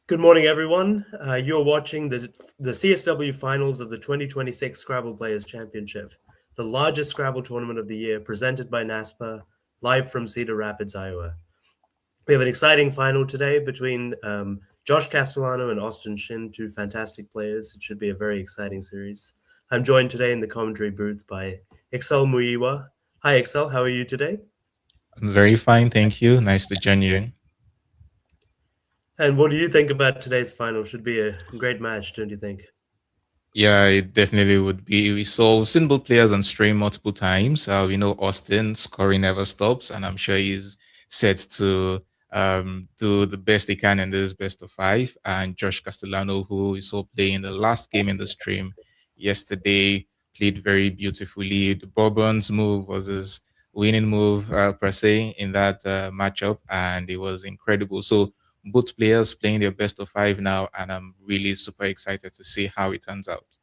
Good morning, everyone. You're watching the CSW finals of the 2026 Scrabble Players Championship, the largest Scrabble tournament of the year, presented by NASPA, live from Cedar Rapids, Iowa. We have an exciting final today between Josh Castellano and Austin Shin, two fantastic players. It should be a very exciting series. I'm joined today in the commentary booth by Excel Muyiwa. Hi, Excel. How are you today? I'm very fine, thank you. Nice to join you. And what do you think about today's final? Should be a great match, don't you think? Yeah, it definitely would be. We saw single players on stream multiple times. We know Austin scoring never stops, and I'm sure he's set to do the best he can in this best of five. And Josh Castellano, who we saw playing the last game in the stream yesterday, played very beautifully. The Bourbon's move was his winning move per se in that matchup, and it was incredible. So both players playing their best of five now, and I'm really super excited to see how it turns out.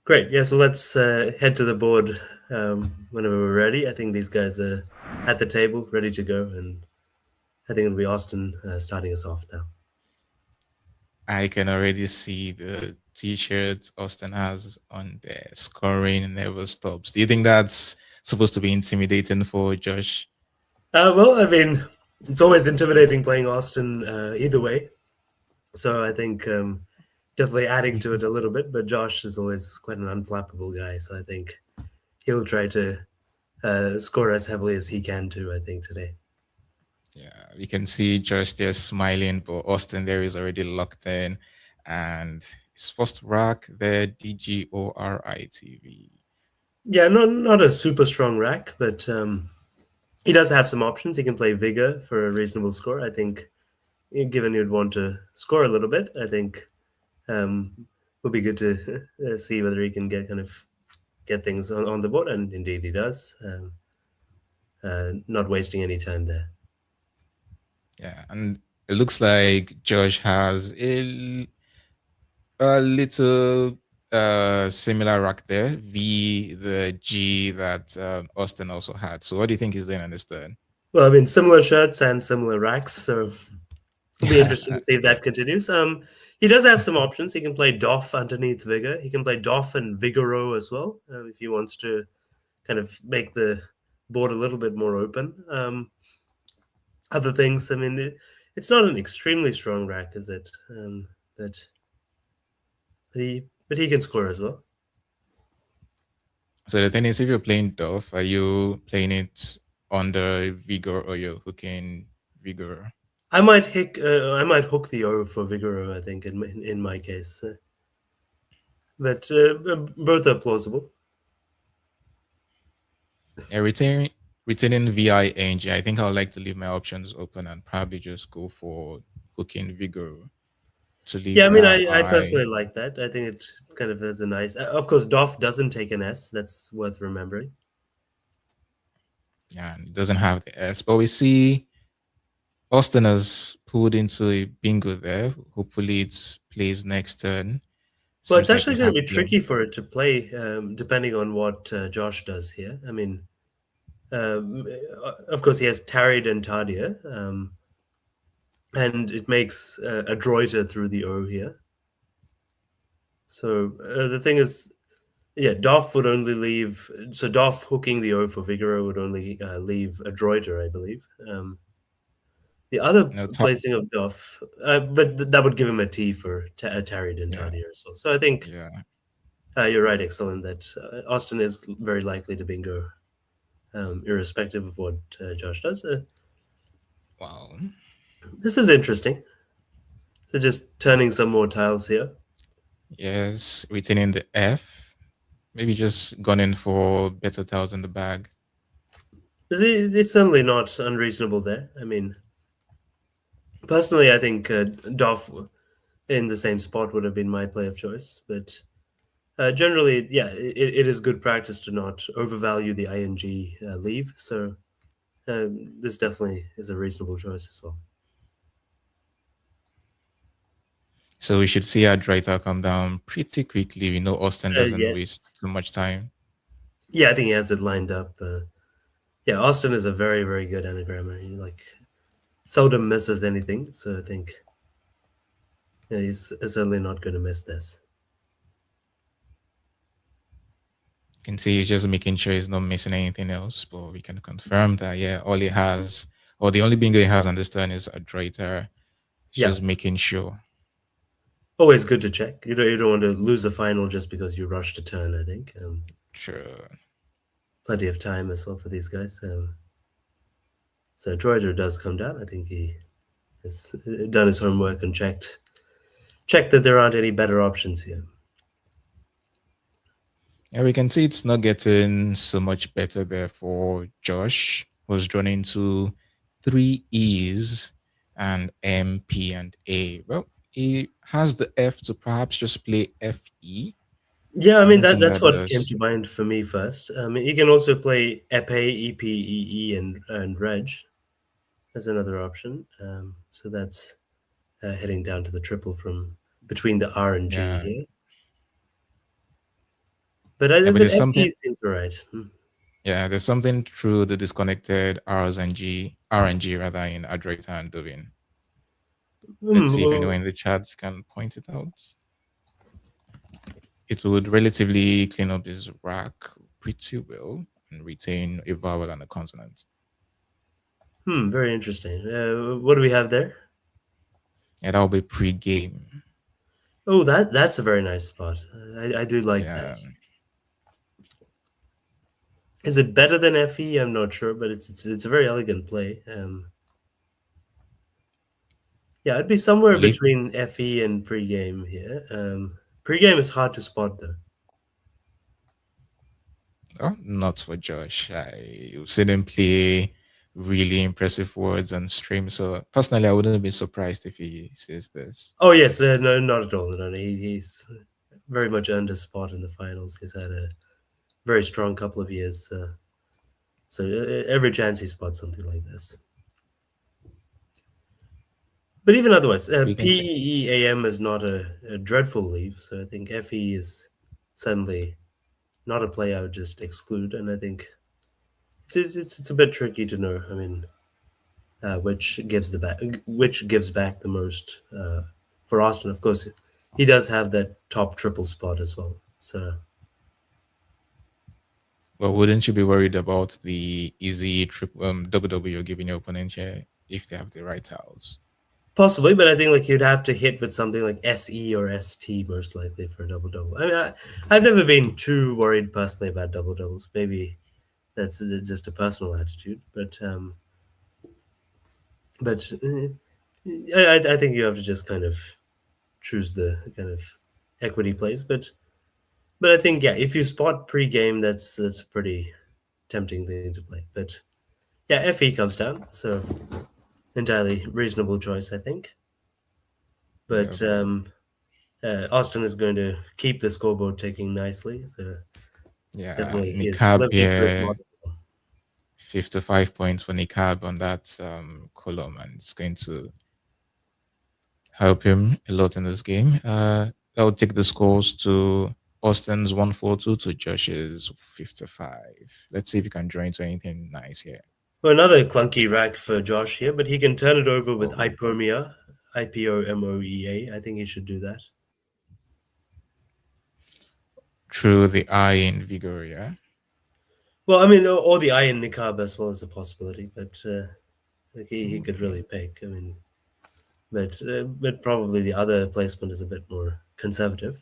Great. Yeah, so let's head to the board whenever we're ready. I think these guys are at the table, ready to go, and I think it'll be Austin starting us off now. I can already see the t-shirts Austin has on there. Scoring never stops. Do you think that's supposed to be intimidating for Josh? Well, I mean, it's always intimidating playing Austin either way. So I think definitely adding to it a little bit, but Josh is always quite an unflappable guy. So I think he'll try to score as heavily as he can too, I think, today. Yeah, we can see Josh there smiling, but Austin there is already locked in. And his first rack there, DGORITV. Yeah, not a super strong rack, but he does have some options. He can play Vigor for a reasonable score. I think, given you'd want to score a little bit, I think would be good to see whether he can get things on the board, and indeed he does. Not wasting any time there. Yeah, and it looks like Josh has a little similar rack there, the G that Austin also had. So what do you think he's doing on this turn? Well, I mean, similar shirts and similar racks, so it'll be interesting to see if that continues. He does have some options. He can play Doff underneath Vigor. He can play Doff and Vigoro as well, if he wants to kind of make the board a little bit more open. Other things, I mean, it's not an extremely strong rack, is it? But he can score as well. So the thing is, if you're playing Dove, are you playing it under Vigor or you're hooking Vigor? I might hook the O for Vigoro. I think in my case, but both are plausible. Yeah, retaining VING. I think I would like to leave my options open and probably just go for hooking Vigor to Yeah, I leave mean, that I I personally like that. I think it kind of has a nice. Of course, Doff doesn't take an S. That's worth remembering. yeah, and it doesn't have the S. But we see Austin has pulled into a bingo there. Hopefully it plays next turn. Well, it's Seems like we actually going have to be game. tricky for it to play, depending on what Josh does here. I mean, of course, he has Tarried and Tadia, and it makes a droiter through the O here. So the thing is, yeah, Doff would only leave. So Doff hooking the O for Vigoro would only leave a droiter, I believe. The other Top, placing of Doff, but that would give him a T for Tarried and yeah, Tadia as well. So I think yeah. you're right, excellent, that Austin is very likely to bingo, irrespective of what Josh does. Wow. This is interesting. So just turning some more tiles here. Yes, retaining the F. Maybe just gone in for better tiles in the bag. It's certainly not unreasonable there. I mean, personally, I think Doff in the same spot would have been my play of choice, but generally, yeah, it is good practice to not overvalue the ing leave. So this definitely is a reasonable choice as well. So we should see our Drita come down pretty quickly. We know Austin doesn't Yes, waste too much time. yeah, I think he has it lined up. Yeah, Austin is a very, very good anagrammer. seldom misses anything, so I think yeah, he's certainly not going to miss this. You can see he's just making sure he's not missing anything else, but we can confirm that, yeah, all he has, or the only bingo he has on this turn is a Drayter. He's Yeah, just making sure. always good to check. You don't want to lose a final just because you rushed a turn. I think Sure. plenty of time as well for these guys. So Droider does come down. I think he has done his homework and checked that there aren't any better options here. Yeah, we can see it's not getting so much better there for Josh, who's drawn into three E's and M, P, and A. Well, he has the F to perhaps just play FE. Yeah, I I mean don't that think that's that what came does. to mind for me first. You can also play Epee, EP, EE, and Reg as another option. So that's heading down to the triple from between the R and G Yeah. here. Yeah, but But there's something. FE seems alright. Yeah, there's something through the disconnected RNG rather in Adreta and Dovin. Let's see if Well, anyone in the chats can point it out. It would relatively clean up his rack pretty well and retain a vowel and a consonant. very interesting. What do we have there? Yeah, that'll be pre-game. Oh, that's a very nice spot. I do like that. Yeah. Is it better than FE? I'm not sure, but it's a very elegant play. Yeah, I'd be somewhere Late. between FE and pregame here. Pregame is hard to spot though. Oh, not for Josh. I've seen him play really impressive words on stream. So personally, I wouldn't be surprised if he says this. Oh yes, no, not at all. No, he's very much earned his spot in the finals. He's had a very strong couple of years, so every chance he spots something like this. But even otherwise, We can say, PEAM is not a dreadful leave. So I think FE is certainly not a play I would just exclude. And I think it's a bit tricky to know. I mean, which gives back the most for Austin. Of course, he does have that top triple spot as well. So well, wouldn't you be worried about the easy double W you're giving your opponent here if they have the right tiles? possibly, but I think like you'd have to hit with something like SE or ST most likely for a double double. I mean, I've never been too worried personally about double doubles. Maybe that's just a personal attitude, but I think you have to just kind of choose the kind of equity plays. But I think yeah, if you spot pre-game, that's a pretty tempting thing to play. But yeah, FE comes down, so entirely reasonable choice, I think. Yeah. But Austin is going to keep the scoreboard ticking nicely, so Yeah. definitely is Nikab living to his here, model. 55 points for Nikab on that column, and it's going to help him a lot in this game. That would take the scores to Austin's 142 to Josh's 55. Let's see if he can draw into anything nice here. Well, another clunky rack for Josh here, but he can turn it over with Oh, Ipomia, IPOMOEA. I think he should do that. through the eye in Vigor, yeah. Well, I mean, or the Iron Niqab as well as a possibility, but like he could Okay. really pick. I mean, but probably the other placement is a bit more conservative.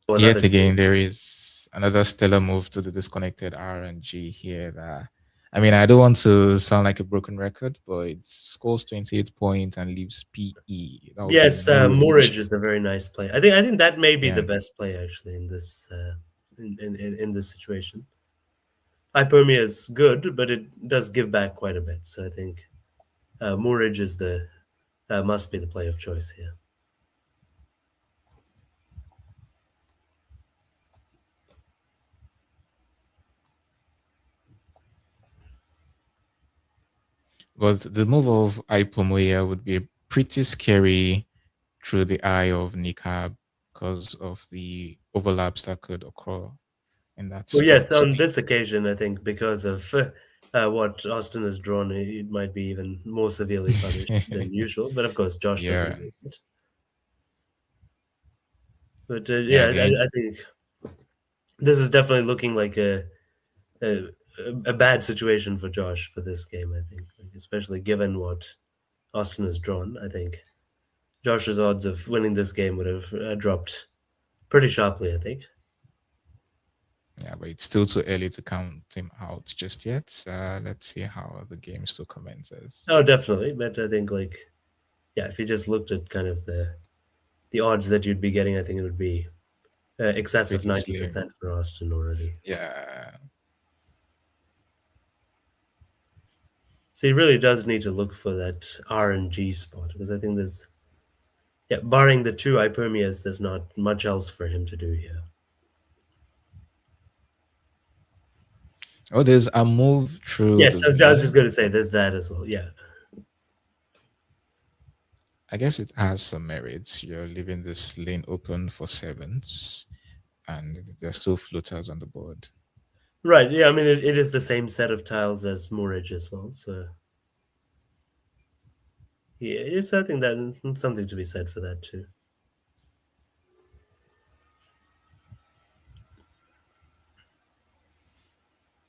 Or another Yet game. again, there is another stellar move to the disconnected RNG here. That I mean, I don't want to sound like a broken record, but it scores 28 points and leaves PE. That would be Yes, Moorage. Moorage is a very nice play. I think that may be Yeah. the best play actually in this in this situation. Hypermia is good, but it does give back quite a bit. So I think Moorage is the must be the play of choice here. But the move of Ipomoya would be pretty scary through the eye of Nikab because of the overlaps that could occur in that Well, yes, spot. on this occasion, I think because of What Austin has drawn, it might be even more severely punished than usual. But of course, Josh doesn't Yeah, do it. But yeah. yeah, I think this is definitely looking like a a bad situation for Josh for this game. I think, like, especially given what Austin has drawn. I think Josh's odds of winning this game would have dropped pretty sharply. I think. Yeah, but it's still too early to count him out just yet. Let's see how the game still commences. Oh, definitely. But I think, like, yeah, if you just looked at kind of the odds that you'd be getting, I think it would be excess of Pretty slim. 90% for Austin already. Yeah. So he really does need to look for that RNG spot because I think there's, yeah, barring the two Hypermias, there's not much else for him to do here. Oh, there's a move through Yes, the I was just lane. going to say there's that as well. Yeah, I guess it has some merits. You're leaving this lane open for sevens, and there's still floaters on the board. right. Yeah, I mean it is the same set of tiles as Moorage as well. So yeah, yes, I think that something to be said for that too.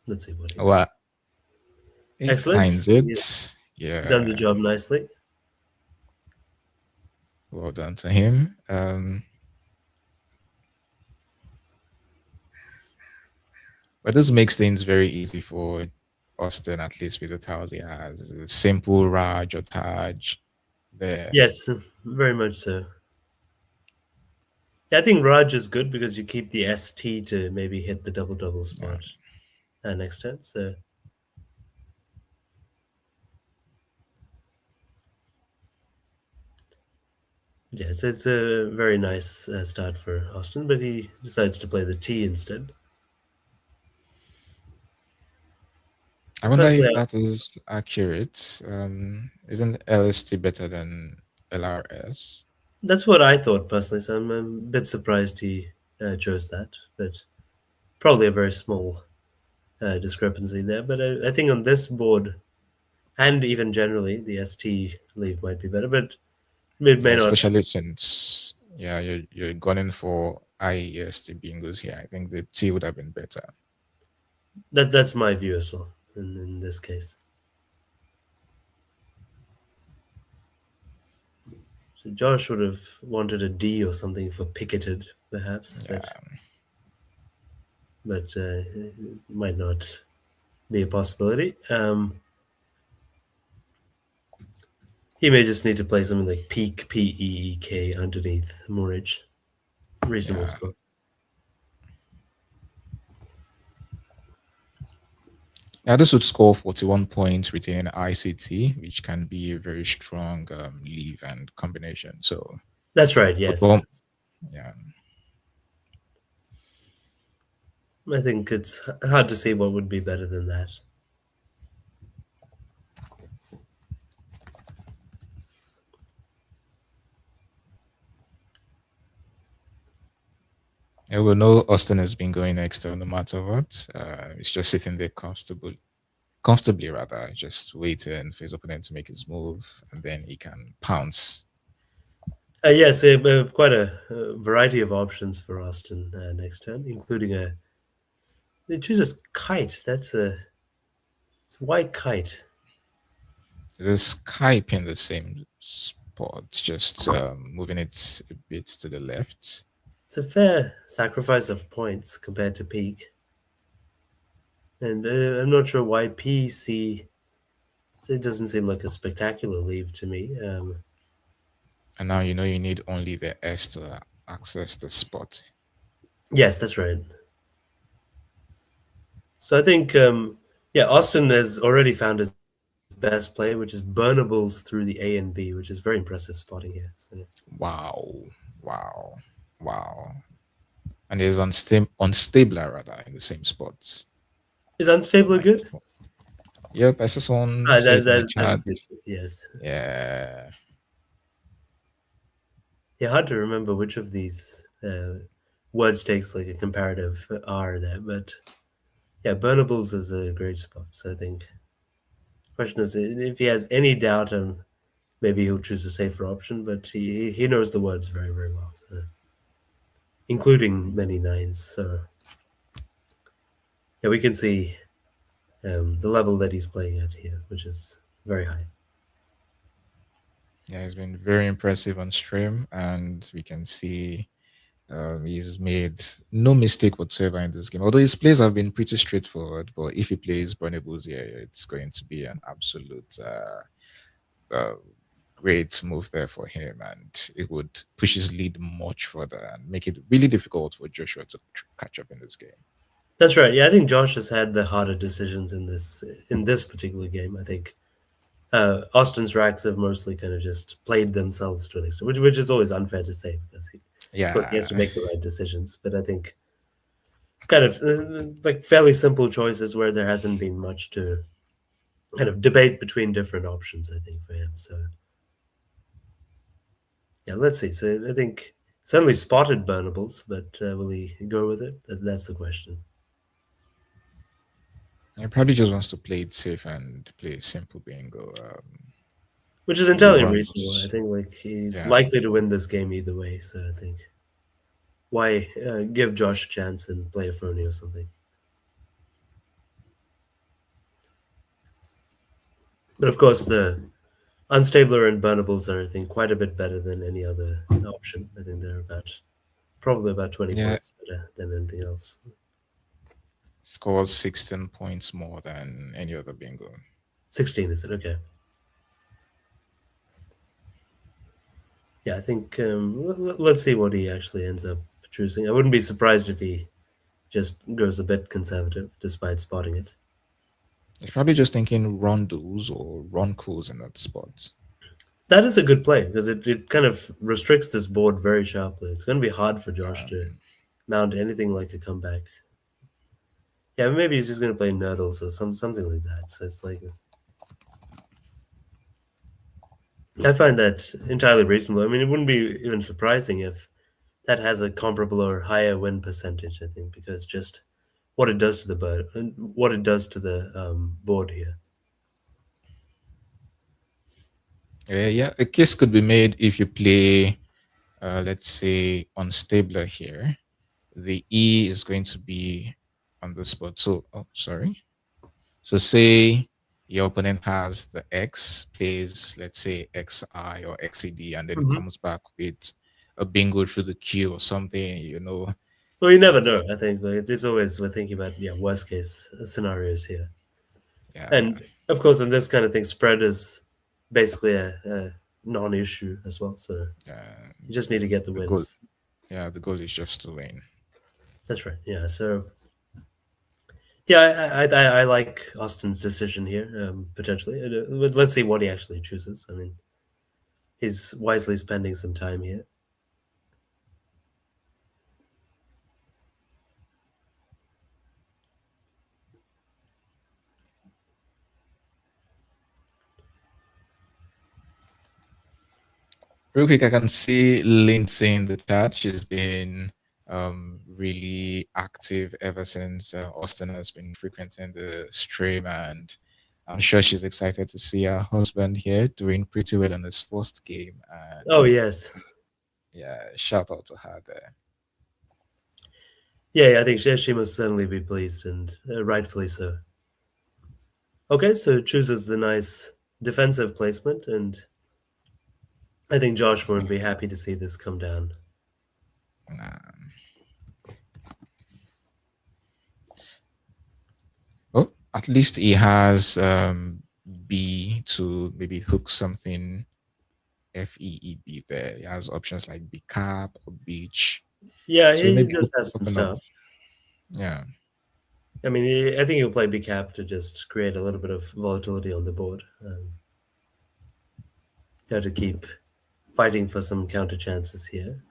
Let's see what he Well, does. he Excellent. finds He's it. done the Yeah. job nicely. Well done to him. But this makes things very easy for Austin, at least with the tiles he has. A simple Raj or Taj there. Yes, very much so. Yeah, I think Raj is good because you keep the ST to maybe hit the double double Yeah. spot next turn. So yes, it's a very nice start for Austin, but he decides to play the T instead. I wonder if Personally, that is accurate. Isn't LST better than LRS? that's what I thought personally. So I'm a bit surprised he chose that, but probably a very small discrepancy there. But I think on this board and even generally, the ST leave might be better, but it Yeah, may not. especially since you're gunning for IEST bingos here. I think the T would have been better. That's my view as well in this case. So Josh would have wanted a D or something for picketed, perhaps, Yeah. but it might not be a possibility. He may just need to play something like Peak Peek underneath Moorage. Reasonable Yeah. score. Yeah, this would score 41 points, retaining ICT, which can be a very strong leave and combination. So That's right. Yes, football, yeah. I think it's hard to see what would be better than that. And we know Austin has been going extra no matter what. He's just sitting there comfortably rather, just waiting for his opponent to make his move, and then he can pounce. Yes, quite a variety of options for Austin next turn, including a. It chooses kite. That's a. It's white kite. This Skype in the same spot, just moving it a bit to the left. It's a fair sacrifice of points compared to Peak, and I'm not sure why PC. So it doesn't seem like a spectacular leave to me. And now you know you need only the S to access the spot. Yes, that's right. So I think, yeah, Austin has already found his best play, which is burnables through the A and B, which is very impressive spotting here. So Wow, wow, wow. And there's unstabler rather in the same spots. is unstable My good? Yep, I saw someone say it in the chat. That's useful. Yes. Yeah. Yeah, hard to remember which of these words takes like a comparative R there, but Yeah, Burnables is a great spot. So I think question is if he has any doubt, maybe he'll choose a safer option. But he knows the words very very well, so, including many nines. So yeah, we can see the level that he's playing at here, which is very high. Yeah, he's been very impressive on stream, and we can see he's made no mistake whatsoever in this game. Although his plays have been pretty straightforward, but if he plays Burnables here, it's going to be an absolute great move there for him, and it would push his lead much further and make it really difficult for Joshua to catch up in this game. That's right. Yeah, I think Josh has had the harder decisions in this particular game. I think Austin's racks have mostly kind of just played themselves to an extent, which is always unfair to say because of course he has Yeah, to make the right decisions. But I think kind of like fairly simple choices where there hasn't been much to kind of debate between different options. I think for him. So yeah, let's see. So I think certainly spotted burnables, but will he go with it? That's the question. he probably just wants to play it safe and play a simple bingo. Which is Maybe entirely run reasonable. I those. think like he's Yeah, likely to win this game either way. So I think why give Josh a chance and play a phony or something? But of course, the unstabler and burnables are, I think, quite a bit better than any other option. I think they're probably about 20 yeah. points better than anything else. Scores 16 points more than any other bingo. 16, is it? Okay. Yeah, I think let's see what he actually ends up choosing. I wouldn't be surprised if he just goes a bit conservative despite spotting it. He's probably just thinking rondos or roncos in that spot. That is a good play because it kind of restricts this board very sharply. It's going to be hard for Josh to Um, mount anything like a comeback. Yeah, maybe he's just going to play Nurdles or something like that. So it's like I find that entirely reasonable. I mean, it wouldn't be even surprising if that has a comparable or higher win percentage. I think because just what it does to the bird, what it does to the board here. yeah, a case could be made if you play, let's say, on Stabler here. The E is going to be on the spot. So, oh, sorry. So, say your opponent has the X, plays, let's say, XI or XED, and then Hmm. comes back with a bingo through the Q or something. Well, you never know. It's, I think like, it's always we're thinking about worst case scenarios here, yeah, and of course in this kind of thing, spread is basically a non-issue as well. So you just need to get the the goal, wins. yeah, the goal is just to win. That's right. Yeah. So yeah, I like Austin's decision here potentially. Let's see what he actually chooses. I mean, he's wisely spending some time here. Real quick, I can see Lindsay in the chat. She's been really active ever since Austin has been frequenting the stream, and I'm sure she's excited to see her husband here doing pretty well in his first game. Oh And yes, yeah, shout out to her there. yeah. I think she must certainly be pleased and rightfully so. Okay, so chooses the nice defensive placement, and I think Josh won't be happy to see this come down. Um, oh, at least he has B to maybe hook something FEEB there. He has options like B cap or beach. Yeah, So he maybe does have some open up. stuff. Yeah. I mean, I think he'll play big cap to just create a little bit of volatility on the board. To keep fighting for some counter chances here.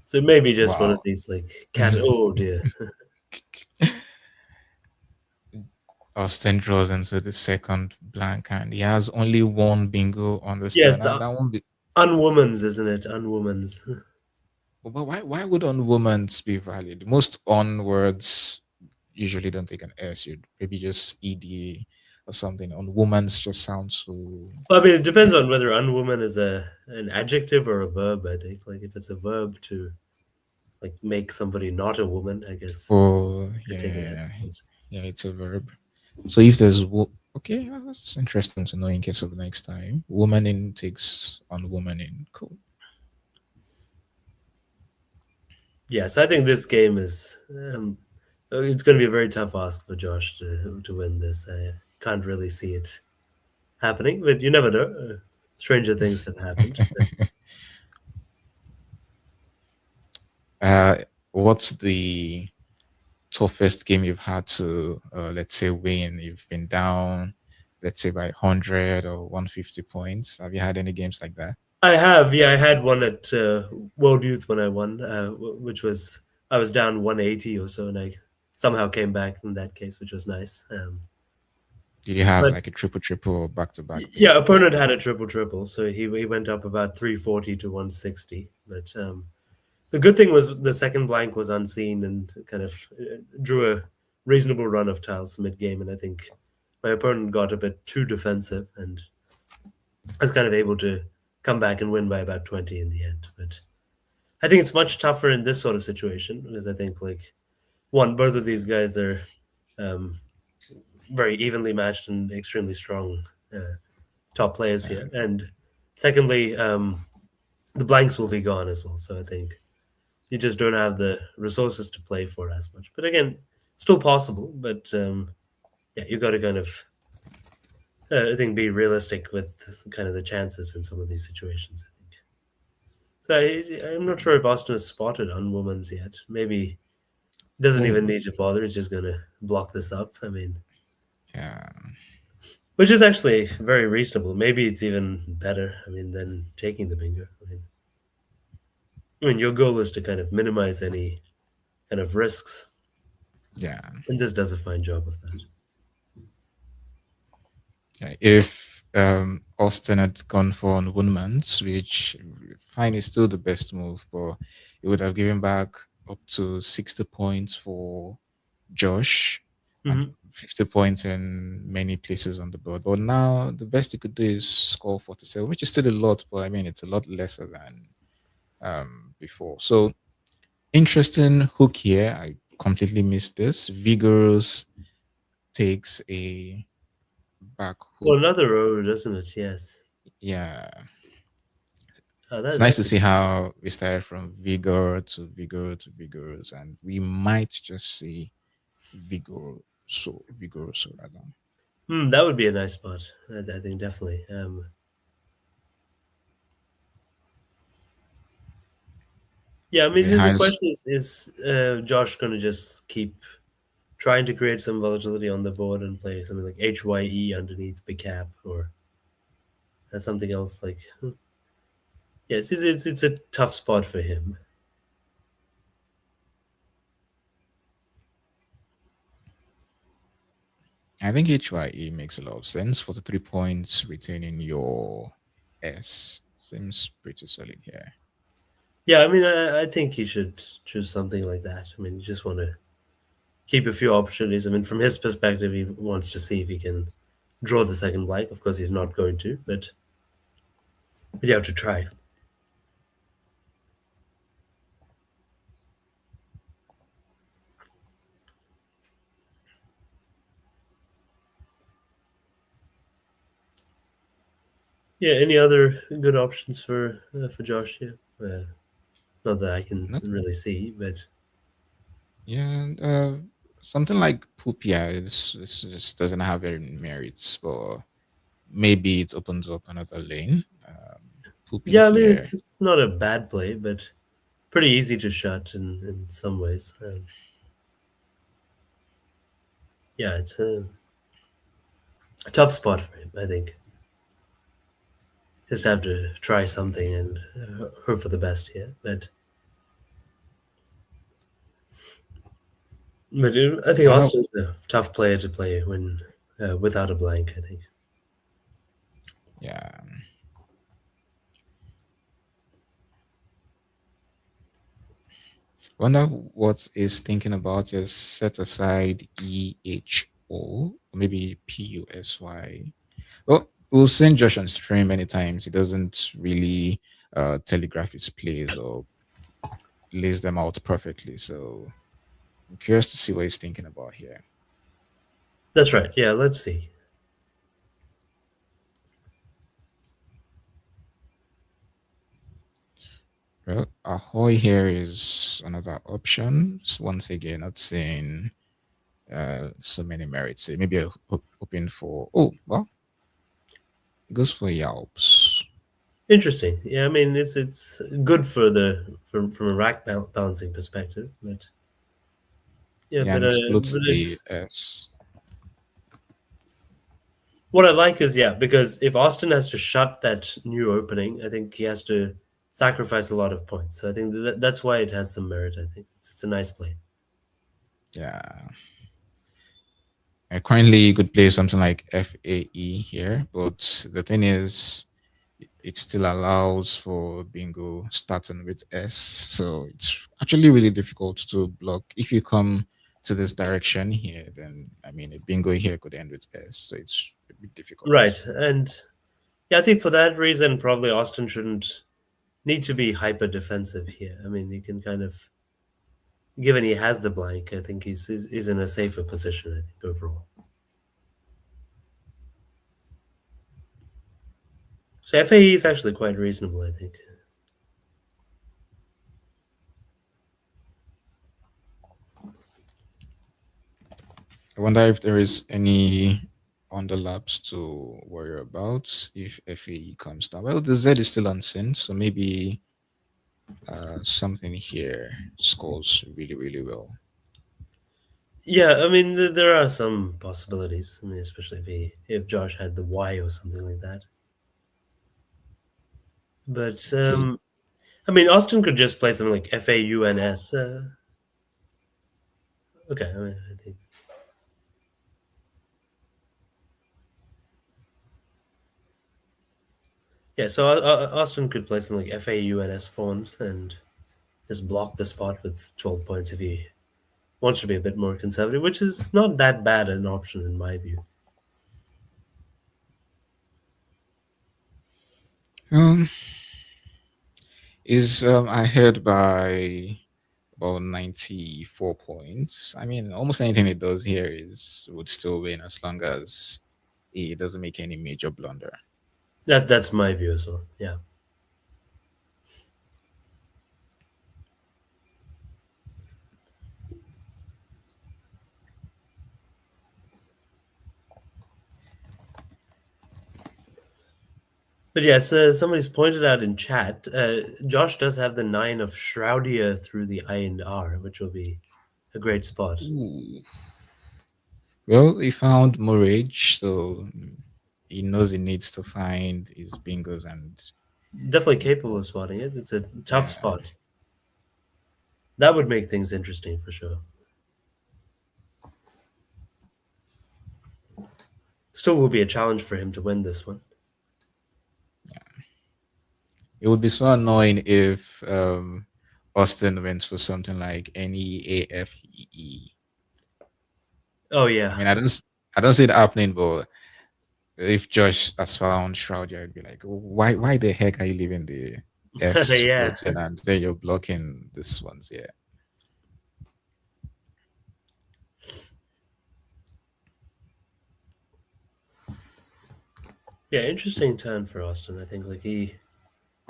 So maybe just one of Wow. these like cat. Oh dear. Austin draws into the second blank and he has only one bingo on the stand. Yes, And that won't be unwoman's, isn't it? Unwoman's. But why would on woman's be valid? Most on words usually don't take an S. You'd maybe just ed or something. On woman's just sounds so. Well, I mean, it depends on whether unwoman is a an adjective or a verb. I think, like, if it's a verb to like make somebody not a woman, I guess Oh could yeah, take yeah, an S. yeah. Yeah, it's a verb. So if there's okay, that's interesting to know in case of next time. Woman in takes on woman in. Cool. Yes, I think this game is. It's going to be a very tough ask for Josh to win this. I can't really see it happening, but you never know. Stranger things have happened. uh, what's the toughest game you've had to, let's say, win? You've been down, let's say, by 100 or 150 points. Have you had any games like that? I have, yeah, I had one at World Youth when I won, which was I was down 180 or so, and I somehow came back in that case, which was nice. Did you have But like a triple triple or back to back yeah, things? opponent had a triple triple, so he went up about 340 to 160. But the good thing was the second blank was unseen and kind of drew a reasonable run of tiles mid game, and I think my opponent got a bit too defensive, and I was kind of able to come back and win by about 20 in the end. But I think it's much tougher in this sort of situation because I think like one, both of these guys are um, very evenly matched and extremely strong top players Yeah. here, and secondly, the blanks will be gone as well. So I think you just don't have the resources to play for as much. But again, still possible. But yeah, you got to kind of I think be realistic with kind of the chances in some of these situations. I think. So I'm not sure if Austin has spotted unwoman's yet. Maybe doesn't Oh, even need to bother. He's just gonna block this up. I mean, yeah. which is actually very reasonable. Maybe it's even better. I mean, than taking the bingo. I mean, your goal is to kind of minimize any kind of risks, Yeah. and this does a fine job of that. Yeah, if Austin had gone for on Woodman's, which fine is still the best move, but it would have given back up to 60 points for Josh and Hmm. 50 points in many places on the board. But now the best you could do is score 47, which is still a lot, but I mean it's a lot lesser than before. So interesting hook here. I completely missed this. Vigorous takes a back Well, hook. another road, doesn't it? Yes. Yeah. Oh, It's nice to that's a see how we started from vigor to vigor to vigorous, and we might just see vigor so vigorous rather. that would be a nice spot. I think definitely. Yeah, I mean, The the highest, question is Josh going to just keep trying to create some volatility on the board and play something like HYE underneath big cap or something else like yes, it's a tough spot for him. I think HYE makes a lot of sense. 43 points, retaining your S seems pretty solid here. Yeah, I mean, I think he should choose something like that. I mean, you just want to keep a few opportunities. I mean, from his perspective, he wants to see if he can draw the second blank. Of course, he's not going to, but you have to try. Yeah. Any other good options for Josh here? Not that I can Not really see, but yeah, something like Pupia is just doesn't have any merits, but maybe it opens up another lane. Poopy yeah, I mean, here. it's not a bad play, but pretty easy to shut in some ways. Yeah, it's a tough spot for him. I think just have to try something and hope for the best here. But I think How Austin's a tough player to play when without a blank. I think. yeah. Wonder what is thinking about. Just set aside EHO, or maybe PUSY. Well, we've seen Josh on stream many times. He doesn't really telegraph his plays or lays them out perfectly. So I'm curious to see what he's thinking about here. That's right. Yeah, let's see. Well, Ahoy here is another option. So once again, not saying so many merits. Maybe hoping for. Oh, well, it goes for Yalps. Interesting. Yeah, I mean it's good for the from a balancing perspective, but yeah, Yeah, and it but floats the it's S. what I like is yeah, because if Austin has to shut that new opening, I think he has to sacrifice a lot of points. So I think that's why it has some merit. I think it's a nice play. Yeah. Currently, you could play something like FAE here, but the thing is, it still allows for bingo starting with S. So it's actually really difficult to block. If you come to this direction here, then I mean, a bingo here could end with S. So it's a bit difficult. Right, and yeah, I think for that reason, probably Austin shouldn't need to be hyper defensive here. I mean, he can kind of, given he has the blank, I think he's in a safer position. I think overall. So FAE is actually quite reasonable. I think. I wonder if there is any underlaps to worry about if FAE comes down. Well, the Z is still unseen, so maybe something here scores really, really well. Yeah, I mean there are some possibilities. I mean, especially if Josh had the Y or something like that. But Okay. I mean, Austin could just play something like FAUNS. Okay, I mean, I think yeah. So Austin could play something like FAUNS phones and just block the spot with 12 points if he wants to be a bit more conservative, which is not that bad an option in my view. Um, is ahead by about 94 points. I mean, almost anything he does here is would still win as long as he doesn't make any major blunder. That's my view as well. Yeah. But yes, somebody's pointed out in chat, Josh does have the 9 of Shroudia through the I and R, which will be a great spot. Ooh. Well, he found Morage, so he knows he needs to find his bingos and Definitely capable of spotting it. It's a tough yeah. spot. That would make things interesting for sure. Still will be a challenge for him to win this one. It would be so annoying if Austin went for something like NEAFEE. Oh, I yeah. mean, I don't see it happening, but if Josh has found Shroud, I'd be like, why the heck are you leaving the S Yeah. floating and then you're blocking this ones? Yeah. Yeah, interesting turn for Austin. I think like he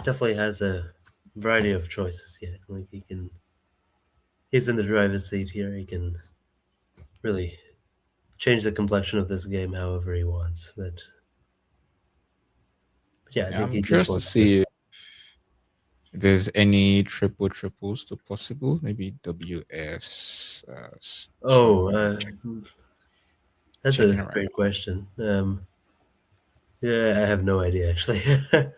definitely has a variety of choices here. Like he's in the driver's seat here. He can really change the complexion of this game however he wants. But yeah, I Yeah, think I'm he just curious to wants to. see if there's any triples to possible. Maybe WS Oh, something. that's a Checking right great question. Yeah, I have no idea actually. now.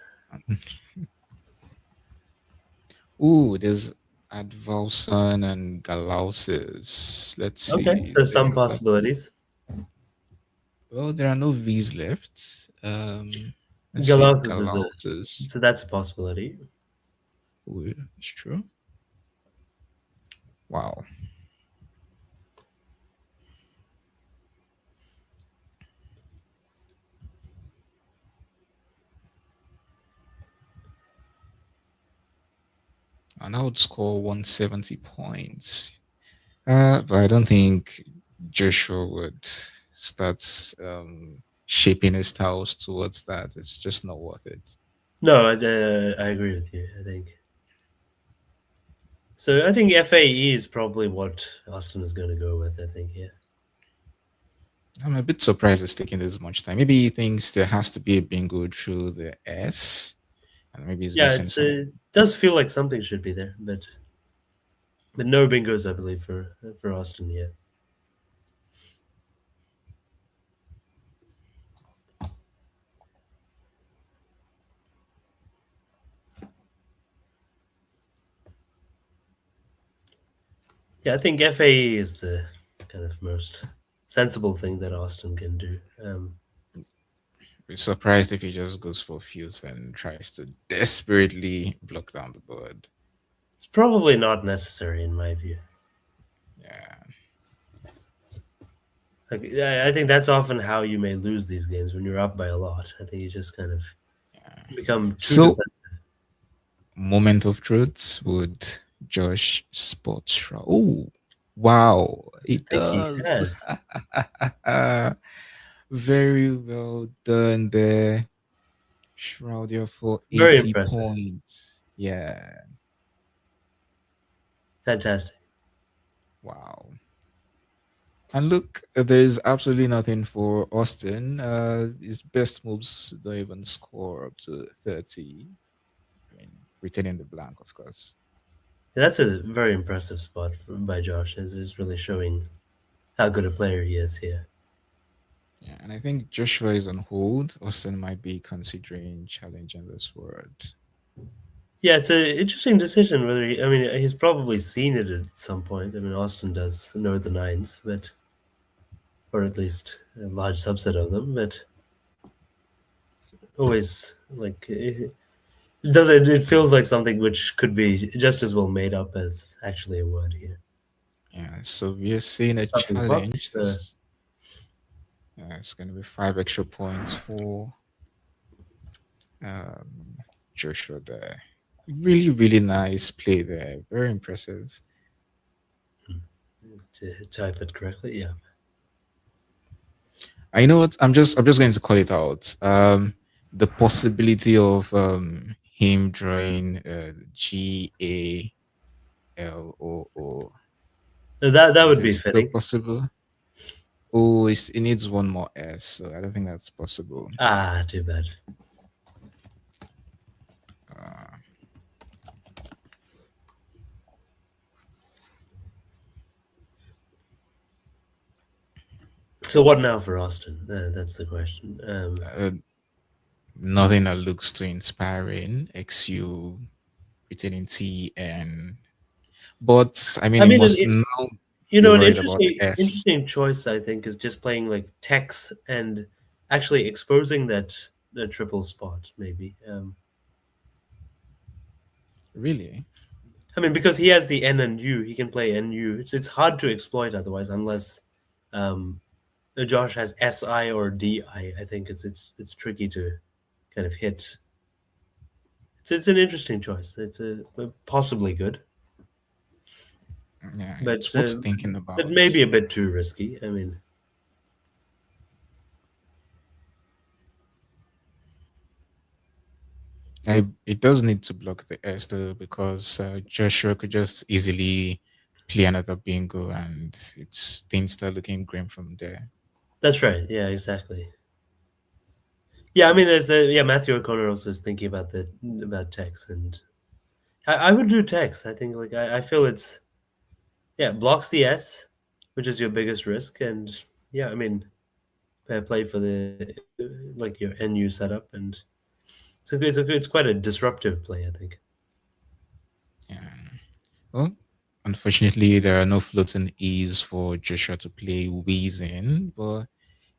Ooh, there's Advalson and Galausis. Let's Okay, see. so Is there some any possible? possibilities. Well, there are no V's left. Let's see. Galausis is a Galausis. so that's a possibility. Ooh, it's true. Wow. And I would score 170 points. But I don't think Joshua would start shaping his styles towards that. It's just not worth it. No, I agree with you. I think so. I think FAE is probably what Austin is going to go with. I think, yeah. I'm a bit surprised it's taking this much time. Maybe he thinks there has to be a bingo through the S, and maybe he's Yeah, missing it's something. it does feel like something should be there, but no bingos, I believe, for Austin yet. Yeah, I think FAE is the kind of most sensible thing that Austin can do. Be surprised if he just goes for fuse and tries to desperately block down the board. It's probably not necessary in my view. Yeah, Like, I think that's often how you may lose these games when you're up by a lot. I think you just kind of yeah. become too So, defensive. moment of truth, would Josh spot Shroud? Oh, wow, I it think he does. has. Very well done there. Shroudia for Very 80 impressive. points. Yeah. Fantastic. Wow. And look, there's absolutely nothing for Austin. His best moves don't even score up to 30. I mean, retaining the blank, of course. That's a very impressive spot by Josh. Is really showing how good a player he is here. Yeah, and I think Joshua is on hold. Austin might be considering challenging this word. Yeah, it's an interesting decision. Whether I mean, he's probably seen it at some point. I mean, Austin does know the nines, but or at least a large subset of them. But always like it does it. It feels like something which could be just as well made up as actually a word here. Yeah, so we are seeing a Something fucked. challenge. This it's going to be 5 extra points for um, Joshua there. Really, really nice play there. Very impressive. to type it correctly. Yeah. I know what I'm just going to call it out. The possibility of him drawing GALOO. That Is would it be still fitting. possible? Oh, it needs one more S, so I don't think that's possible. Ah, too bad. Uh, So what now for Austin? That's the question. uh, Nothing that looks too inspiring. XU retaining T and but I mean I he mean, must now be an worried about the interesting S. choice I think is just playing like Tex and actually exposing that the triple spot maybe. Really? I mean, because he has the N and U, he can play NU. It's hard to exploit otherwise unless um, Josh has SI or DI. I think it's tricky to kind of hit. It's an interesting choice. It's possibly good, Yeah, but it's worth thinking about. maybe a bit too risky. I mean, It does need to block the S though because Joshua could just easily play another bingo and it's things start looking grim from there. that's right. Yeah, exactly. Yeah, I mean, there's yeah. Matthew O'Connor also is thinking about the about Tex, and I would do Tex. I think like I feel it's yeah blocks the S, which is your biggest risk, and yeah, I mean, play for the like your NU setup, and it's quite a disruptive play. I think Yeah. Well, unfortunately, there are no floating E's for Joshua to play wheezing, but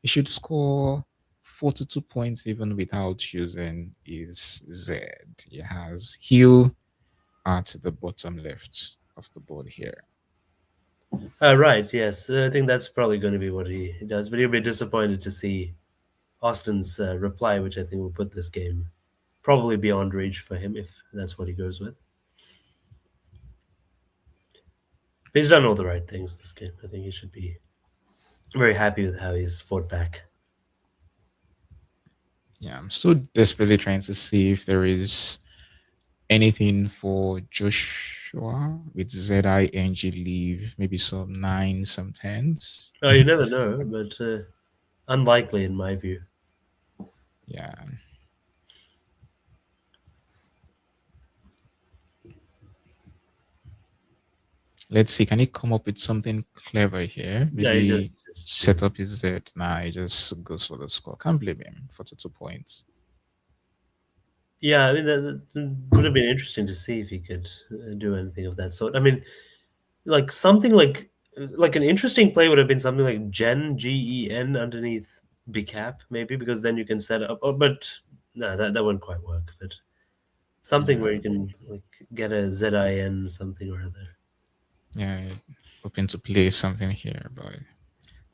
he should score 42 points even without using his Z. He has heel at the bottom left of the board here. Right, yes. I think that's probably going to be what he does, but he'll be disappointed to see Austin's reply, which I think will put this game probably beyond reach for him if that's what he goes with. But he's done all the right things this game. I think he should be very happy with how he's fought back. Yeah, I'm still desperately trying to see if there is anything for Joshua with ZING leave, maybe some nines, some tens. Oh, you never know, but unlikely in my view. Yeah. Let's see. Can he come up with something clever here? Yeah, he Maybe just set up his Z. Nah, he just goes for the score. Can't blame him. 42 points. yeah. I mean, that would have been interesting to see if he could do anything of that sort. I mean, like something like an interesting play would have been something like Gen underneath Bcap maybe because then you can set up. Oh, but no, that wouldn't quite work. But something where Yeah. you can like get a ZIN something or other. Yeah. Hoping to play something here, but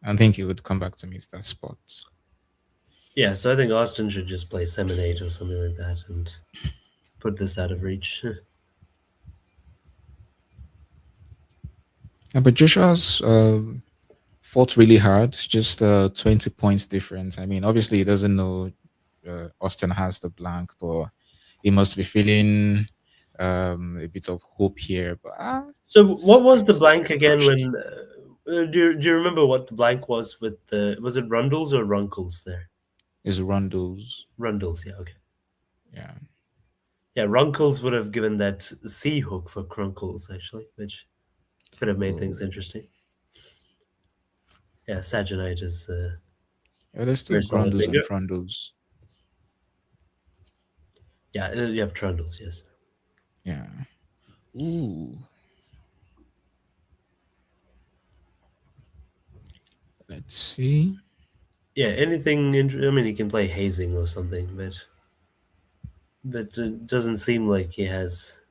I think he would come back to meet that spot. Yeah, so I think Austin should just play Seminate or something like that and put this out of reach. Yeah, but Joshua's fought really hard, just 20 points difference. I mean, obviously, he doesn't know Austin has the blank, but he must be feeling a bit of hope here. But So what was the it's blank getting again crushed. when do you remember what the blank was with the was it Rundles or Runkles there? His rundles. Rundles, yeah, okay. Yeah. Yeah, Runkles would have given that C hook for Crunkles actually, which could have made things Oh. interesting. Yeah, Saginite is a Yeah, there's still very solid grundles figure. and trundles. Yeah, you have Trundles, yes. Yeah. Ooh. Let's see. Yeah, anything. I mean, he can play hazing or something, but it doesn't seem like he has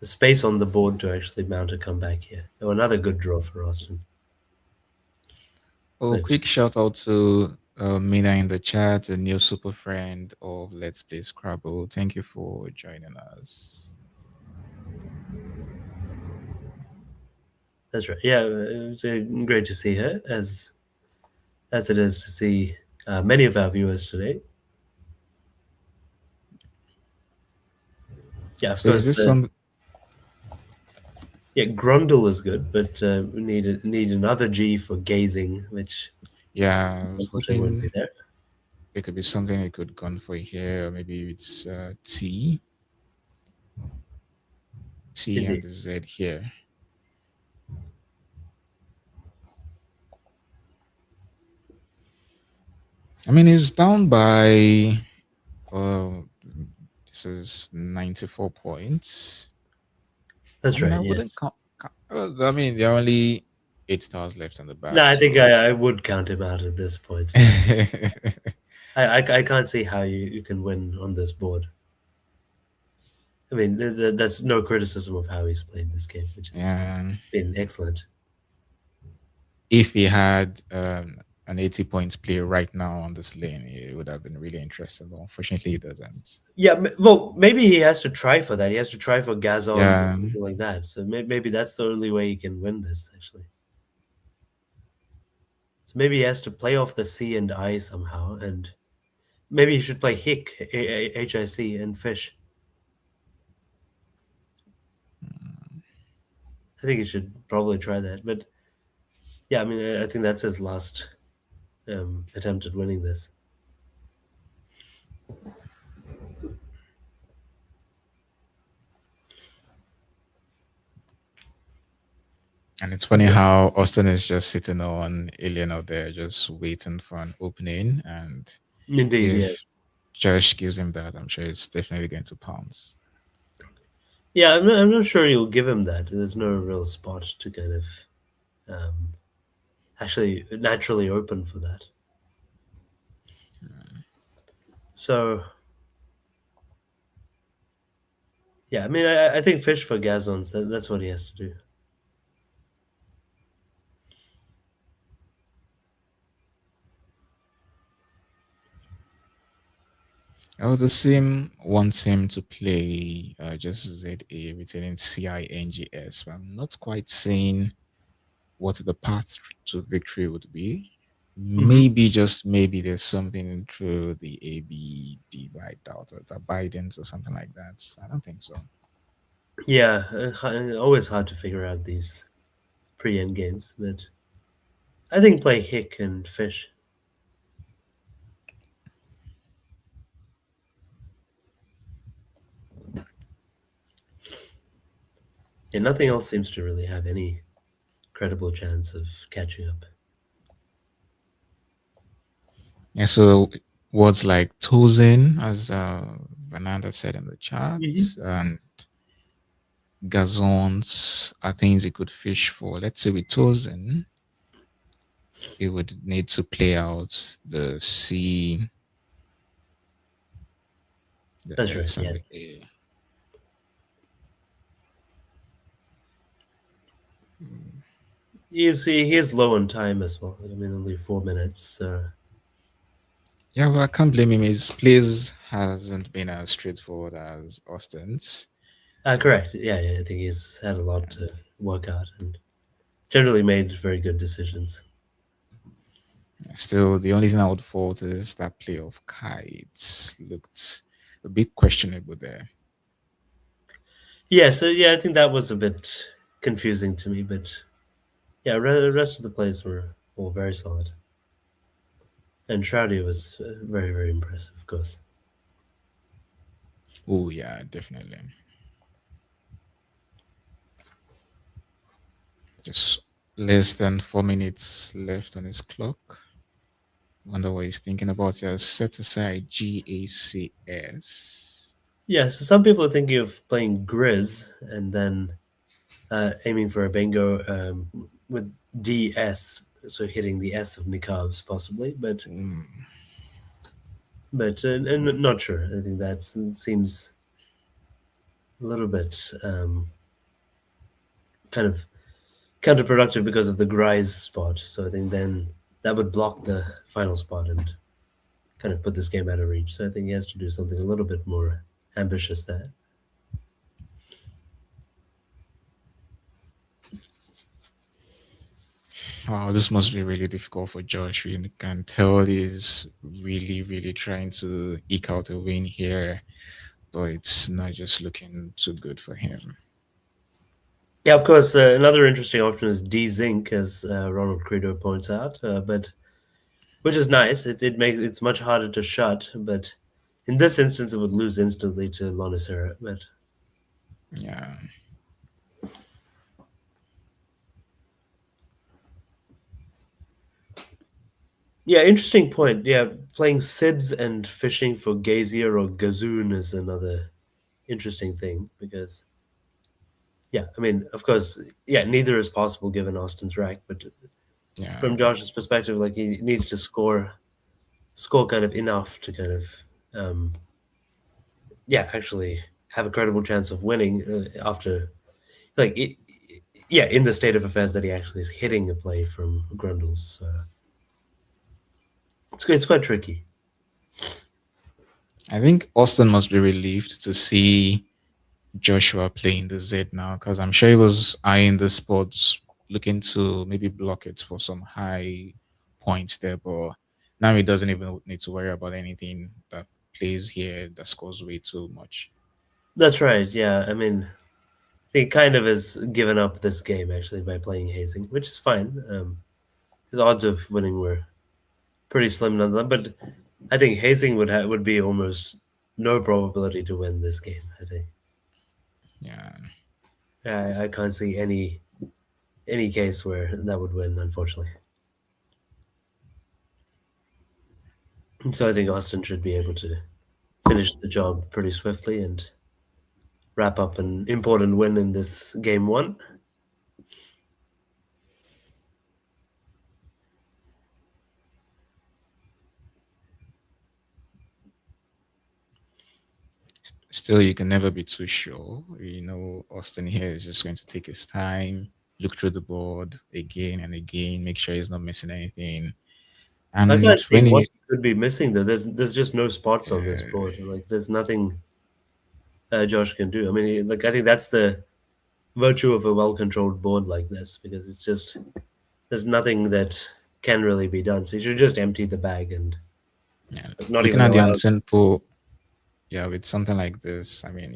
the space on the board to actually mount a comeback here. Oh, another good draw for Austin. Oh, But quick shout out to Mina in the chat, a new super friend of Let's Play Scrabble. Thank you for joining us. that's right. Yeah, it's great to see her as it is to see many of our viewers today. Yeah, of So is course. this some? Yeah, Grundle is good, but we need another G for gazing, which Yeah, I was unfortunately won't be hoping there. it could be something I could gone for here, or maybe it's T and Indeed, the Z here. I mean, it's down by uh, this is 94 points. I that's mean, right. I wouldn't Yes. count. I mean, there are only 8 stars left on the No, back, I think so I would count him out at this point. I can't see how you can win on this board. I mean, that's no criticism of how he's played this game, which has and been excellent. if he had an 80 points play right now on this lane, it would have been really interesting. But unfortunately, he doesn't. Yeah, well, maybe he has to try for that. He has to try for Gazons or Yeah. something like that. So maybe that's the only way he can win this, actually. So maybe he has to play off the C and I somehow, and maybe he should play HIC, and Fish. I think he should probably try that. But yeah, I mean, I think that's his last attempt at winning this. And it's funny how Austin is just sitting on Alien out there, just waiting for an opening. And Indeed, if yes. Josh gives him that, I'm sure it's definitely going to pounce. Yeah, I'm not sure you'll give him that. There's no real spot to kind of um, actually naturally open for that. So yeah, I mean, I think fish for Gazons. That's what he has to do. Oh, the sim wants him to play just ZA returning CINGS, but I'm not quite seeing what the path to victory would be. Hmm. Maybe, just maybe, there's something through the ABD by doubt it's abidance or something like that. I don't think so. Yeah, always hard to figure out these pre-end games, but I think play Hick and Fish. Yeah, nothing else seems to really have any credible chance of catching up. Yeah, so words like Tozen, as Fernanda said in the chat, Hmm. and gazons are things you could fish for. Let's say with Tozen, it would need to play out the C, the That's right. S, Yeah, and the A. Mm. he's low on time as well. I mean, only 4 minutes. So. Yeah, well, I can't blame him. His plays hasn't been as straightforward as Austin's. Correct. Yeah, yeah. I think he's had a lot to work out and generally made very good decisions. Still, the only thing I would fault is that play of kites looked a bit questionable there. Yeah. So yeah, I think that was a bit confusing to me, but yeah, the rest of the plays were all very solid. And Shroudy was very, very impressive, of course. Oh, yeah, definitely. Just less than 4 minutes left on his clock. Wonder what he's thinking about. He has set aside GACS. Yeah. So some people are thinking of playing Grizz and then aiming for a bingo with DS, so hitting the S of Nikavs possibly, Mm, but not sure. I think that seems a little bit kind of counterproductive because of the Grise spot. So I think then that would block the final spot and kind of put this game out of reach. So I think he has to do something a little bit more ambitious there. wow, this must be really difficult for Josh. We can tell he's really, really trying to eke out a win here, but it's not just looking too good for him. Yeah, of course. Another interesting option is D Zinc, as Ronald Credo points out, but which is nice. It makes it's much harder to shut, but in this instance, it would lose instantly to Lonicera. But Yeah. yeah, interesting point. Yeah, playing Sids and fishing for Gazier or Gazoon is another interesting thing because yeah, I mean, of course, yeah, neither is possible given Austin's rack, but Yeah. from Josh's perspective, like he needs to score kind of enough to kind of um yeah, actually have a credible chance of winning after like yeah, in the state of affairs that he actually is hitting a play from Grundle's. It's quite tricky. I think Austin must be relieved to see Joshua playing the Z now, because I'm sure he was eyeing the spots, looking to maybe block it for some high points there. But now he doesn't even need to worry about anything that plays here that scores way too much. That's right. Yeah, I mean, he kind of has given up this game actually by playing Hazing, which is fine. His odds of winning were pretty slim nonetheless, but I think Hazing would be almost no probability to win this game. I think Yeah. I can't see any case where that would win, unfortunately. So I think Austin should be able to finish the job pretty swiftly and wrap up an important win in this game one. Still, you can never be too sure. Austin here is just going to take his time, look through the board again and again, make sure he's not missing anything. I And can't see when what he, he could be missing though. There's just no spots on this board. Like there's nothing Josh can do. I mean, like I think that's the virtue of a well-controlled board like this because it's just there's nothing that can really be done. So you should just empty the bag and yeah, like, not looking even at the allow. unsimple, yeah, with something like this, I mean,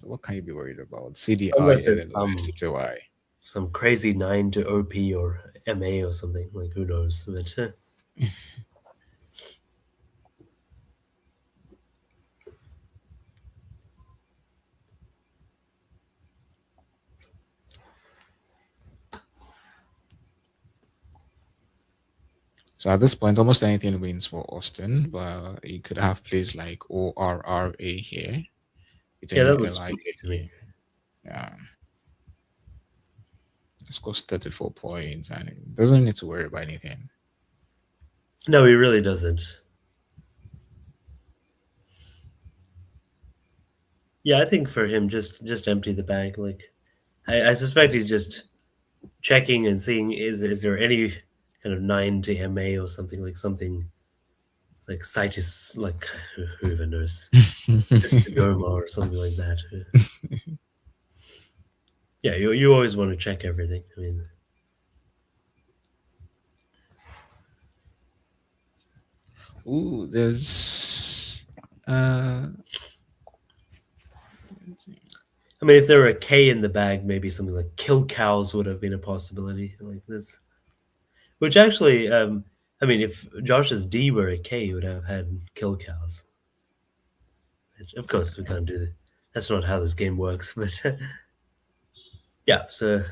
what can you be worried about? Unless CDI, there's LLY, CTY. some crazy nine to OP or MA or something. Like who knows? But So at this point, almost anything wins for Austin, but he could have plays like ORRA here with yeah, any that looks LI okay to me. here. Yeah, scores 34 points and he doesn't need to worry about anything. No, he really doesn't. Yeah, I think for him, just empty the bag. Like I suspect he's just checking and seeing is there any kind of nine to MA or something like something like Citus like who even knows Cystodoma or something like that. Yeah, you always want to check everything. I mean, Ooh, there's uh if there were a K in the bag, maybe something like kill cows would have been a possibility like this. Which actually, if Josh's D were a K, he would have had kill cows. Which, of course, we can't do that. That's not how this game works. But yeah, so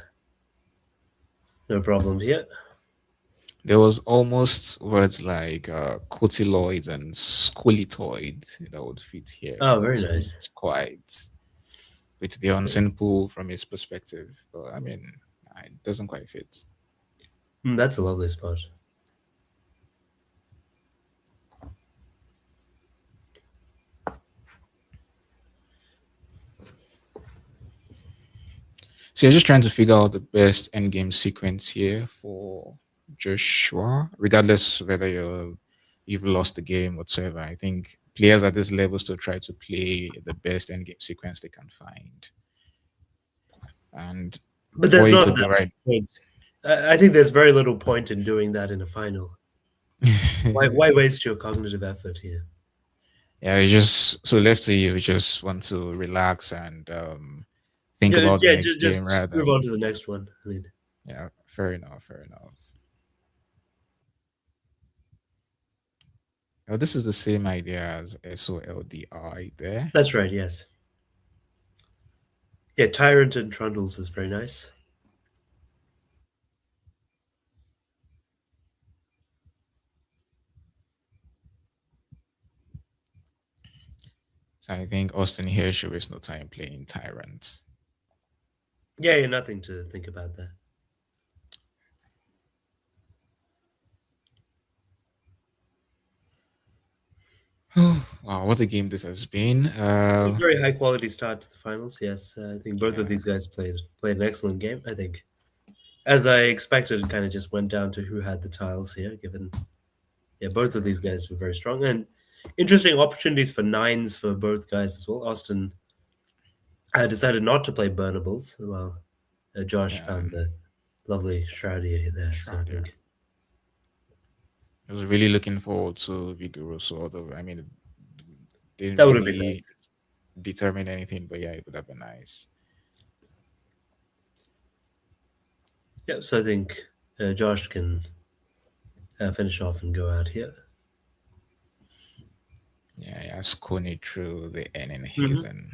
no problems here. there was almost words like cotyloid and scolitoid that would fit here, Oh, but very nice. not quite with the unsimple from his perspective. But I mean, it doesn't quite fit. That's a lovely spot. So you're just trying to figure out the best endgame sequence here for Joshua, regardless whether you've lost the game whatsoever. I think players at this level still try to play the best endgame sequence they can find. And But what there's you not could that do right. much point. I think there's very little point in doing that in a final. Why waste your cognitive effort here? Yeah, you just so left to you, you just want to relax and think Yeah, about the yeah, next just game rather move than on to the next one. I mean, yeah, fair enough, fair enough. Oh, this is the same idea as SOLDI there. that's right. Yes. Yeah, Tyrant and Trundles is very nice. So I think Austin here should waste no time playing Tyrant. Yeah, yeah, nothing to think about there. Wow, what a game this has been. A very high quality start to the finals. Yes, I think both of Yeah, these guys played an excellent game. I think, as I expected, it kind of just went down to who had the tiles here. Given, yeah, both of these guys were very strong and interesting opportunities for nines for both guys as well. Austin decided not to play burnables. Well, Josh yeah, found the lovely Shroudier there. So I Shroud, yeah. think I was really looking forward to Vigoroso, although I mean, it didn't that would have been really nice. determine anything, but yeah, it would have been nice. Yeah, so I think Josh can finish off and go out here. Yeah, yeah, Scone through the N in his Hmm. and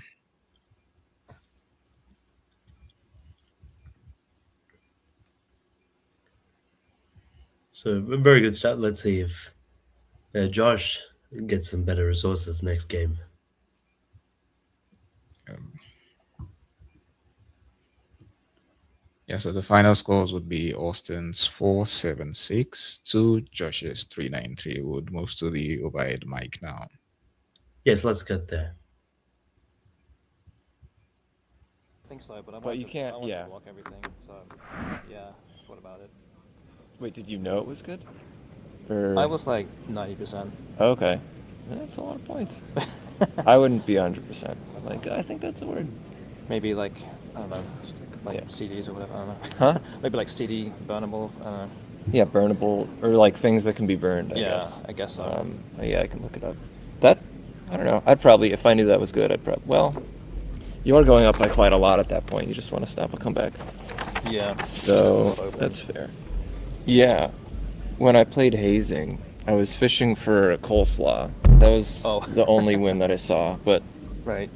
So a very good start. Let's see if Josh gets some better resources next game. um, yeah, so the final scores would be Austin's 476 to Josh's 393 would move to the overhead mic now. Yes, let's get there. think so, but But you can't- I want yeah. to walk everything. So yeah, what about it? Wait, did you know it was good? Or I was like 90%. okay, that's a lot of points. I wouldn't be 100%. Like I think that's a word. Maybe like, I don't know, like Yeah. CDs or whatever. I don't know. Huh? Maybe like CD burnable. I don't know. Yeah, burnable or like things that can be burned. I Yeah, guess. I guess so. Yeah, I can look it up. That I don't know. I'd probably if I knew that was good. I'd probably well. You are going up by quite a lot at that point. You just want to stop a comeback. Yeah. So that's fair. Yeah. When I played hazing, I was fishing for a coleslaw. That was Oh. the only win that I saw. But Right.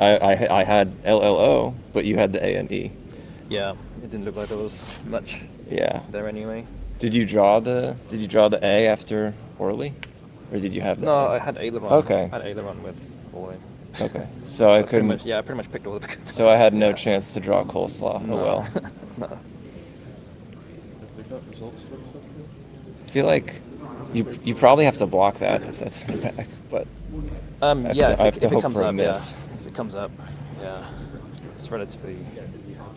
I had LLO, but you had the A and E. Yeah. It didn't look like there was much Yeah. there anyway. Did you draw the A after Orly, or did you have the No, A? I had aileron. Okay. I had aileron with all in. Okay. So I couldn't. Much, yeah, I pretty much picked all the good So I had no yeah. chance to draw coleslaw. No. Oh well. No. Have we got results for I feel like you probably have to block that if that's in the back, but Yeah, I have to if it hope comes for a up, miss. yeah. If it comes up, yeah. It's relatively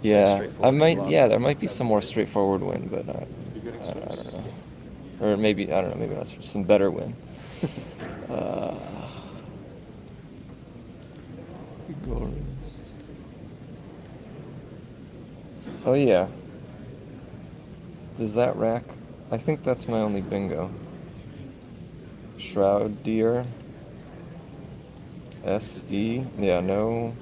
Yeah, straightforward I to might. block. Yeah, there might be some more straightforward win, but I don't know. Or maybe I don't know. Maybe not some better win. uh, oh yeah. Does that rack? I think that's my only bingo. Shroud deer. SE. Yeah, no.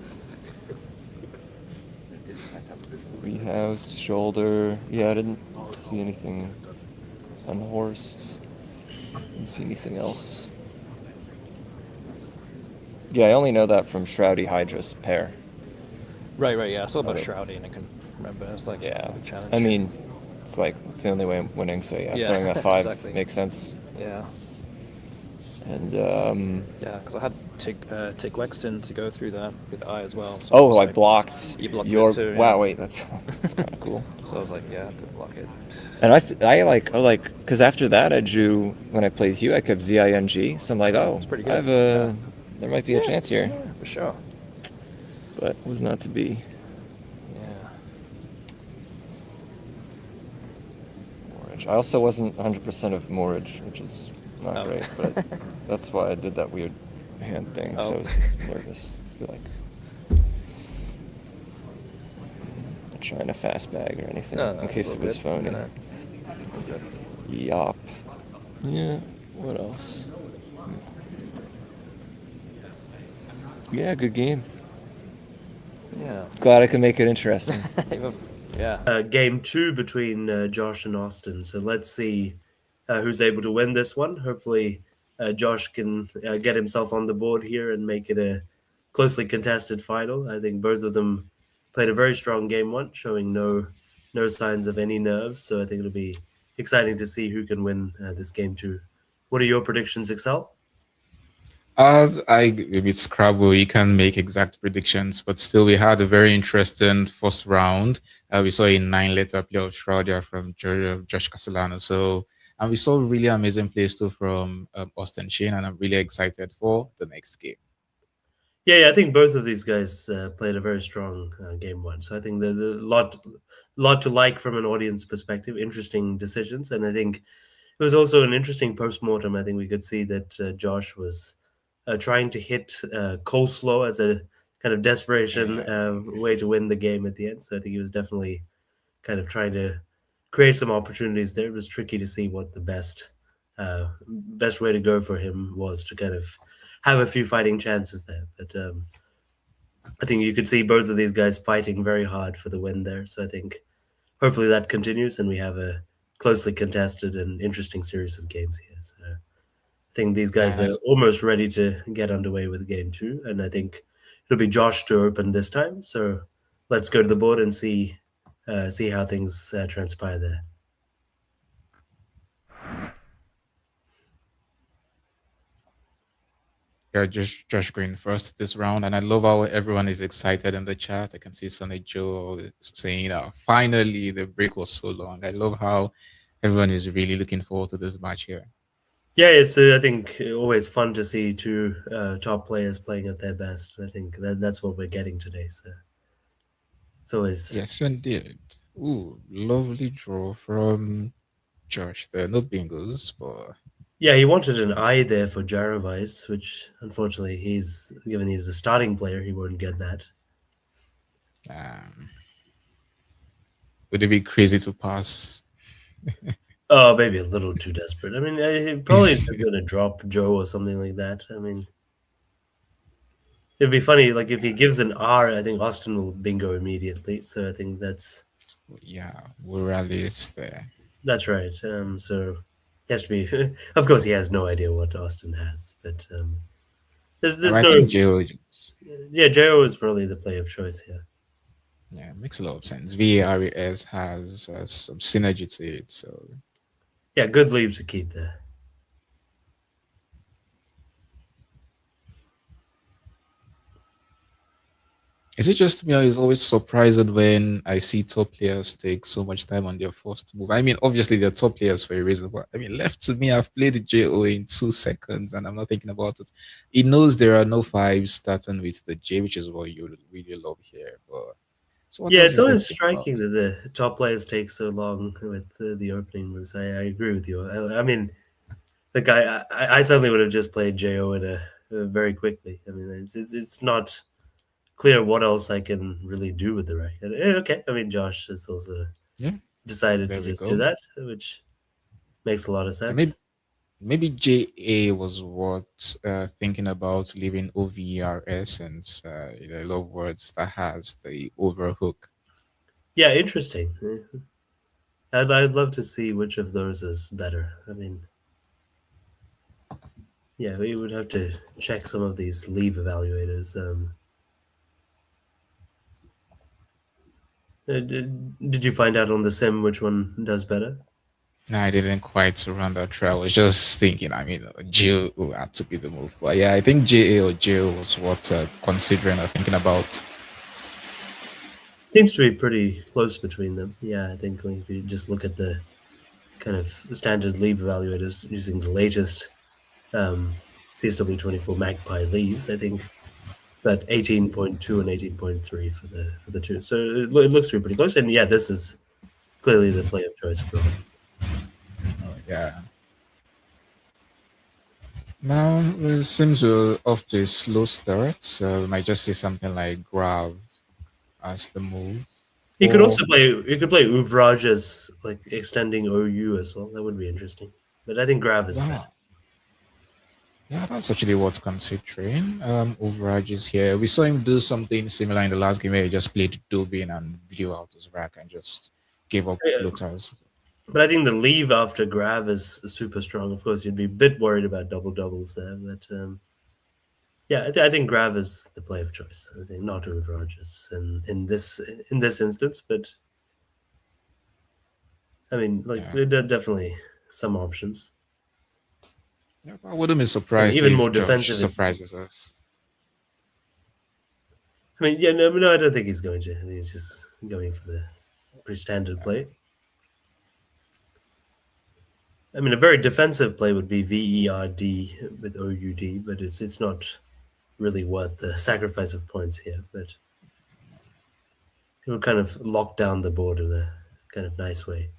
Rehoused shoulder. Yeah, I didn't see anything unhorsed. Didn't see anything else. Yeah, I only know that from Shroudy Hydrus pair. Right, yeah. I saw about Okay. Shroudy and I can remember. It's like Yeah. a challenge. I mean, it's the only way I'm winning, so yeah, Yeah, throwing that 5 exactly. makes sense. Yeah. And Yeah, because I had Tick Wexton to go through that with I as well. So oh, was I like, blocked You blocked your it too, wow, yeah. wait, that's kind of cool. So I was like, yeah, I had to block it. And I like because after that I drew when I played Hugh I kept ZING, so I'm like, oh, It's pretty I have good. there might be a chance here, Yeah, for sure. but was not to be. Yeah. Mortgage. I also wasn't 100% of Mortgage, which is not Oh. great, but that's why I did that weird hand thing. So I Oh. was nervous. I feel like not trying to fast bag or anything No, in case all it was good. phony. No, all good. Yop. Yeah. What else? Yeah, good game. Yeah. Glad I could make it interesting. Yeah. Game 2 between Josh and Austin. So let's see who's able to win this one. Hopefully, Josh can get himself on the board here and make it a closely contested final. I think both of them played a very strong game 1, showing no signs of any nerves. So I think it'll be exciting to see who can win this game 2. What are your predictions, Excel? With Scrabble, you can make exact predictions, but still, we had a very interesting first round. We saw a 9-letter play of Shroudia from Josh Castellano. So, and we saw really amazing plays too from Austin Shin, and I'm really excited for the next game. Yeah, I think both of these guys played a very strong game 1. So I think there's a lot to like from an audience perspective. Interesting decisions, and I think it was also an interesting post-mortem. I think we could see that Josh was trying to hit coleslaw as a kind of desperation way to win the game at the end. So I think he was definitely kind of trying to create some opportunities there. It was tricky to see what the best way to go for him was to kind of have a few fighting chances there. But I think you could see both of these guys fighting very hard for the win there. So I think hopefully that continues and we have a closely contested and interesting series of games here. So I think these guys Yeah, are almost ready to get underway with game 2, and I think it'll be Josh to open this time. So let's go to the board and see how things transpire there. yeah, just Josh going first this round, and I love how everyone is excited in the chat. I can see Sonny Joe saying, "Finally, the break was so long." I love how everyone is really looking forward to this match here. Yeah, it's I think always fun to see two top players playing at their best. I think that's what we're getting today. So it's always Yes, indeed. Ooh, lovely draw from Josh. There are no bingos, but Yeah, he wanted an I there for Jarovice, which unfortunately given he's the starting player, he won't get that. um, would it be crazy to pass? Oh, maybe a little too desperate. I mean, he probably is going to drop Joe or something like that. I mean, it'd be funny, like if he gives an R, I think Austin will bingo immediately. So I think that's Yeah, we're realists there. right. So he has to be. Of course, he has no idea what Austin has, but there's I no. think Joe just, Yeah, Jo is probably the play of choice here. yeah, makes a lot of sense. VARES has some synergy to it, so Yeah, good leave to keep there. is it just me or is always surprised when I see top players take so much time on their first move? I mean, obviously they're top players for a reason, but I mean, left to me, I've played the JO in 2 seconds and I'm not thinking about it. It knows there are no fives starting with the J, which is what you really love here. But so what Yeah, else it's is there always to think about? striking that the top players take so long with the opening moves. I agree with you. I mean, the guy, I certainly would have just played Jo in very quickly. I mean, it's not clear what else I can really do with the racket. Okay, I mean, Josh has also Yeah, decided to there we just do go. that, which makes a lot of And maybe sense. maybe JA was what thinking about leaving OVER since I love words that has the overhook. Yeah, interesting. I'd love to see which of those is better. I mean, yeah, we would have to check some of these leave evaluators. Did you find out on the sim which one does better? No, I didn't quite run that trail. I was just thinking, I mean, Jill had to be the move. But yeah, I think JA or Jill was what considering or thinking about. Seems to be pretty close between them. Yeah, I think like, if you just look at the kind of standard leave evaluators using the latest CSW24 Magpie leaves, I think it's about 18.2 and 18.3 for the two. So it looks to be pretty close. And yeah, this is clearly the play of choice for us. Oh, yeah. Now it seems we're off to a slow start. So we might just see something like Grav as the move. You could For also play. You could play Uvraj as like extending OU as well. That would be interesting. But I think Grav is better. yeah, yeah, that's actually worth considering. Overage is here. We saw him do something similar in the last game where he just played Dubin and blew out his rack and just gave up Yeah, floaters. but I think the leave after Grav is super strong. Of course, you'd be a bit worried about double doubles there, but yeah, I think Grav is the play of choice. I think not Uvraj in this instance, but I mean, like Yeah. there are definitely some options. Yeah, but I wouldn't be I mean, surprised even more if Josh defensive is. surprises us. I mean, yeah, no, I don't think he's going to. I think he's just going for the pretty standard play. I mean, a very defensive play would be VERD with OUD, but it's not really worth the sacrifice of points here. But it would kind of lock down the board in a kind of nice way.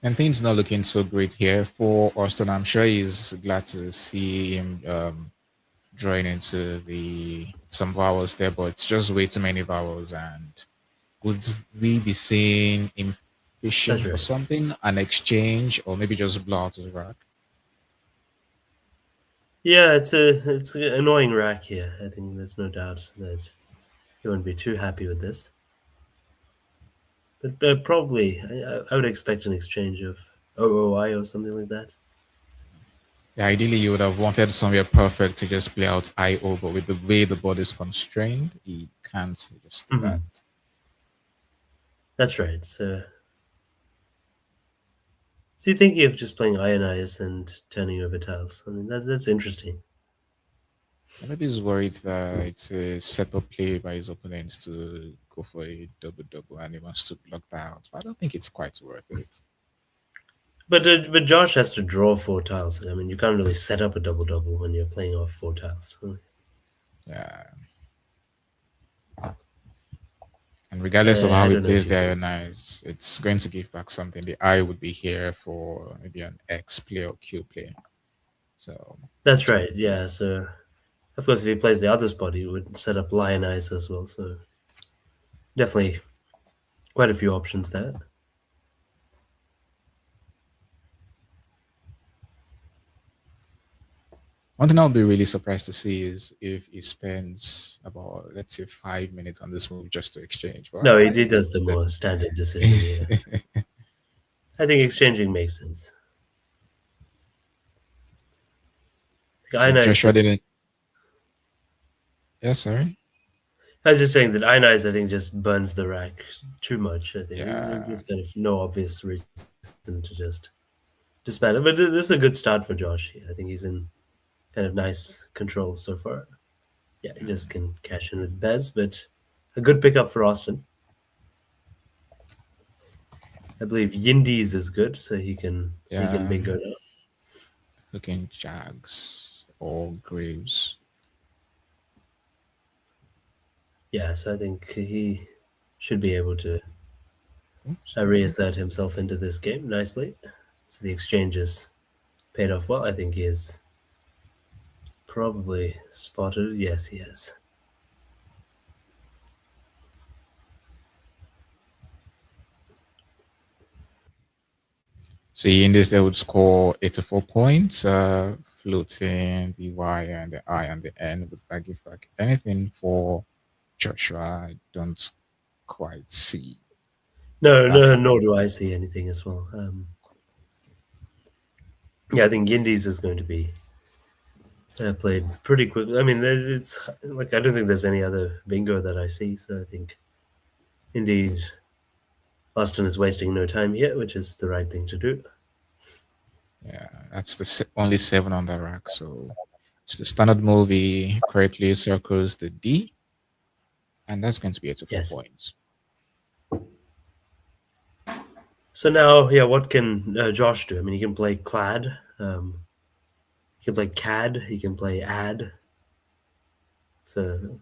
And things not looking so great here for Austin. I'm sure he's glad to see him drawing into the some vowels there, but it's just way too many vowels. And would we be seeing him fishing That's for right. something, an exchange, or maybe just blow out his rack? Yeah, it's an annoying rack here. I think there's no doubt that he won't be too happy with this. But probably, I would expect an exchange of OOI or something like that. Yeah, ideally you would have wanted somewhere perfect to just play out IO, but with the way the board is constrained, he can't just do that. That's right. So he thinking of just playing Ionize and turning over tiles? I mean, that's interesting. And maybe he's worried that it's a setup play by his opponents to go for a double double and he wants to block that out. But I don't think it's quite worth it. But Josh has to draw 4 tiles. I mean, you can't really set up a double double when you're playing off 4 tiles. Yeah. And regardless of I how he don't know if plays you the can. Ionize, it's going to give back something. The eye would be here for maybe an X play or Q play. So That's right. Yeah. So of course, if he plays the other spot, he would set up Lionize as well. So definitely quite a few options there. one thing I'll be really surprised to see is if he spends about, let's say, 5 minutes on this move just to exchange. But No, I he think does the more standard decision. Yeah, I think exchanging makes sense. so Ionize Joshua just. didn't. Yeah, sorry. I was just saying that Ionize, I think, just burns the rack too much. I think there's Yeah, just kind of no obvious reason to just disband it. But this is a good start for Josh. I think he's in kind of nice control so far. Yeah, he just can cash in with Bez, but a good pickup for Austin. I believe Yindies is good, so he can yeah. bingo now. Looking Jags or Graves. Yeah, so I think he should be able to Oops. reassert himself into this game nicely. So the exchanges paid off well. I think he is probably spotted. Yes, he has. So in this, they would score 84 points, floating the Y and the I and the N. Would that give back anything for Joshua? I don't quite see No, that. no, nor do I see anything as well. Yeah, I think Yindies is going to be played pretty quickly. I mean, it's like I don't think there's any other bingo that I see. So I think indeed Austin is wasting no time here, which is the right thing to do. Yeah, that's the only 7 on the rack. So it's the standard movie correctly circles the D, and that's going to be 84 Yes. points. So now, yeah, what can Josh do? I mean, he can play Clad. He can play CAD. He can play Add. So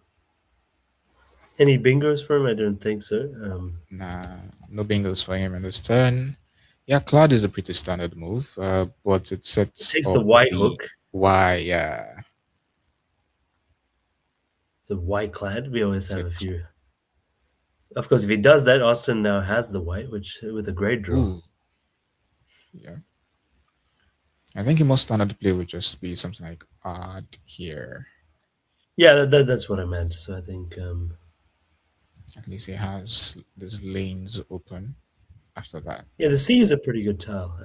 any bingos for him? I don't think so. Nah, no bingos for him in this turn. Yeah, Cloud is a pretty standard move, but it sets Takes the up Y the hook. Y. Yeah, So Y Clad. We always have set. a few. Of course, if he does that, Austin now has the white, which with a great draw. Ooh, yeah. I think a more standard play would just be something like odd here. Yeah, that's what I meant. So I think At least he has these lanes open after that. yeah, the C is a pretty good tile.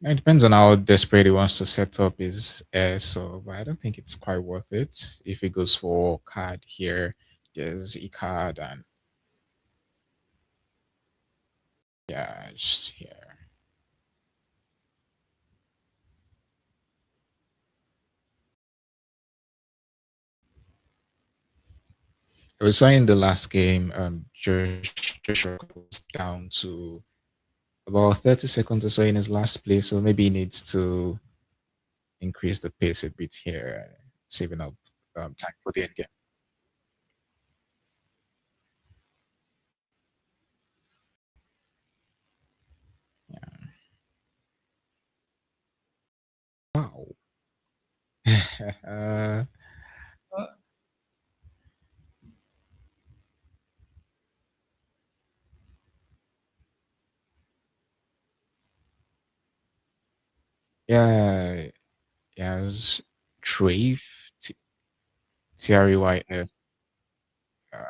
It depends on how desperate he wants to set up his air, so but I don't think it's quite worth it. If he goes for card here, there's a card and yeah, just here. We saw in the last game, Joshua was down to about 30 seconds or so in his last play, so maybe he needs to increase the pace a bit here, saving up time for the end game. Yeah. Wow. uh, yeah, yes, Trayf, Trayf. Uh,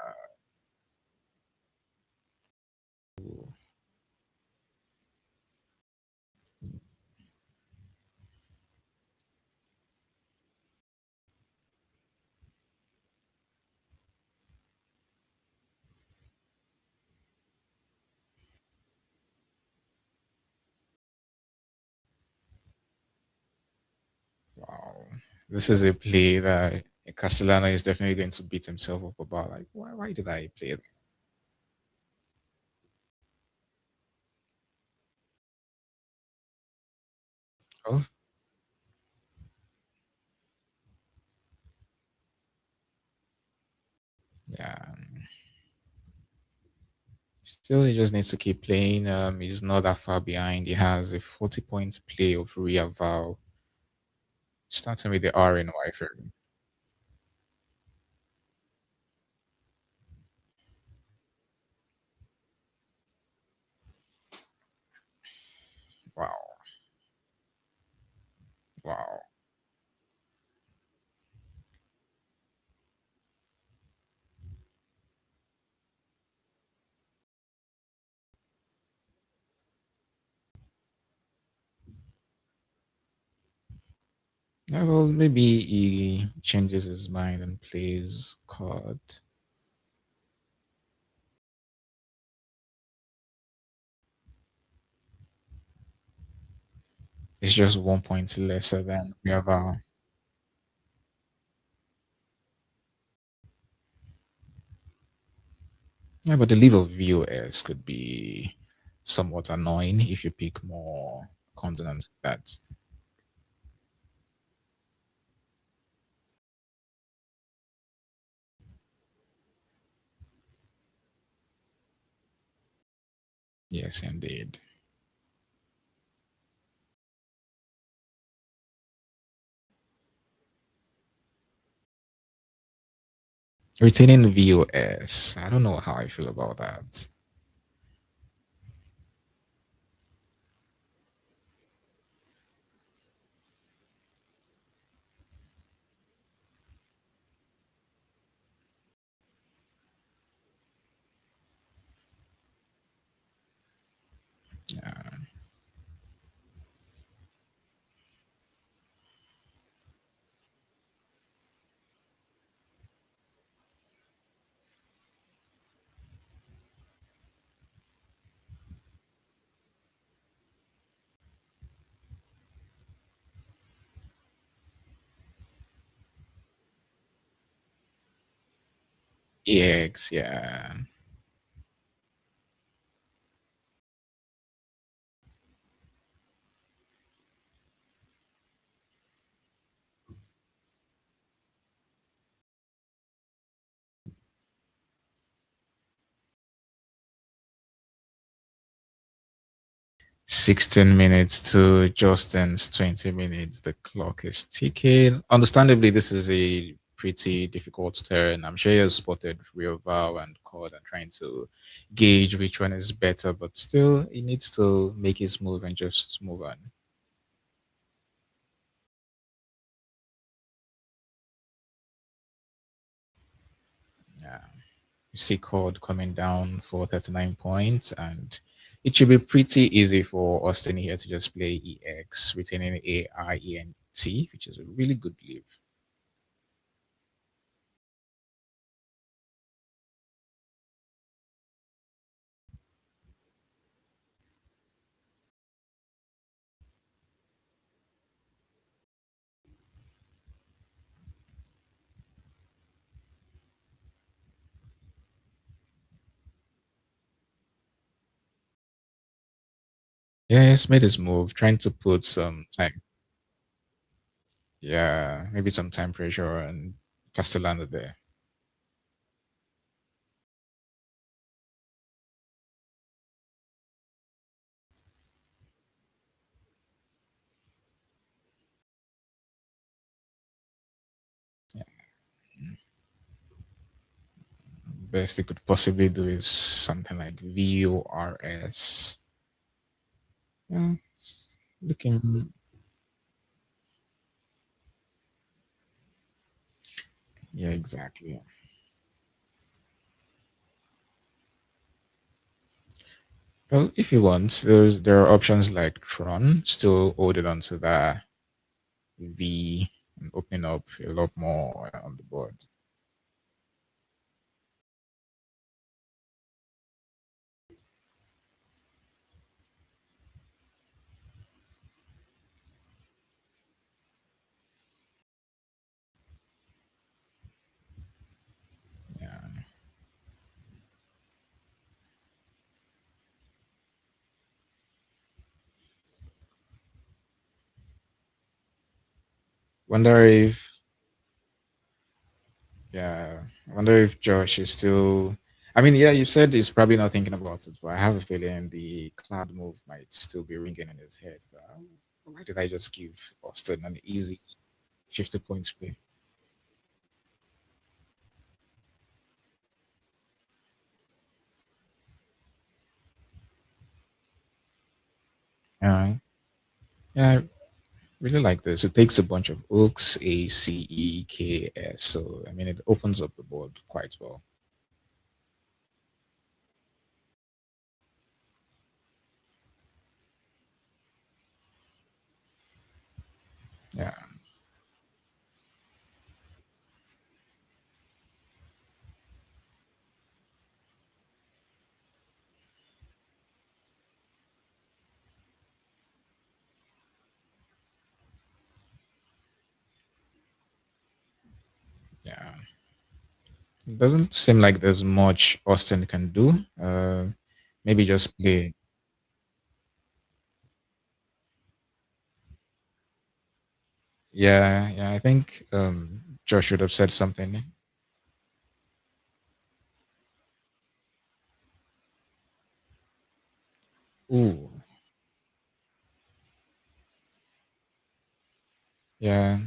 wow, this is a play that Castellano is definitely going to beat himself up about like why did I play that? Oh yeah. Still, he just needs to keep playing. He's not that far behind. He has a 40 points play of Ria Val, starting with the R in Wifer. Wow, wow. Yeah, well, maybe he changes his mind and plays card. It's just 1 point lesser than Ria Val. Yeah, but the level of VOS could be somewhat annoying if you pick more consonants. That yes, indeed. Retaining VOS. I don't know how I feel about that. Yeah. EX, yeah. 16 minutes to Justin's 20 minutes. The clock is ticking. Understandably, this is a pretty difficult turn. I'm sure you've spotted Real Vow and Chord and trying to gauge which one is better, but still, he needs to make his move and just move on. Yeah. You see Chord coming down for 39 points, and it should be pretty easy for Austin here to just play EX, retaining AIENT, which is a really good leave. Yeah, he's made his move, trying to put some time. Yeah, maybe some time pressure on Castellano there. Yeah. Best he could possibly do is something like VORS. Yeah, it's looking. Yeah, exactly. Well, if you want, there are options like Tron, still holding on to that V and opening up a lot more on the board. Wonder if Yeah, I wonder if Josh is still. I mean, yeah, you said he's probably not thinking about it, but I have a feeling the cloud move might still be ringing in his head. Why did I just give Austin an easy 50 points play? Yeah, yeah, I really like this. It takes a bunch of hooks, A, C, E, K, S. So, I mean, it opens up the board quite well. Yeah, yeah. It doesn't seem like there's much Austin can do. Maybe just play. Yeah, yeah. I think Josh should have said something. Ooh, yeah.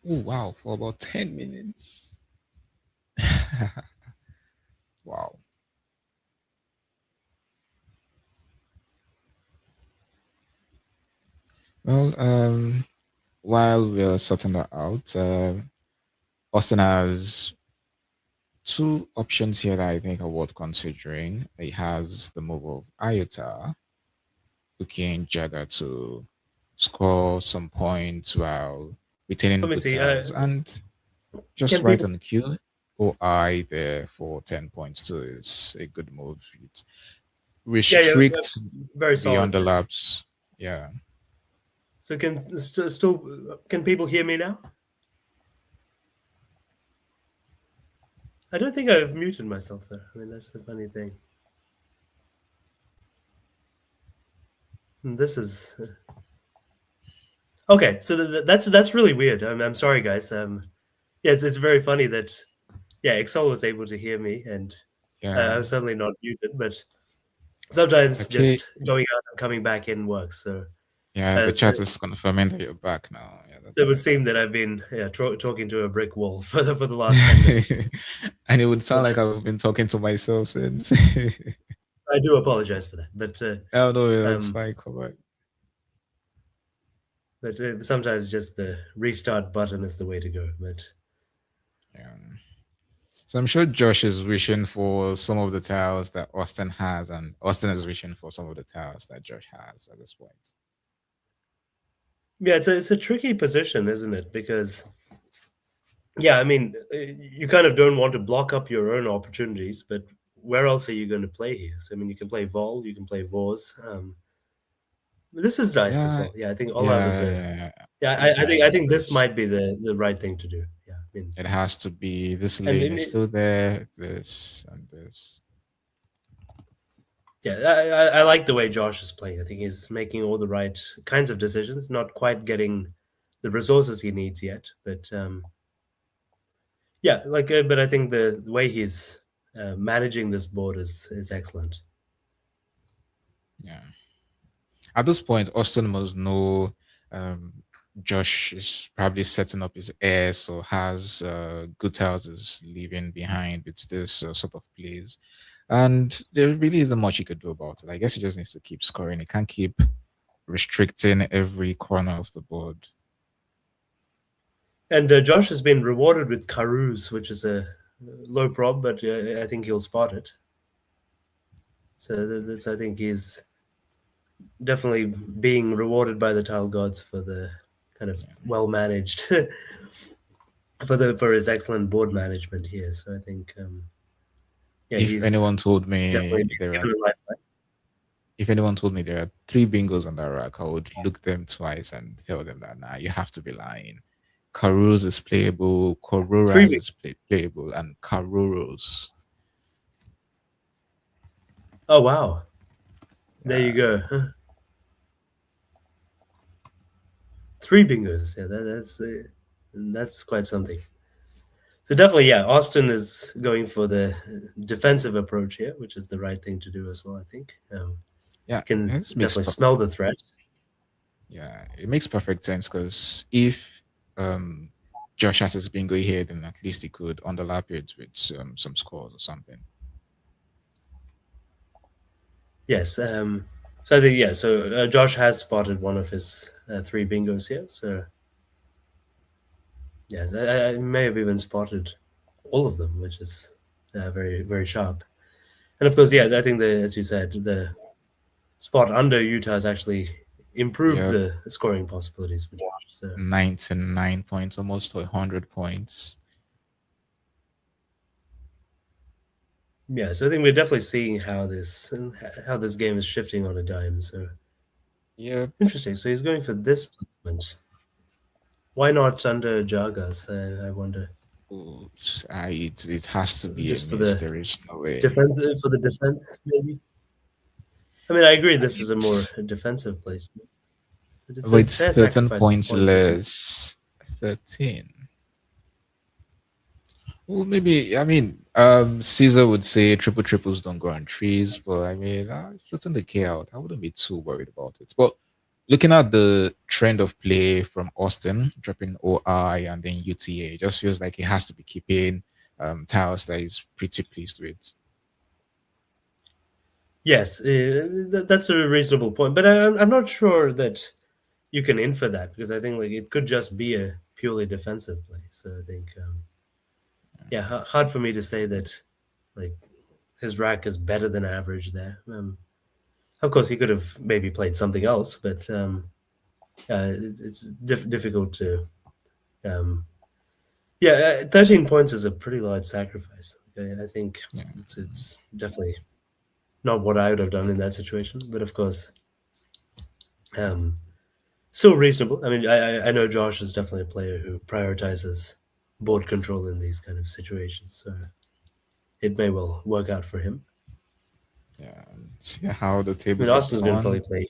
Ooh, wow, for about 10 minutes. Wow. Well, while we're sorting that out, Austin has two options here that I think are worth considering. He has the move of Iota, hooking Jagger to score some points while retaining Let me good see. tiles, and just Can right people? on the cue. OI there for 10 points too is a good move. It Yeah, yeah, restricts very the solid. underlaps. Yeah. So can people hear me now? I don't think I've muted myself though. I mean, that's the funny thing. This is okay. So that's really weird. I'm sorry, guys. Yeah, it's very funny that yeah, Excel was able to hear me, and I Yeah. was certainly not muted. But sometimes Okay. just going out and coming back in works. So Yeah, the as chat is confirming that you're back now. Yeah, that's it would good. seem that I've been talking to a brick wall for the last 10 minutes. And it would sound But like I've been talking to myself since. I do apologize for that. Oh no, that's Um, fine. Come on. sometimes just the restart button is the way to go. But Yeah. So I'm sure Josh is wishing for some of the tiles that Austin has, and Austin is wishing for some of the tiles that Josh has at this point. yeah, it's a tricky position, isn't it? Because yeah, I mean, you kind of don't want to block up your own opportunities, but where else are you going to play here? So, I mean, you can play Vol, you can play Vors. This is nice as Yeah, well. Yeah, I think all out was a. yeah, Yeah, yeah. I Yeah, think this this might be the right thing to do. Yeah, I mean, it has to be. This and lane is still there. This and this. yeah, I like the way Josh is playing. I think he's making all the right kinds of decisions. Not quite getting the resources he needs yet, but yeah, but I think the way he's managing this board is excellent. Yeah. At this point, Austin must know um, Josh is probably setting up his heirs or has good houses leaving behind with this sort of plays. And there really isn't much he could do about it. I guess he just needs to keep scoring. He can't keep restricting every corner of the board. And Josh has been rewarded with Karuz, which is a low prob, but I think he'll spot it. So I think he's definitely being rewarded by the tile gods for the kind of well managed for his excellent board management here. So I think yeah, If he's anyone told definitely me being there are given a lifeline. if anyone told me there are three bingos on that rack, I would look them twice and tell them that nah, you have to be lying. Karuz is playable, Three. Kororas is playable, and Karoros. Oh wow, there you Yeah, go. Huh. Three bingos. Yeah, that's quite something. So definitely, yeah, Austin is going for the defensive approach here, which is the right thing to do as well. I think yeah, can this makes definitely smell the threat. yeah, it makes perfect sense because if um Josh has his bingo here, then at least he could underlap it with some scores or something. Yes. So I think yeah. So Josh has spotted one of his three bingos here. So yes, I may have even spotted all of them, which is very very sharp. And of course, yeah, I think as you said, the spot under Utah has actually improved Yeah, the scoring possibilities for Josh. So 99 points, almost to 100 points. yeah, so I think we're definitely seeing how this game is shifting on a dime. So Yeah, interesting. So he's going for this placement. Why not under Jagas? I wonder. it has to be a Just for miss. the There is no way. defense, maybe. I mean, I agree. This is a more It's defensive placement, but it's but a it's fair 13 sacrifice of points points as well. less. 13. Well, maybe, I mean, Caesar would say triple triples don't grow on trees, but I mean, flipping the K out, I wouldn't be too worried about it. But looking at the trend of play from Austin, dropping OI and then UTA, it just feels like he has to be keeping tiles that he's pretty pleased with. Yes, that's a reasonable point, but I'm not sure that you can infer that because I think like it could just be a purely defensive play. So I think yeah, hard for me to say that like his rack is better than average there. Of course, he could have maybe played something else, but it's difficult to. Um, yeah, 13 points is a pretty large sacrifice. I think Yeah. it's definitely not what I would have done in that situation, but of course, um, still reasonable. I mean, I know Josh is definitely a player who prioritizes board control in these kind of situations, so it may well work out for him. Yeah. And see how the I mean, tables will Austin's going to probably turn. play.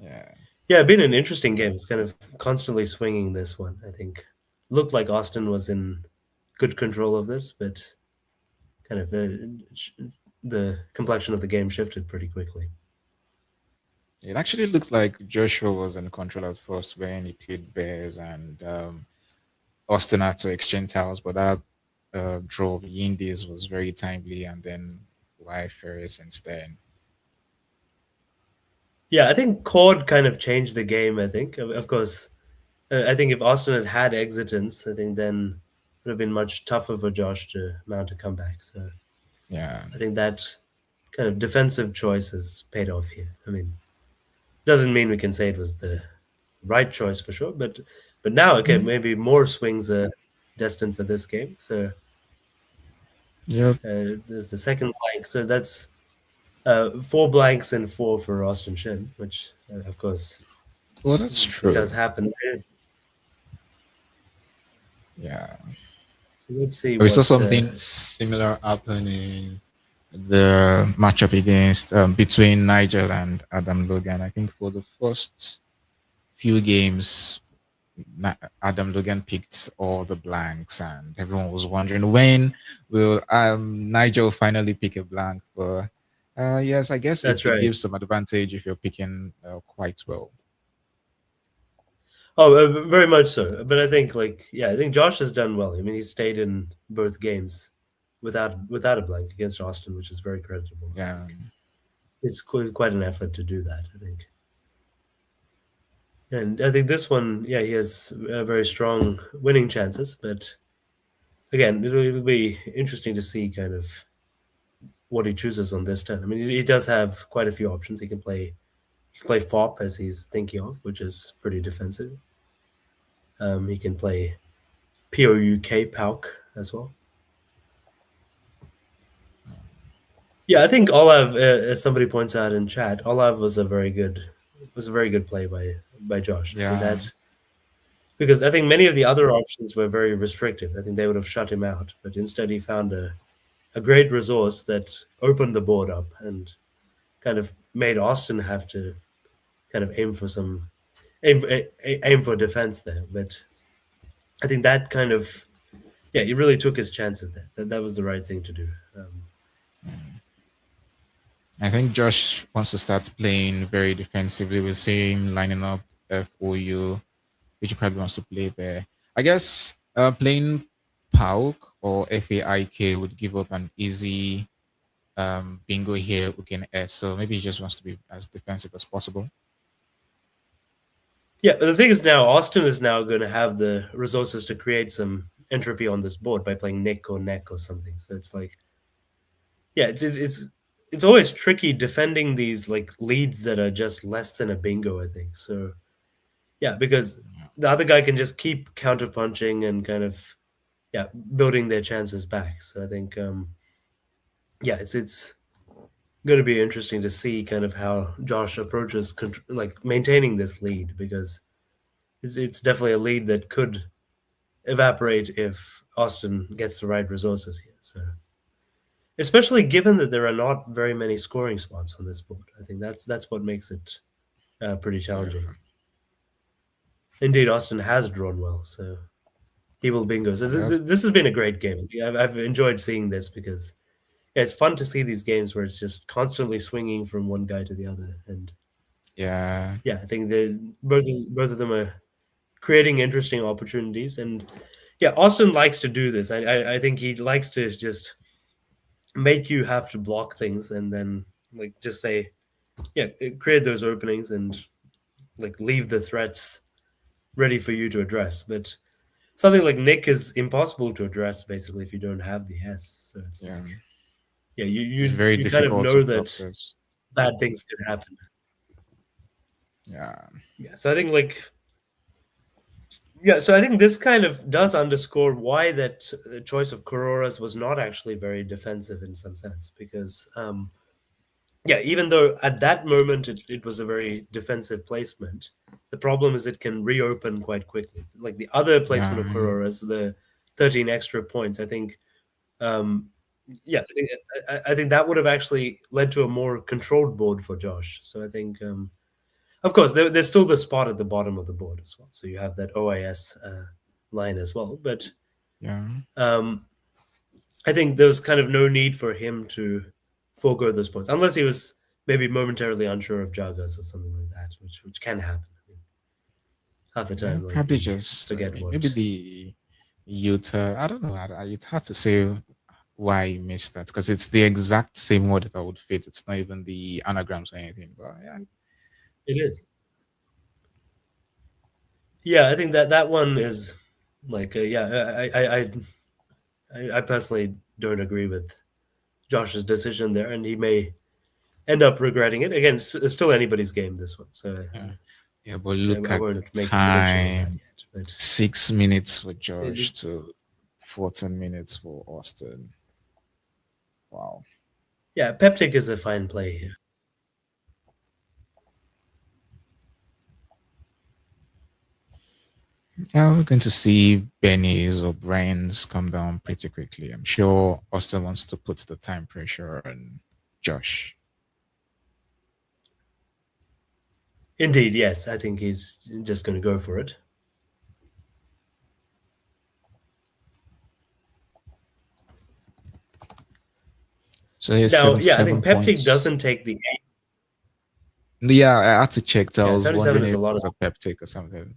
Yeah. Yeah, it's been an interesting game. It's kind of constantly swinging this one. I think looked like Austin was in good control of this, but kind of the complexion of the game shifted pretty quickly. It actually looks like Joshua was in control at first when he played Bears and Austin had to exchange towels, but that draw of Yindies was very timely, and then why Ferris instead. Yeah, I think Cord kind of changed the game. I think, of course, I think if Austin had exitance, I think then it would have been much tougher for Josh to mount a comeback. So Yeah. I think that kind of defensive choice has paid off here. I mean, doesn't mean we can say it was the right choice for sure, but now okay, Mhm. maybe more swings are destined for this game. So Yep. there's the second blank. So that's four blanks and four for Austin Shin, which of course Well, that's it does true. happen. Yeah. So let's see We saw what. something similar happen in the matchup against between Nigel and Adam Logan. I think for the first few games, Adam Logan picked all the blanks, and everyone was wondering when will Nigel finally pick a blank. But yes, I guess That's it right. gives some advantage if you're picking quite well. Oh, very much so. But I think, like, yeah, I think Josh has done well. I mean, he stayed in both games without a blank against Austin, which is very creditable. I Yeah, think it's quite an effort to do that. I think, and I think this one, yeah, he has very strong winning chances. But again, it'll be interesting to see kind of what he chooses on this turn. I mean, he does have quite a few options. He can play FOP as he's thinking of, which is pretty defensive. He can play POUK as well. Yeah, I think Olav, as somebody points out in chat, Olav was a very good play by Josh. I think Yeah, that because I think many of the other options were very restrictive. I think they would have shut him out, but instead he found a great resource that opened the board up and kind of made Austin have to kind of aim for defense there. But I think that kind of he really took his chances there. So that was the right thing to do. I think Josh wants to start playing very defensively. We're seeing lining up FOU, which he probably wants to play there. I guess playing PAUK or FAIK would give up an easy bingo here, who can S. So maybe he just wants to be as defensive as possible. Yeah, but the thing is now Austin is now going to have the resources to create some entropy on this board by playing Nick or Neck or something. So it's like, yeah, it's always tricky defending these like leads that are just less than a bingo. I think so. Yeah, because the other guy can just keep counterpunching and kind of building their chances back. So I think it's going to be interesting to see kind of how Josh approaches like maintaining this lead because it's definitely a lead that could evaporate if Austin gets the right resources here. So, especially given that there are not very many scoring spots on this board, I think that's what makes it pretty challenging. Indeed, Austin has drawn well, so he will bingo. So this has been a great game. I've enjoyed seeing this because it's fun to see these games where it's just constantly swinging from one guy to the other, and I think both of them are creating interesting opportunities. And Austin likes to do this. I think he likes to just make you have to block things and then like just say, create those openings and like leave the threats ready for you to address. But something like Nick is impossible to address basically if you don't have the S. So it's like, it's very you kind of difficult know to block that this. bad things could happen. Yeah. So I think so I think this kind of does underscore why that choice of Cororas was not actually very defensive in some sense, because even though at that moment it was a very defensive placement, the problem is it can reopen quite quickly. Like the other placement of Cororas, the 13 extra points, I think, I think that would have actually led to a more controlled board for Josh. So I think, of course, there's still the spot at the bottom of the board as well. So you have that OIS line as well. But I think there was kind of no need for him to forego those points, unless he was maybe momentarily unsure of Jagas or something like that, which can happen. I mean, half the time, like probably we just forget what. maybe the Utah. I don't know. It's hard to say why he missed that because it's the exact same word that would fit. It's not even the anagrams or anything. But It is. Yeah, I think that one is like I personally don't agree with Josh's decision there, and he may end up regretting it. Again, it's still anybody's game, this one. So but look I at the won't make a prediction on that time. yet. But 6 minutes for Josh to 14 minutes for Austin. Wow. Yeah, Peptic is a fine play here. Yeah, we're going to see Benny's or Brian's come down pretty quickly. I'm sure Austin wants to put the time pressure on Josh. Indeed, yes. I think he's just going to go for it. So here's Now, 77 I think Peptic points. doesn't take the 8. Yeah, I had to check. I was 77 wondering is if a it lot was of. a Peptic or something.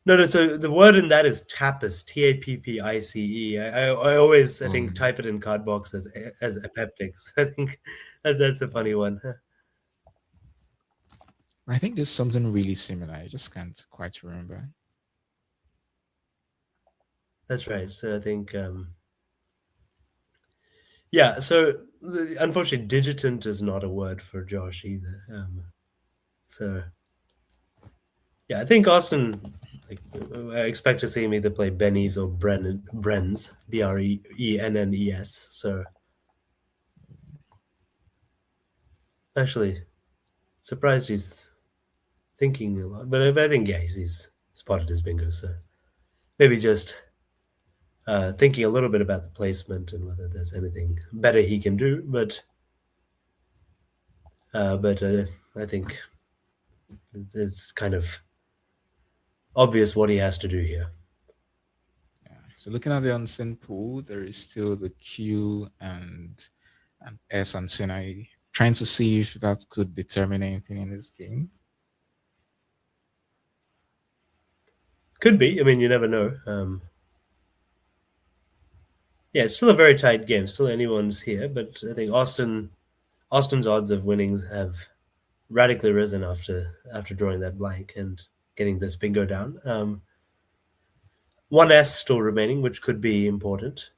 No. So the word in that is TAPPICE, TAPPICE. I always I think type it in Cardbox as epeptics. I think that's a funny one. I think there's something really similar. I just can't quite remember. That's right. So I think So unfortunately, digitant is not a word for Josh either. So I think Austin. Like, I expect to see him either play Benny's or Brenn's, Brennes. So Actually, surprised he's thinking a lot. But I think, yeah, he's spotted his bingo. So maybe just thinking a little bit about the placement and whether there's anything better he can do. But I think it's kind of obvious what he has to do here. Yeah. So looking at the unseen pool, there is still the Q and S and Sinai. Trying to see if that could determine anything in this game. Could be. I mean, you never know. Yeah, it's still a very tight game. Still anyone's here, but I think Austin's odds of winnings have radically risen after drawing that blank and getting this bingo down. One S still remaining, which could be important.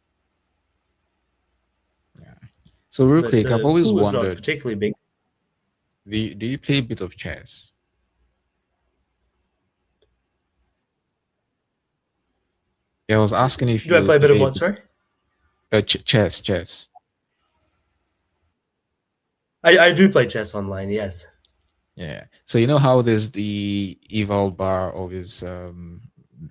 Yeah. So real But quick, I've the always pool is not wondered, particularly big. do you play a bit of chess? Yeah, I was asking if Do I you play a bit of play what? Sorry, chess. I do play chess online. Yes. Yeah. So you know how there's the eval bar always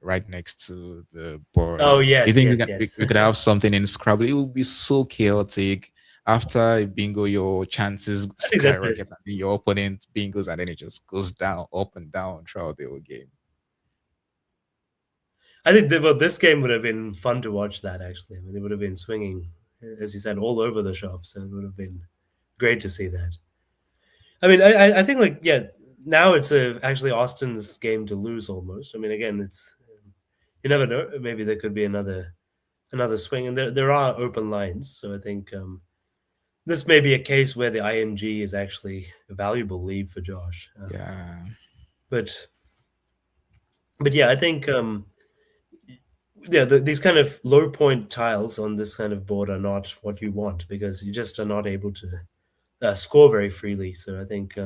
right next to the board. Oh You yes, think yes, yes. we could have something in Scrabble? It would be so chaotic. After a bingo, your chances I think that's it. skyrocket, and then your opponent bingos, and then it just goes down, up and down throughout the whole game. I think well, this game would have been fun to watch. That actually, I mean, it would have been swinging, as you said, all over the shop. So it would have been great to see that. I mean, I think like yeah, now it's actually Austin's game to lose almost. I mean, again, it's you never know. Maybe there could be another swing, and there are open lines. So I think this may be a case where the ING is actually a valuable lead for Josh. Yeah. But yeah, I think yeah, these kind of low point tiles on this kind of board are not what you want because you just are not able to score very freely. So I think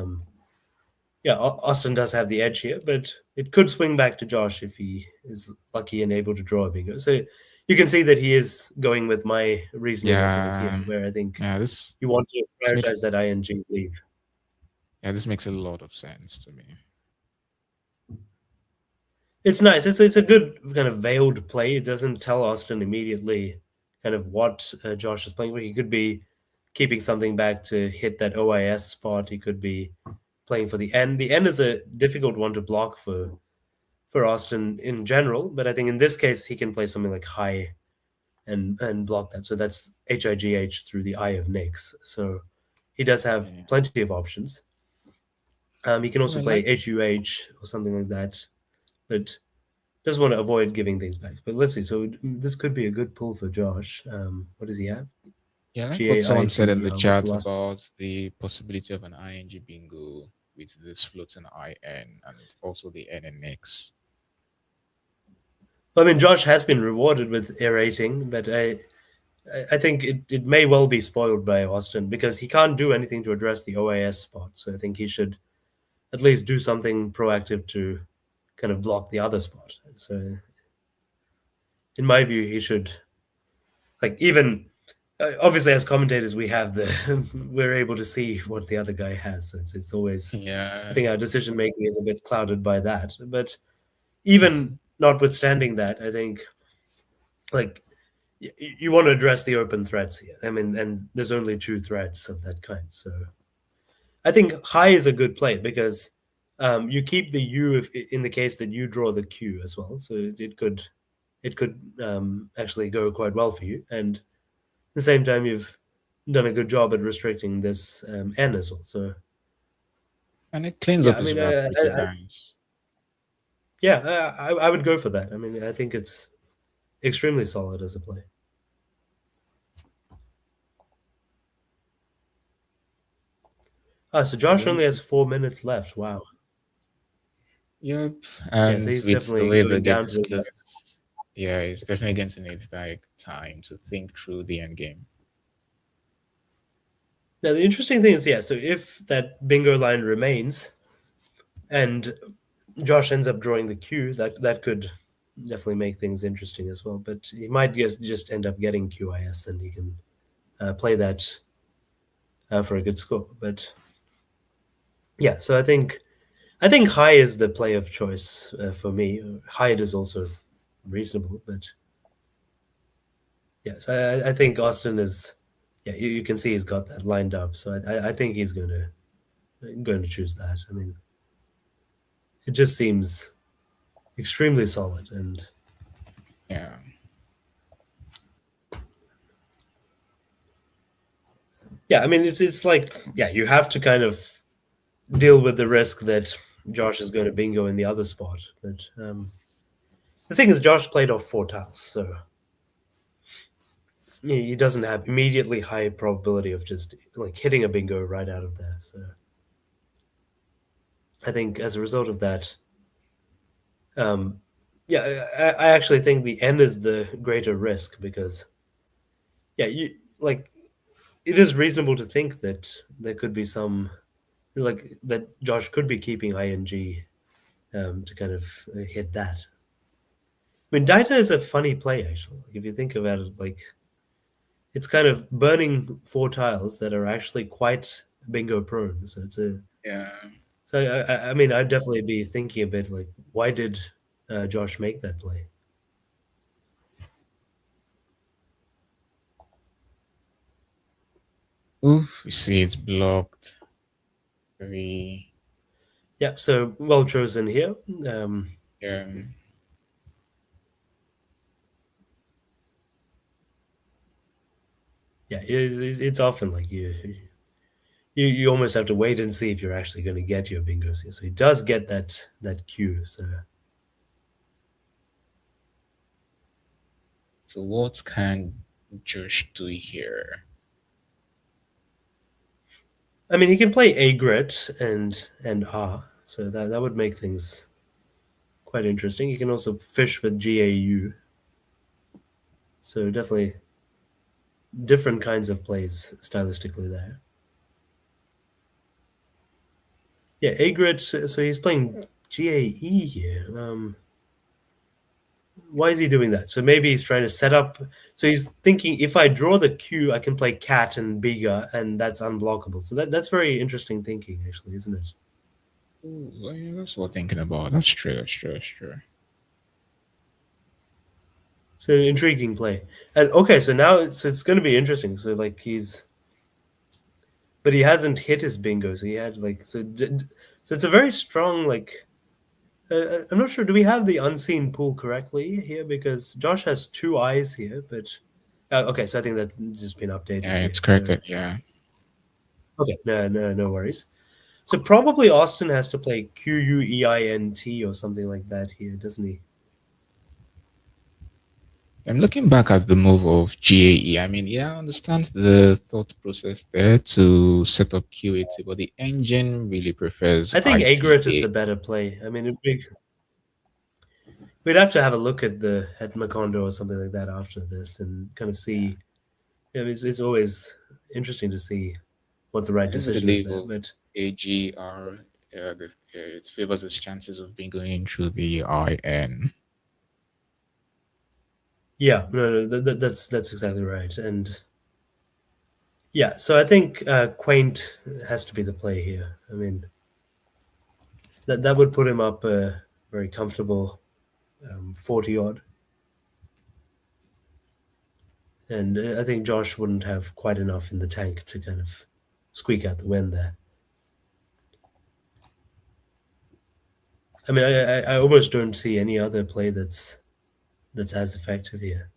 yeah, Austin does have the edge here, but it could swing back to Josh if he is lucky and able to draw a bingo. So you can see that he is going with my reasoning as well here, Yeah. where I think Yeah. This you want to this makes prioritize that ING lead. yeah, this makes a lot of sense to me. It's nice. It's a good kind of veiled play. It doesn't tell Austin immediately kind of what Josh is playing for. He could be keeping something back to hit that OIS spot. He could be playing for the N. The N is a difficult one to block for Austin in general, but I think in this case he can play something like high and block that. So that's HIGH through the eye of Nix. So he does have Yeah. plenty of options. He can also I play like HUH or something like that, but does want to avoid giving things back. But let's see. So this could be a good pull for Josh. What does he have? Yeah, I like what someone said in the What's the chat last? about the possibility of an ING bingo with this floating IN and also the NNX. Well, I mean, Josh has been rewarded with aerating, but I think it may well be spoiled by Austin because he can't do anything to address the OAS spot. So I think he should at least do something proactive to kind of block the other spot. So in my view, he should like even obviously as commentators we have the we're able to see what the other guy has. So it's always Yeah. I think our decision making is a bit clouded by that. But even notwithstanding that, I think like you want to address the open threats here. I mean, and there's only two threats of that kind. So I think high is a good play because you keep the U in the case that you draw the Q as well. So it could actually go quite well for you. And at the same time, you've done a good job at restricting this N as well. So And it cleans yeah, up I his mean, rap pretty nice. yeah, I would go for that. I mean, I think it's extremely solid as a play. So Josh only has 4 minutes left. Wow. Yep. Yeah, And so he's with the definitely way the going game down is to closed, yeah, he's definitely going to need like time to think through the end game. Now the interesting thing is, yeah, so if that bingo line remains and Josh ends up drawing the Q, that could definitely make things interesting as well. But he might just end up getting QIS and he can play that for a good score. But Yeah, so I think high is the play of choice for me. Hide is also reasonable, but yes, I think Austin is. Yeah, you can see he's got that lined up. So I think he's going to choose that. I mean, it just seems extremely solid, and Yeah. yeah, I mean it's like yeah, you have to kind of deal with the risk that Josh is going to bingo in the other spot. But the thing is, Josh played off 4 tiles, so he doesn't have immediately high probability of just like hitting a bingo right out of there. So I think as a result of that, um, yeah, I actually think the N is the greater risk because yeah, you like it is reasonable to think that there could be some like that Josh could be keeping ing to kind of hit that. I mean, Daita is a funny play actually. Like, if you think about it, like it's kind of burning 4 tiles that are actually quite bingo prone. So it's a Yeah. so I mean I'd definitely be thinking a bit like why did Josh make that play? Oof, we see it's blocked. Very Yeah, so well chosen here. Um, um yeah, it's often like you almost have to wait and see if you're actually going to get your bingos here. So he does get that cue. so what can Josh do here? I mean, he can play A grit and R, so that would make things quite interesting. He can also fish with GAU, so definitely different kinds of plays stylistically there. Yeah, A grit. So he's playing GAE here. Why is he doing that? So maybe he's trying to set up. So he's thinking if I draw the Q, I can play cat and Biga, and that's unblockable. So that's very interesting thinking, actually, isn't it? Ooh, yeah, that's what I'm thinking about. That's true, that's true, that's true. It's an intriguing play. And okay, so now it's going to be interesting. So like but he hasn't hit his bingo. So he had like so it's a very strong like. I'm not sure. Do we have the unseen pool correctly here? Because Josh has 2 eyes here, but okay. So I think that's just been updated Yeah, here. it's So corrected, yeah. okay, no worries. So probably Austin has to play Queint or something like that here, doesn't he? I'm looking back at the move of GAE. I mean, yeah, I understand the thought process there to set up QAT, but the engine really prefers I think Agrit is the ITA. better play. I mean, we'd have to have a look at Macondo or something like that after this and kind of Yeah. see. I mean, it's always interesting to see what the right I think with the decision is leave there. of But AGR, it favors his chances of being going through the IN. yeah, no, that's exactly right. And yeah, so I think Quaint has to be the play here. I mean, that would put him up very comfortable 40 odd. And I think Josh wouldn't have quite enough in the tank to kind of squeak out the win there. I mean, I almost don't see any other play that's as effective here.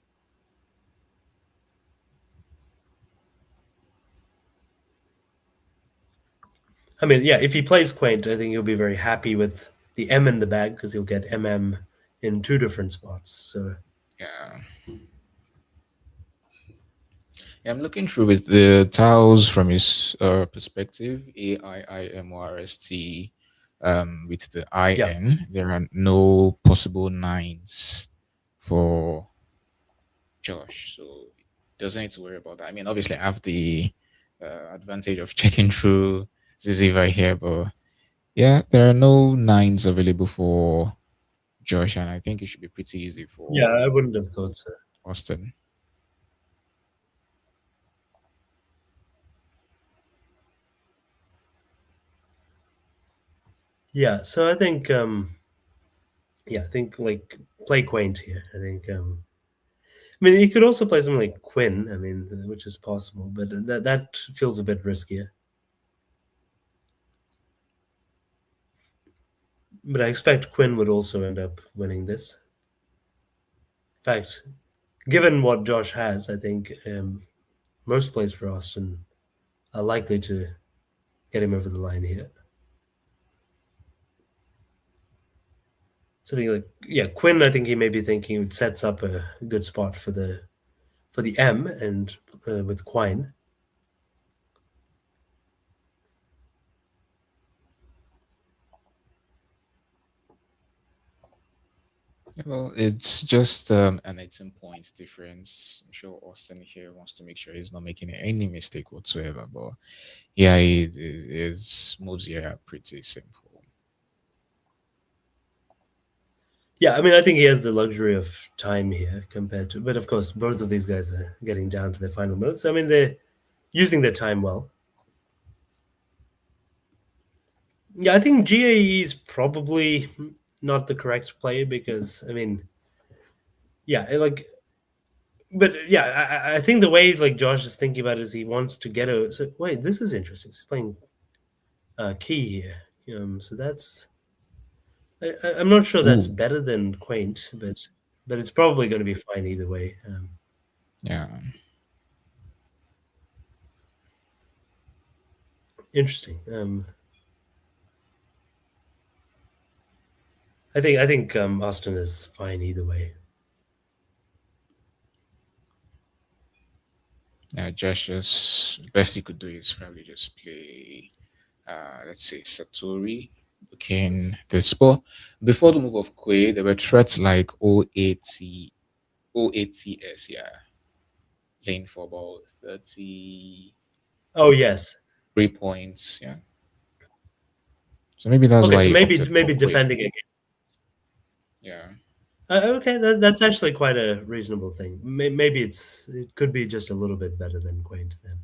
I mean, yeah, if he plays Quaint, I think he'll be very happy with the M in the bag because he'll get MM in 2 different spots. So Yeah. Yeah, I'm looking through with the tiles from his perspective, AIIMORST, with the yeah, IN. There are no possible nines for Josh, so doesn't need to worry about that. I mean, obviously, I have the advantage of checking through Ziziva here, but yeah, there are no nines available for Josh, and I think it should be pretty easy yeah, for I wouldn't have thought so. Austin. Yeah, so I think like play quaint here. I think I mean, he could also play something like Quinn. I mean, which is possible, but that feels a bit riskier. But I expect Quinn would also end up winning this. In fact, given what Josh has, I think most plays for Austin are likely to get him over the line here. So I think, like, Quinn. I think he may be thinking it sets up a good spot for the M and with Quine. Well, it's just an 18 points difference. I'm sure Austin here wants to make sure he's not making any mistake whatsoever. But yeah, his moves here are pretty simple. Yeah, I mean, I think he has the luxury of time here compared to, but of course, both of these guys are getting down to their final moves. I mean, they're using their time well. Yeah, I think GAE is probably not the correct play because, I mean, yeah, like, but yeah, I think the way like Josh is thinking about it is he wants to get a. So wait, this is interesting. He's playing key here. So that's. I'm not sure that's Ooh. better than quaint, but it's probably going to be fine either way. Yeah. Interesting. I think Austin is fine either way. Yeah, just best you could do is probably just play let's say Satori. Okay, in the spot. Before the move of Quay, there were threats like OATS, yeah, playing for about 33 Oh yes. points. Yeah. So maybe that's Okay, why so he maybe opted for maybe Quay. defending against. Yeah. Okay, that's actually quite a reasonable thing. Maybe it could be just a little bit better than quaint then.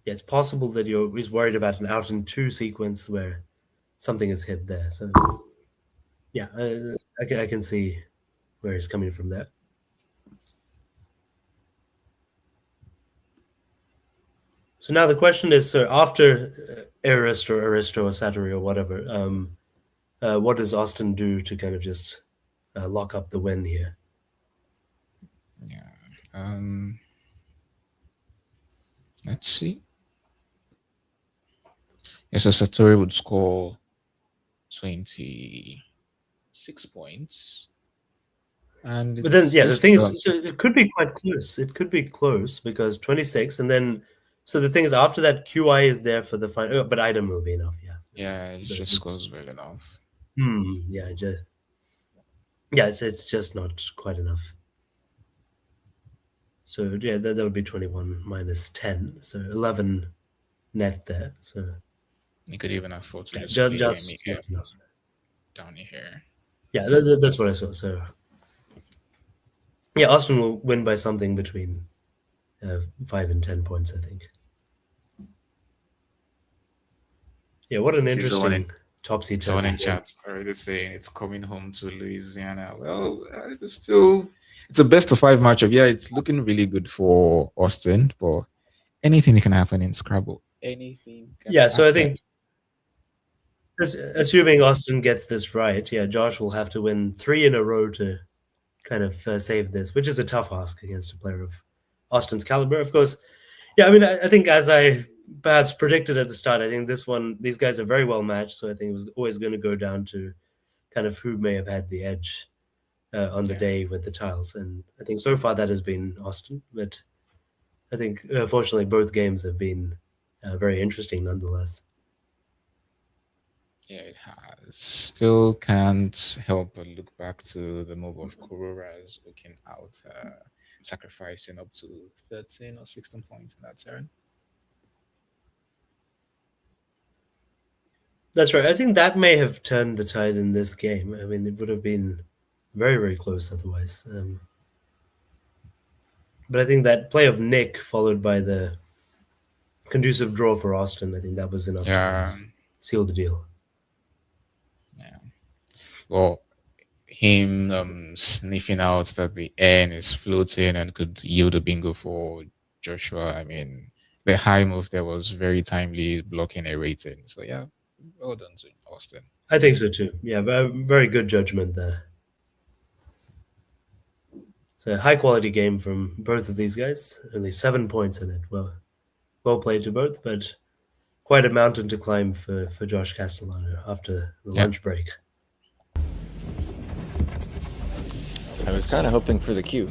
Yeah, it's possible that he's worried about an out in two sequence where something is hit there. So yeah, I can see where he's coming from there. So now the question is: so after Aristo or Satori or whatever, what does Austin do to kind of just lock up the win here? Yeah. Let's see. Yeah, so Satori would score 26 points. And But then, it's yeah, the just thing is, so it could be quite close. It could be close because 26, and then, so the thing is, after that, QI is there for the final, but item will be enough. Yeah. yeah, it just scores well enough. Yeah, it's just not quite enough. So yeah, that would be 21 minus 10, so 11 net there. So You could even afford to yeah, just play just MEF not enough. down here. Yeah, that's what I saw. So yeah, Austin will win by something between 5 and 10 points, I think. Yeah, what an See someone in, interesting topsy someone turvy in game. chat already saying it's coming home to Louisiana. Well, it's a best of 5 matchup. Yeah, it's looking really good for Austin, but anything can happen in Scrabble. Anything can Yeah, so I happen. think assuming Austin gets this right, yeah, Josh will have to win 3 in a row to kind of save this, which is a tough ask against a player of Austin's caliber. Of course, yeah, I mean, I think as I perhaps predicted at the start, I think these guys are very well matched. So I think it was always going to go down to kind of who may have had the edge on the Yeah. day with the tiles. And I think so far that has been Austin. But I think, fortunately, both games have been very interesting nonetheless. Yeah, it has. Still can't help but look back to the move of Kurora's looking out, sacrificing up to 13 or 16 points in that turn. That's right. I think that may have turned the tide in this game. I mean, it would have been very, very close otherwise. But I think that play of Nick followed by the conducive draw for Austin, I think that was enough to kind Yeah, of seal the deal. Well, him sniffing out that the N is floating and could yield a bingo for Joshua. I mean, the high move there was very timely, blocking a rating. So yeah, well done to Austin. I think so too. Yeah, very good judgment there. It's a high quality game from both of these guys. Only 7 points in it. Well played to both, but quite a mountain to climb for Josh Castellano after the Yeah. lunch break. I was kind of hoping for the Q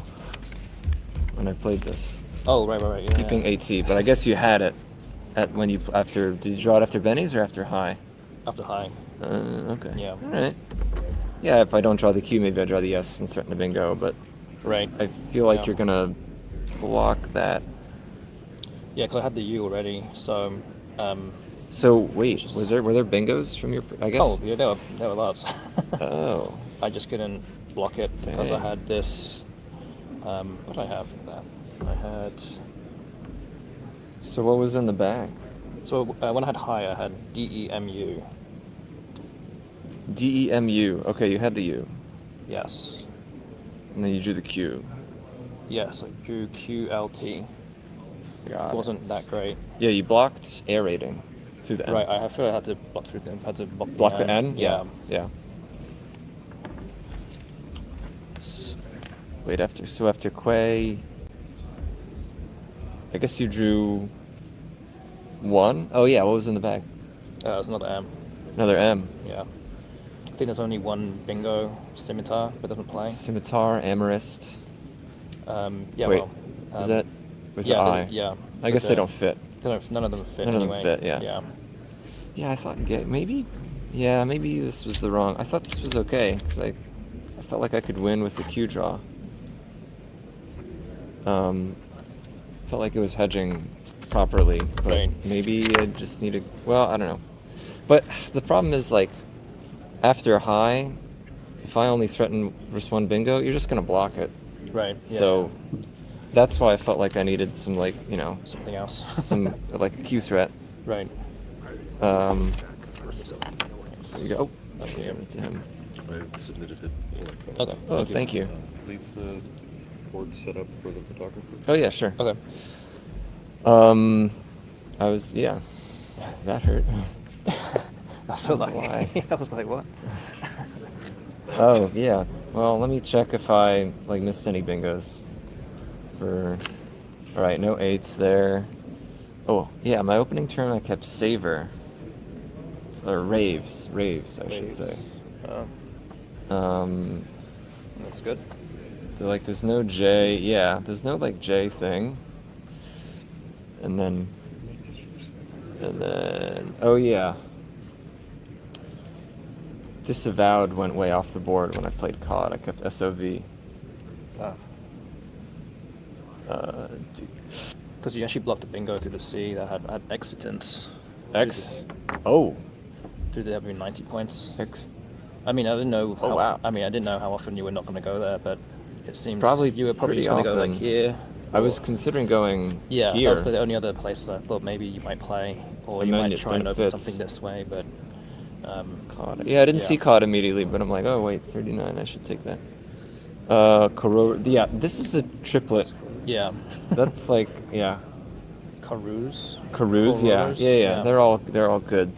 when I played this, Oh, right. Yeah. keeping 8C, but I guess you had it at when you after. Did you draw it after Benny's or after high? After high. Okay. Yeah. All right. Yeah, if I don't draw the Q, maybe I draw the S and threaten the bingo, but Right. I feel like Yeah. you're gonna block that. Yeah, because I had the U already, so. So wait, Just- were there bingos from your? I guess. Oh, yeah, there were lots. Oh. I just couldn't block it because I Dang. had this. What did I have for that? I had. So what was in the bag? So when I had high, I had DEMU. DEMU. Okay, you had the U, Yes. and then you drew the Q. Yes, I drew QLT. Got it. Wasn't that great. Yeah, you blocked air rating through the N. Right, I feel I had to block through them. Had to Block the N? Yeah. Yeah. Wait, after Quay, I guess you drew 1? Oh yeah, what was in the bag? It was another M. Another M. Yeah. I think there's only one bingo scimitar, but doesn't play. Scimitar, Amethyst. Yeah. Wait, well, is that with yeah, the I? yeah. I guess they don't fit. None of them fit. None of them anyway. fit, yeah. Yeah. Yeah, I thought maybe this was the wrong. I thought this was okay because I felt like I could win with the Q draw. Felt like it was hedging properly, but Right. maybe I just need to. Well, I don't know. But the problem is like after high, if I only threaten risk 1 bingo, you're just gonna block it. Right. Yeah, So yeah. that's why I felt like I needed some Something else. some like a Q threat. Right. There you go. Oh, I'll give it to him. I submitted it. Okay. Oh, thank you. Leave the board set up for the photographer. Oh yeah, sure. Okay. Yeah, that hurt. I was so Why? lucky. I was like, what? Oh yeah. Well, let me check if I missed any bingos. All right, no 8s there. Oh yeah, my opening turn I kept Saver. Or Raves, I should say. That's good. There's no J. Yeah, there's no J thing. And then. Oh yeah. Disavowed went way off the board when I played COD. I kept SOV. Because you actually blocked a bingo through the C that had exitants. X. Oh. Through the W 90 points. X. I mean, I didn't know. Oh, wow. I didn't know how often you were not going to go there, but it seems Probably you were probably pretty just going to go often. here. I was considering going Yeah, here. that was the only other place that I thought maybe you might play, or And you then might try and it open fits. something this way. But COD. Yeah, I didn't see Yeah. COD immediately, but I'm like, oh wait, 39. I should take that. Yeah, this is a triplet. yeah, That's yeah. Carouse. Carouse, yeah. Rollers, Yeah. They're all good.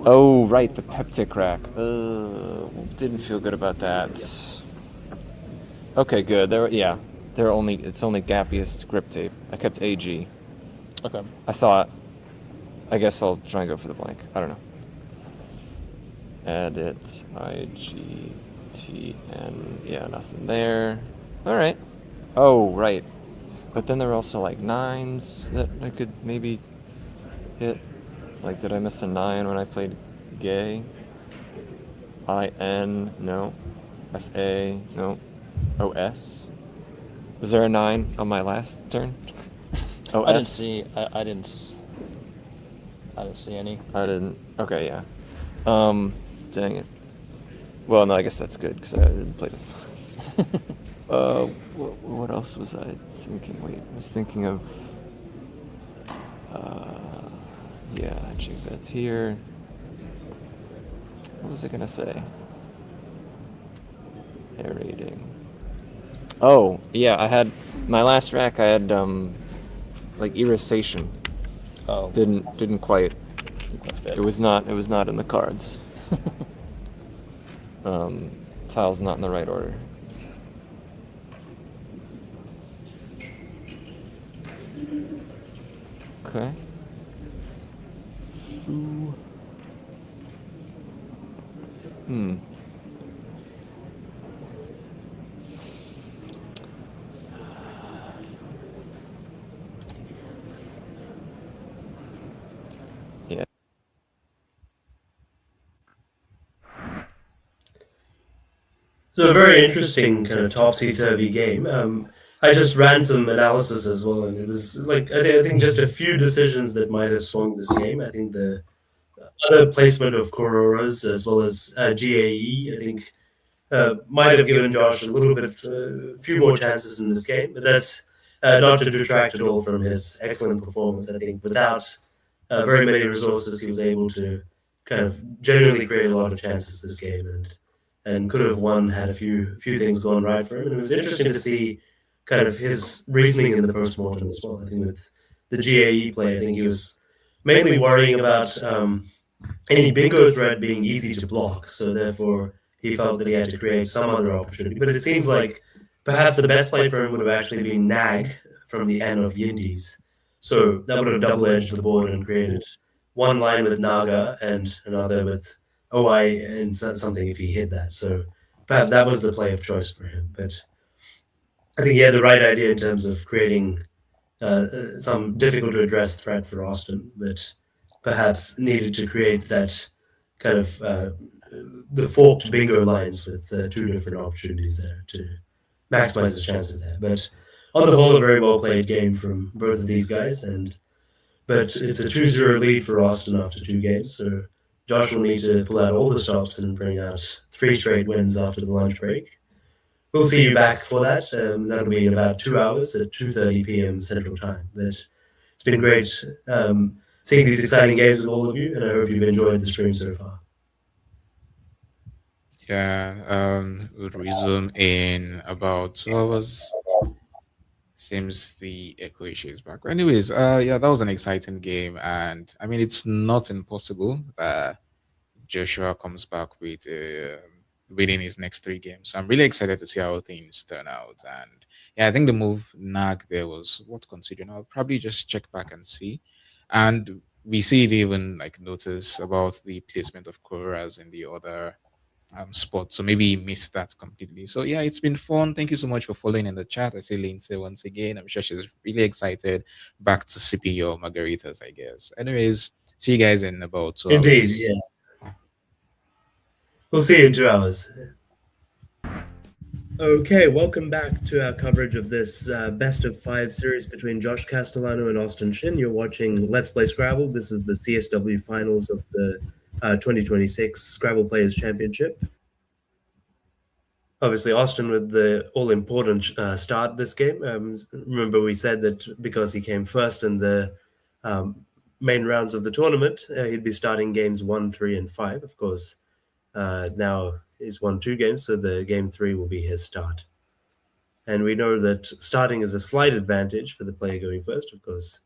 Oh right, the Peptic rack. Didn't feel good about that. Okay, good. It's only gappiest grip tape. I kept AG. Okay. I guess I'll try and go for the blank. I don't know. Edit IGTN. Yeah, nothing there. All right. Oh, right. But then there are also 9s that I could maybe hit. Did I miss a 9 when I played gay? IN, no. FA, no. OS. Was there a 9 on my last turn? OS? I didn't see. I didn't see any. I didn't. Okay, yeah. Dang it. Well, no, I guess that's good because I didn't play them. What else was I thinking? Wait, I was thinking of. Yeah, check bets here. What was I gonna say? Air rating. Oh, yeah, I had my last rack. I had like irritation. Oh, Didn't quite. didn't quite fit. It was not in the cards. Tiles not in the right order. Okay. Hmm. Yeah. So a very interesting kind of topsy-turvy game. I just ran some analysis as well, and it was like I think just a few decisions that might have swung this game. I think the other placement of Cororas as well as GAE, I think might have given Josh a little bit, a few more chances in this game. But that's not to detract at all from his excellent performance. I think without very many resources, he was able to kind of genuinely create a lot of chances this game, and could have won had a few things gone right for him. And it was interesting to see kind of his reasoning in the postmortem as well. I think with the GAE play, I think he was mainly worrying about any bingo threat being easy to block. So therefore, he felt that he had to create some other opportunity. But it seems like perhaps the best play for him would have actually been nag from the N of Yindies. So that would have double edged the board and created one line with Naga and another with OI and something if he hit that. So perhaps that was the play of choice for him. But I think he had the right idea in terms of creating some difficult to address threat for Austin, but perhaps needed to create that kind of the forked bingo lines with two different opportunities there to maximize his chances there. But on the whole, a very well played game from both of these guys, and but it's a 2-0 lead for Austin after two games. So Josh will need to pull out all the stops and bring out 3 straight wins after the lunch break. We'll see you back for that. That'll be in about 2 hours at 2:30 p.m. Central Time. But it's been great seeing these exciting games with all of you, and I hope you've enjoyed the stream so far. Yeah, we'll resume in about 2 hours. Seems the echo issue is back. Anyways, yeah, that was an exciting game, and I mean, it's not impossible that Joshua comes back with winning his next 3 games. So I'm really excited to see how things turn out. And yeah, I think the move nag there was what considering. I'll probably just check back and see. And we see it even like notice about the placement of Koras in the other spot. So maybe he missed that completely. So yeah, it's been fun. Thank you so much for following in the chat. I see Lindsay once again. I'm sure she's really excited. Back to sipping your margaritas, I guess. Anyways, see you guys in about 2 hours. Indeed, yes. We'll see you in 2 hours. Okay, welcome back to our coverage of this best of 5 series between Josh Castellano and Austin Shin. You're watching Let's Play Scrabble. This is the CSW finals of the 2026 Scrabble Players Championship. Obviously, Austin with the all-important start this game. Remember, we said that because he came first in the main rounds of the tournament, he'd be starting games 1, 3, and 5. Of course, now he's won 2 games, so the game 3 will be his start. And we know that starting is a slight advantage for the player going first. Of course,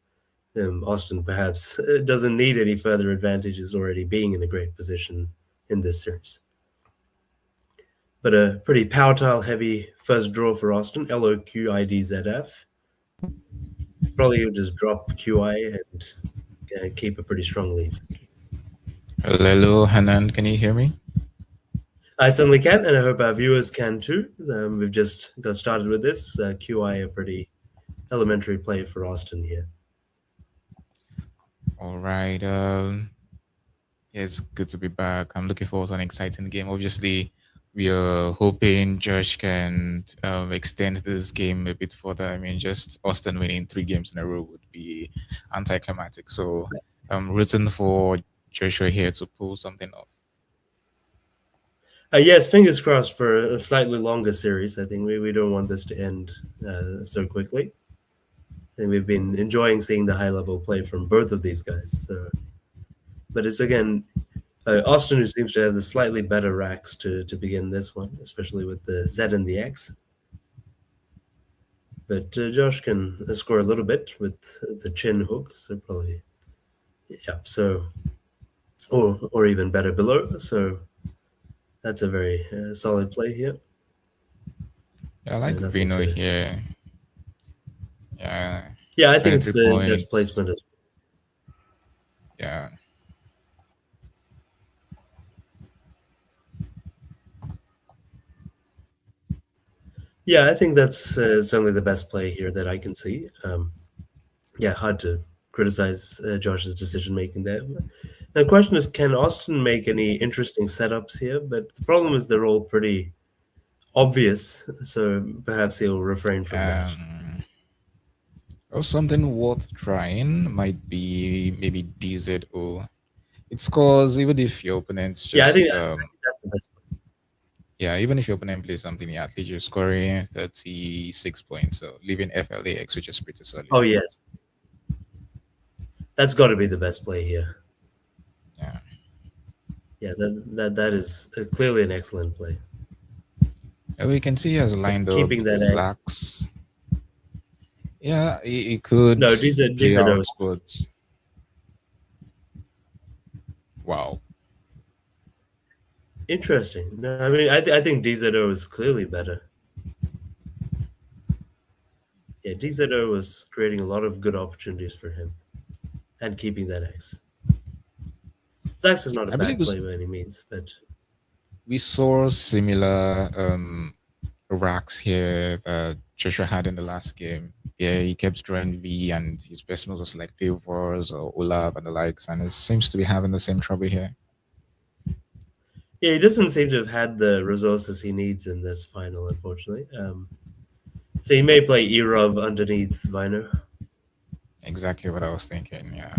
Austin perhaps doesn't need any further advantages, already being in a great position in this series. But a pretty power tile heavy first draw for Austin. LOQIDZF. Probably he'll just drop QI and keep a pretty strong lead. Hello, Anand. Can you hear me? I certainly can, and I hope our viewers can too. We've just got started with this. QI, a pretty elementary play for Austin here. All right. Yeah, it's good to be back. I'm looking forward to an exciting game. Obviously, we are hoping Josh can extend this game a bit further. I mean, just Austin winning 3 games in a row would be anticlimactic. So I'm rooting for Joshua here to pull something off. Yes, fingers crossed for a slightly longer series. I think we don't want this to end so quickly. And we've been enjoying seeing the high level play from both of these guys. So but it's again Austin who seems to have the slightly better racks to begin this one, especially with the Z and the X. But Josh can score a little bit with the chin hook, so probably, yeah. So, or even better below. So that's a very solid play here. I like nothing Vino to- here. Yeah, Yeah, I think it's 23 the points. best placement as Yeah. Yeah, I think that's certainly the best play here that I can see. Yeah, hard to criticize Josh's decision making there. The question is, can Austin make any interesting setups here? But the problem is they're all pretty obvious, so perhaps he'll refrain from that. Or something worth trying might be maybe DZO. It scores even if your opponent's just Yeah, I think that's the best. yeah, even if your opponent plays something, yeah, at least you're scoring 36 points. So leaving FLAX, which is pretty solid. Oh yes, that's got to be the best play here. Yeah. Yeah, that is clearly an excellent play. And we can see he has lined Keeping up that egg. Zax. Yeah, he could No, these are play no. out, but wow. Interesting. No, I mean, I think DZO is clearly better. Yeah, DZO was creating a lot of good opportunities for him and keeping that X. Zax is not a I believe bad play by any means, but we saw similar racks here that Joshua had in the last game. Yeah, he kept drawing V, and his best move was like Pavors or Olaf and the likes, and it seems to be having the same trouble here. yeah, he doesn't seem to have had the resources he needs in this final, unfortunately. So he may play Erov underneath Viner. Exactly what I was thinking, yeah.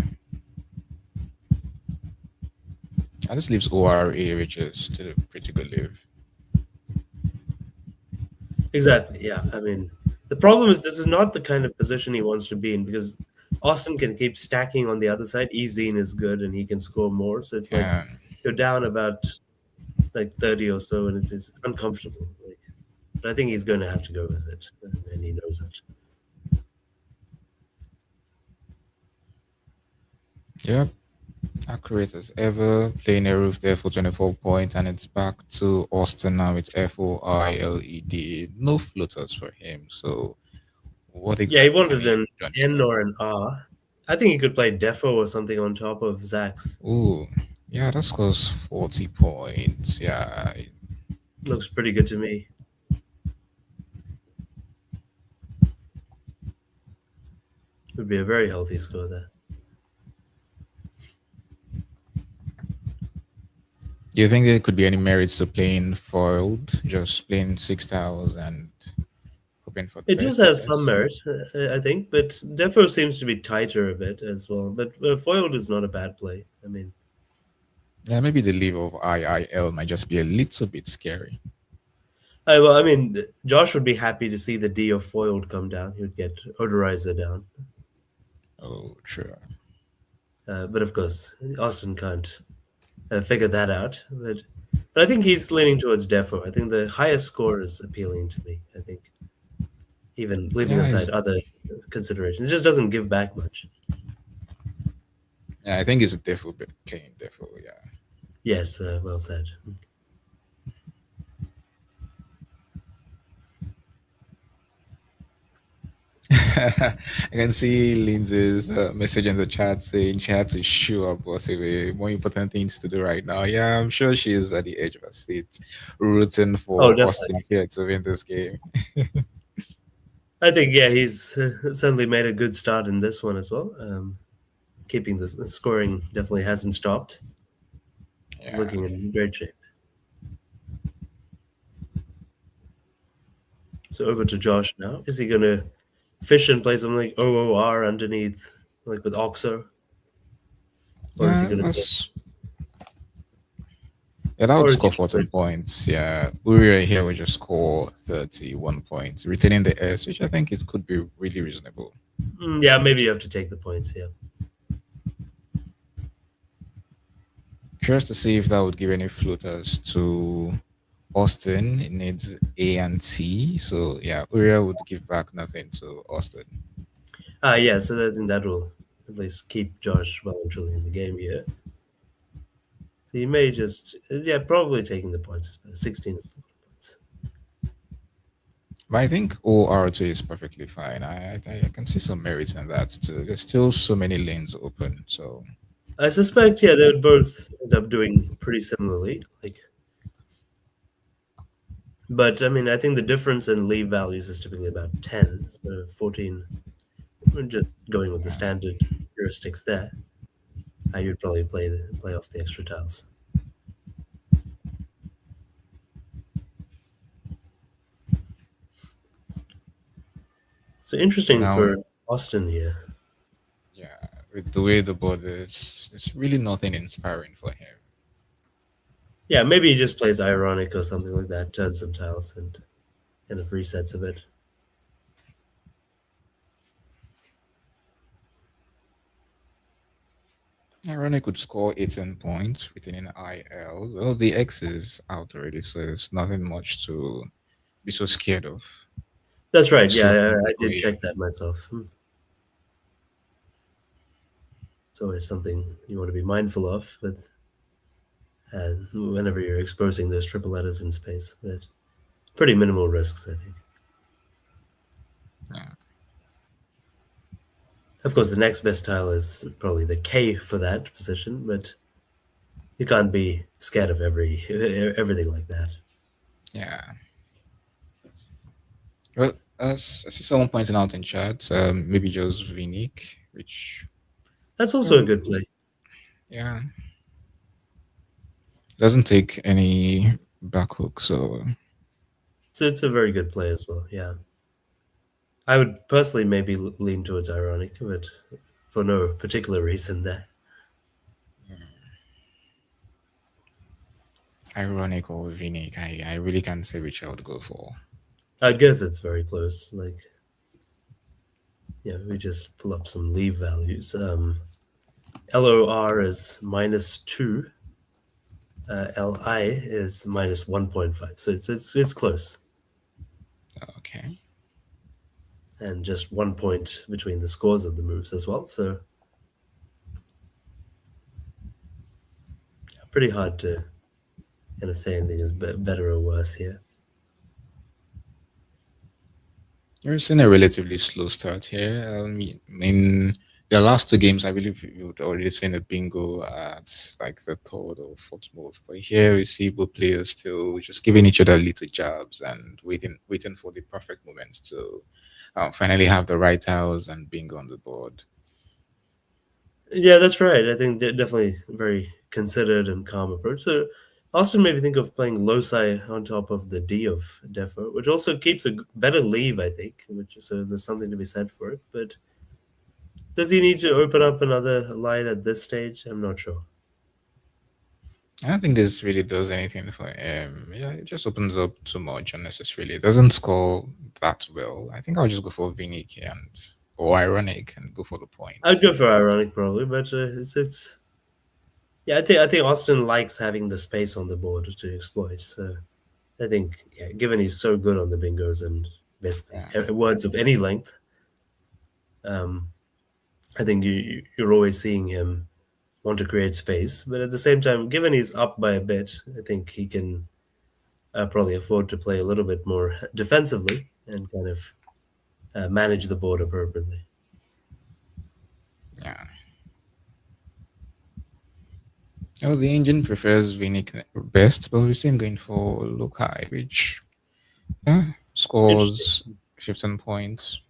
And this leaves ORA, which is still a pretty good live. Exactly, yeah. I mean, the problem is this is not the kind of position he wants to be in because Austin can keep stacking on the other side. Ezine is good and he can score more. So it's like Yeah. you're down about like 30 or so and it's uncomfortable. Like, but I think he's going to have to go with it and he knows it. Yep. Accurate as ever. Playing a roof there for 24 points, and it's back to Austin now. It's FOILED. No floaters for him. So, what exactly? Yeah, he wanted can an do on N his or an R. I think he could play Defo or something on top of Zax. turn? Ooh, yeah, that scores 40 points. Yeah. Looks pretty good to me. Would be a very healthy score there. Do you think there could be any merits to playing foiled, just playing 6 tiles and hoping for the It does best, I have some guess? merit, I think, but Defo seems to be tighter a bit as well. But foiled is not a bad play. I mean, Yeah, maybe the leave of IIL might just be a little bit scary. well, I mean, Josh would be happy to see the D of foiled come down. He would get Odorizer down. Oh, true. But of course, Austin can't figure that out. But I think he's leaning towards Defo. I think the highest score is appealing to me. I think, even leaving Yeah, aside other considerations, it just doesn't give back much. Yeah, I think it's definitely playing Defo, yeah. Yes, well said. I can see Lindsay's message in the chat saying she had to show up, but more important things to do right now. Yeah, I'm sure she is at the edge of her seat, rooting for Oh, definitely. Austin here to win this game. I think, yeah, he's certainly made a good start in this one as well. Keeping the scoring definitely hasn't stopped. Yeah. Looking in great shape. So over to Josh now. Is he going to fish and play something like OOR underneath, like with Oxo? Or is he Yeah, going to that's... Yeah, that Or would is he score 14 points. Yeah, Uriah here would just score 31 points, retaining the S, which I think could be really reasonable. Yeah, maybe you have to take the points, yeah. curious to see if that would give any floaters to Austin. It needs A and T. So yeah, Uriel would give back nothing to Austin. Yeah, so I think that will at least keep Josh well and truly in the game here. So you may just, yeah, probably taking the points is better. 16 is a lot of points. But I think OR2 is perfectly fine. I can see some merit in that too. There's still so many lanes open. So I suspect, yeah, they would both end up doing pretty similarly. But I mean, I think the difference in leave values is typically about 10, so 14. We're just going with the standard heuristics there. You'd probably play off the extra tiles. So interesting now, for Austin here. yeah, with the way the board is, it's really nothing inspiring for him. Yeah, maybe he just plays ironic or something like that, turns some tiles and kind of resets a bit. Ironic would score 18 points within an IL. Well, the X is out already, so there's nothing much to be so scared of. That's right. So Yeah, I did check that myself. It's always something you want to be mindful of with whenever you're exposing those triple letters in space. But pretty minimal risks, I think. yeah. Of course, the next best tile is probably the K for that position, but you can't be scared of everything like that. Yeah. Well, as I see someone pointing out in chat, maybe just Vinik, which That's also a good play. yeah doesn't take any back hook, so So it's a very good play as well. Yeah, I would personally maybe lean towards ironic, but for no particular reason there. ironic or Vinik, I really can't say which I would go for. I guess it's very close. Yeah, we just pull up some leave values. LOR is -2. LI is -1.5. So it's close, Okay. and just 1 point between the scores of the moves as well. So pretty hard to kind of say anything is better or worse here. You're seeing a relatively slow start here. In the last two games, I believe you would already seen a bingo at like the third or fourth move. But here we see both players still just giving each other little jabs and waiting for the perfect moment to finally have the right tiles and bingo on the board. Yeah, that's right. I think definitely very considered and calm approach. So Austin made me think of playing loci on top of the D of Defo, which also keeps a better leave, I think, so there's something to be said for it. But does he need to open up another line at this stage? I'm not sure. I don't think this really does anything for him. Yeah, it just opens up too much unnecessarily. It doesn't score that well. I think I'll just go for Vinik or ironic and go for the point. I'd go for ironic probably, but it's yeah. I think Austin likes having the space on the board to exploit. So I think, yeah, given he's so good on the bingos and basically words of any length, I think you're always seeing him want to create space. But at the same time, given he's up by a bit, I think he can probably afford to play a little bit more defensively and kind of manage the board appropriately. Yeah. Oh, the engine prefers Vinik best, but we see him going for Lokai, which scores 15 points.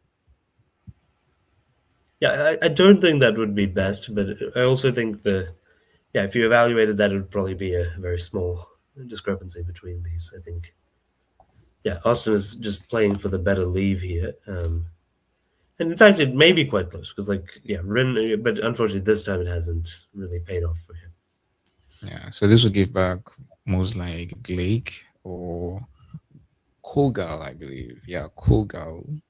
Yeah, I don't think that would be best, but I also think if you evaluated that, it would probably be a very small discrepancy between these. I think, yeah, Austin is just playing for the better leave here. And in fact, it may be quite close because, Rin, but unfortunately, this time it hasn't really paid off for him. Yeah, so this will give back moves like Glake or Kogal, I believe. Yeah, Kogal,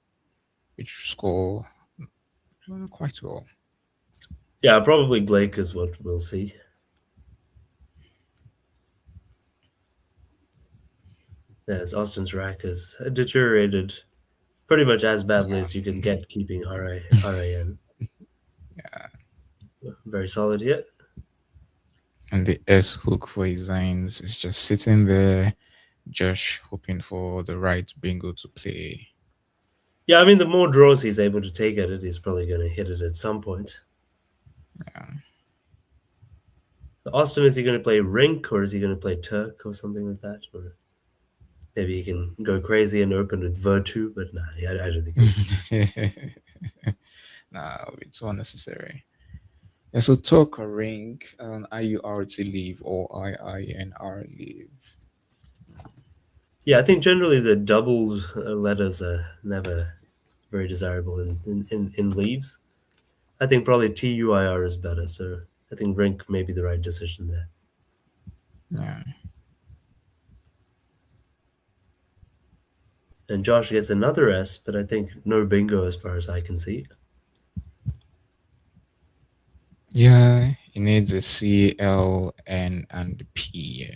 which score quite well. Yeah, probably Blake is what we'll see. as Austin's rack has deteriorated pretty much as badly as you can get keeping RAN. Yeah. Very solid hit. And the S hook for his Zines is just sitting there, just hoping for the right bingo to play. Yeah, I mean, the more draws he's able to take at it, he's probably going to hit it at some point. Yeah. Austin, is he going to play Rink or is he going to play Turk or something like that? Or maybe he can go crazy and open with Virtu, but nah, I don't think he'll. Nah, it's unnecessary. Yeah, so talk or ring, IUR to leave or IINR leave. Yeah, I think generally the doubled letters are never very desirable in leaves. I think probably TUIR is better, so I think Rink may be the right decision there. Yeah. And Josh gets another S, but I think no bingo as far as I can see. Yeah, he needs a C, L, N, and P.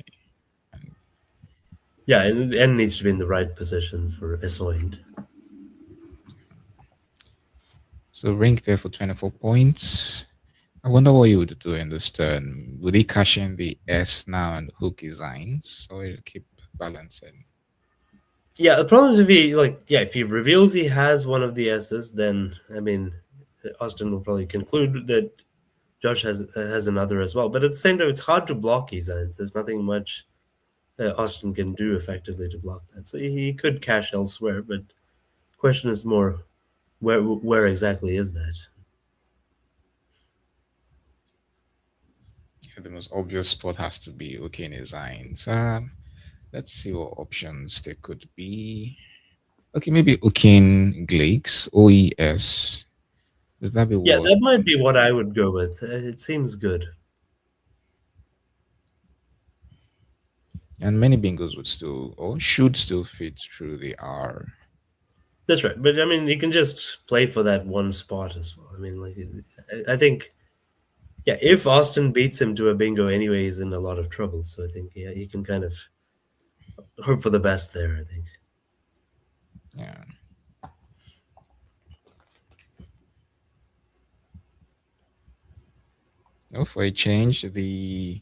Yeah, and N needs to be in the right position for Esoind. So rank there for 24 points. I wonder what he would do in this turn. Would he cash in the S now and hook his Zines, or he'll keep balancing? Yeah, the problem is if he reveals he has one of the S's, then I mean, Austin will probably conclude that Josh has another as well. But at the same time, it's hard to block his Zines. There's nothing much Austin can do effectively to block that. So he could cash elsewhere, but question is more where exactly is that? Yeah, the most obvious spot has to be hooking his Zines. Let's see what options there could be. Okay, maybe hooking Glakes, OES. Would that be Yeah, worth that might be what I considering? would go with. It seems good. And many bingos would still or should still fit through the R. That's right. But I mean, you can just play for that one spot as well. I mean, I think, yeah, if Austin beats him to a bingo anyway, he's in a lot of trouble. So I think, yeah, you can kind of hope for the best there, I think. Yeah. Oh, for a change, the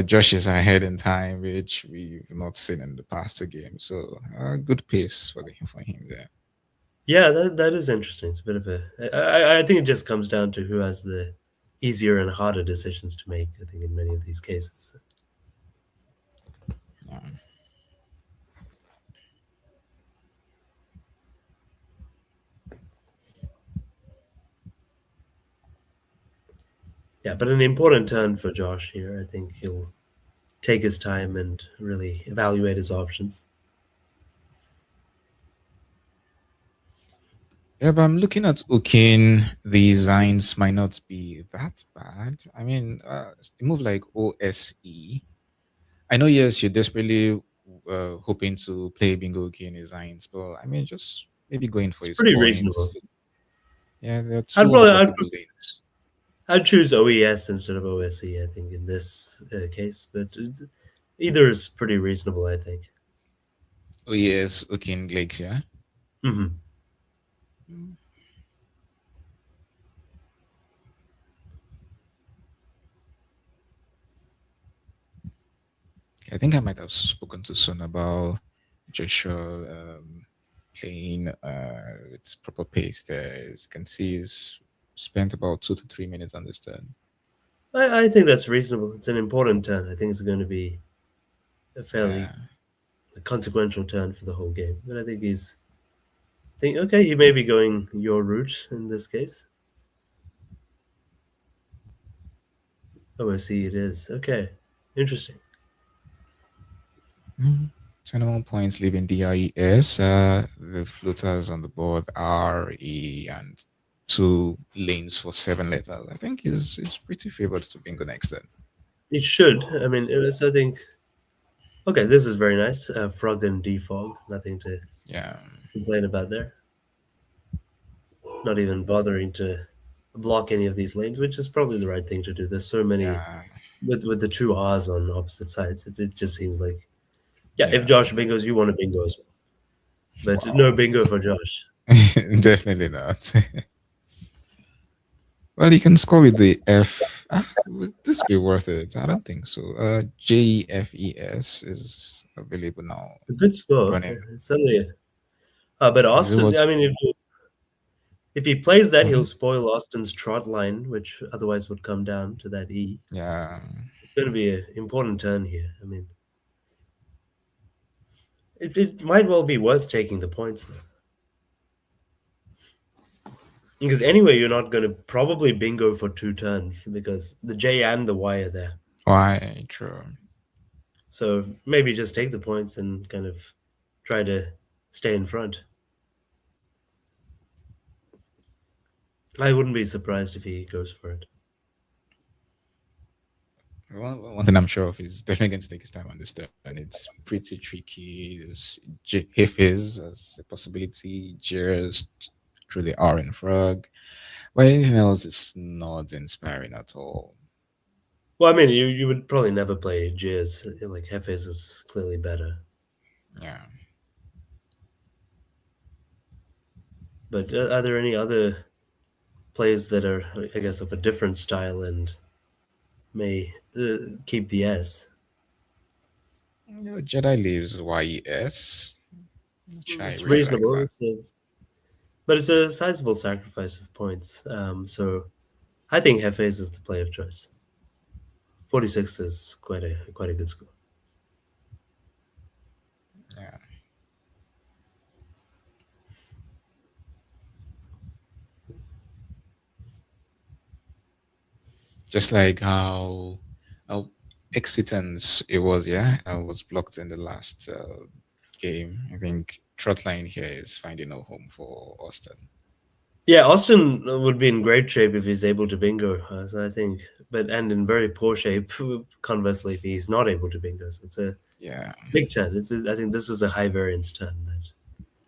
Josh is ahead in time, which we've not seen in the past two games. So good pace for him there. Yeah, that is interesting. It's a bit of I think it just comes down to who has the easier and harder decisions to make, I think, in many of these cases. Yeah. Yeah, but an important turn for Josh here. I think he'll take his time and really evaluate his options. Yeah, but I'm looking at hooking. The Zines might not be that bad. I mean, a move like OSE. I know, yes, you're desperately hoping to play bingo hooking his Zines, but I mean, just maybe going for It's his pretty reasonable. points. Yeah, there are I'd two probably I'd, unblockable lanes. I'd choose OES instead of OSE, I think, in this case. But either is pretty reasonable, I think. Oh, yes, hooking legs, yeah. Mm-hmm. I think I might have spoken to Son about Joshua playing with proper pace there. As you can see, he's spent about 2 to 3 minutes on this turn. I think that's reasonable. It's an important turn. I think it's going to be a fairly consequential turn for the whole game. But I think okay, he may be going your route in this case. Oh, I see it is. Okay. Interesting. 21 points leaving DIES. The floaters on the board are E and 2 lanes for 7 letters. I think is pretty favored to bingo next turn. It should. I mean, I think. Okay, this is very nice. Frog and defog. Nothing to complain about there. Not even bothering to block any of these lanes, which is probably the right thing to do. There's so many with the two R's on opposite sides. It just seems like Yeah, if Yeah. Josh bingos, you want a bingo as well. But Wow. no bingo for Josh. Definitely not. Well, you can score with the F. Would this be worth it? I don't think so. JEFES is available now. It's a good score. Running. It's only but Is it Austin, what? I mean, if he plays that, he'll Mhm. spoil Austin's trot line, which otherwise would come down to that E. Yeah. It's going to be an important turn here. I mean, it might well be worth taking the points, though. Because anyway, you're not going to probably bingo for 2 turns because the J and the Y are there. Why? True. So maybe just take the points and kind of try to stay in front. I wouldn't be surprised if he goes for it. One thing I'm sure of is definitely going to take his time on this step, and it's pretty tricky. There's Hifis as a possibility, Jers through the R and Frog, but anything else is not inspiring at all. Well, I mean, you would probably never play Jizz. Like, Hefes is clearly better. Yeah. But are there any other plays that are, I guess, of a different style and may keep the S? Jedi leaves YES, which I It's really like reasonable. that. But it's a sizable sacrifice of points. So I think Hefes is the play of choice. 46 is quite a good score. Yeah. Just like how Exitance it was, yeah, I was blocked in the last game. I think Trotline here is finding a home for Austin. Yeah, Austin would be in great shape if he's able to bingo. So I think, and in very poor shape, conversely, if he's not able to bingo. So it's a Yeah, big turn. I think this is a high variance turn that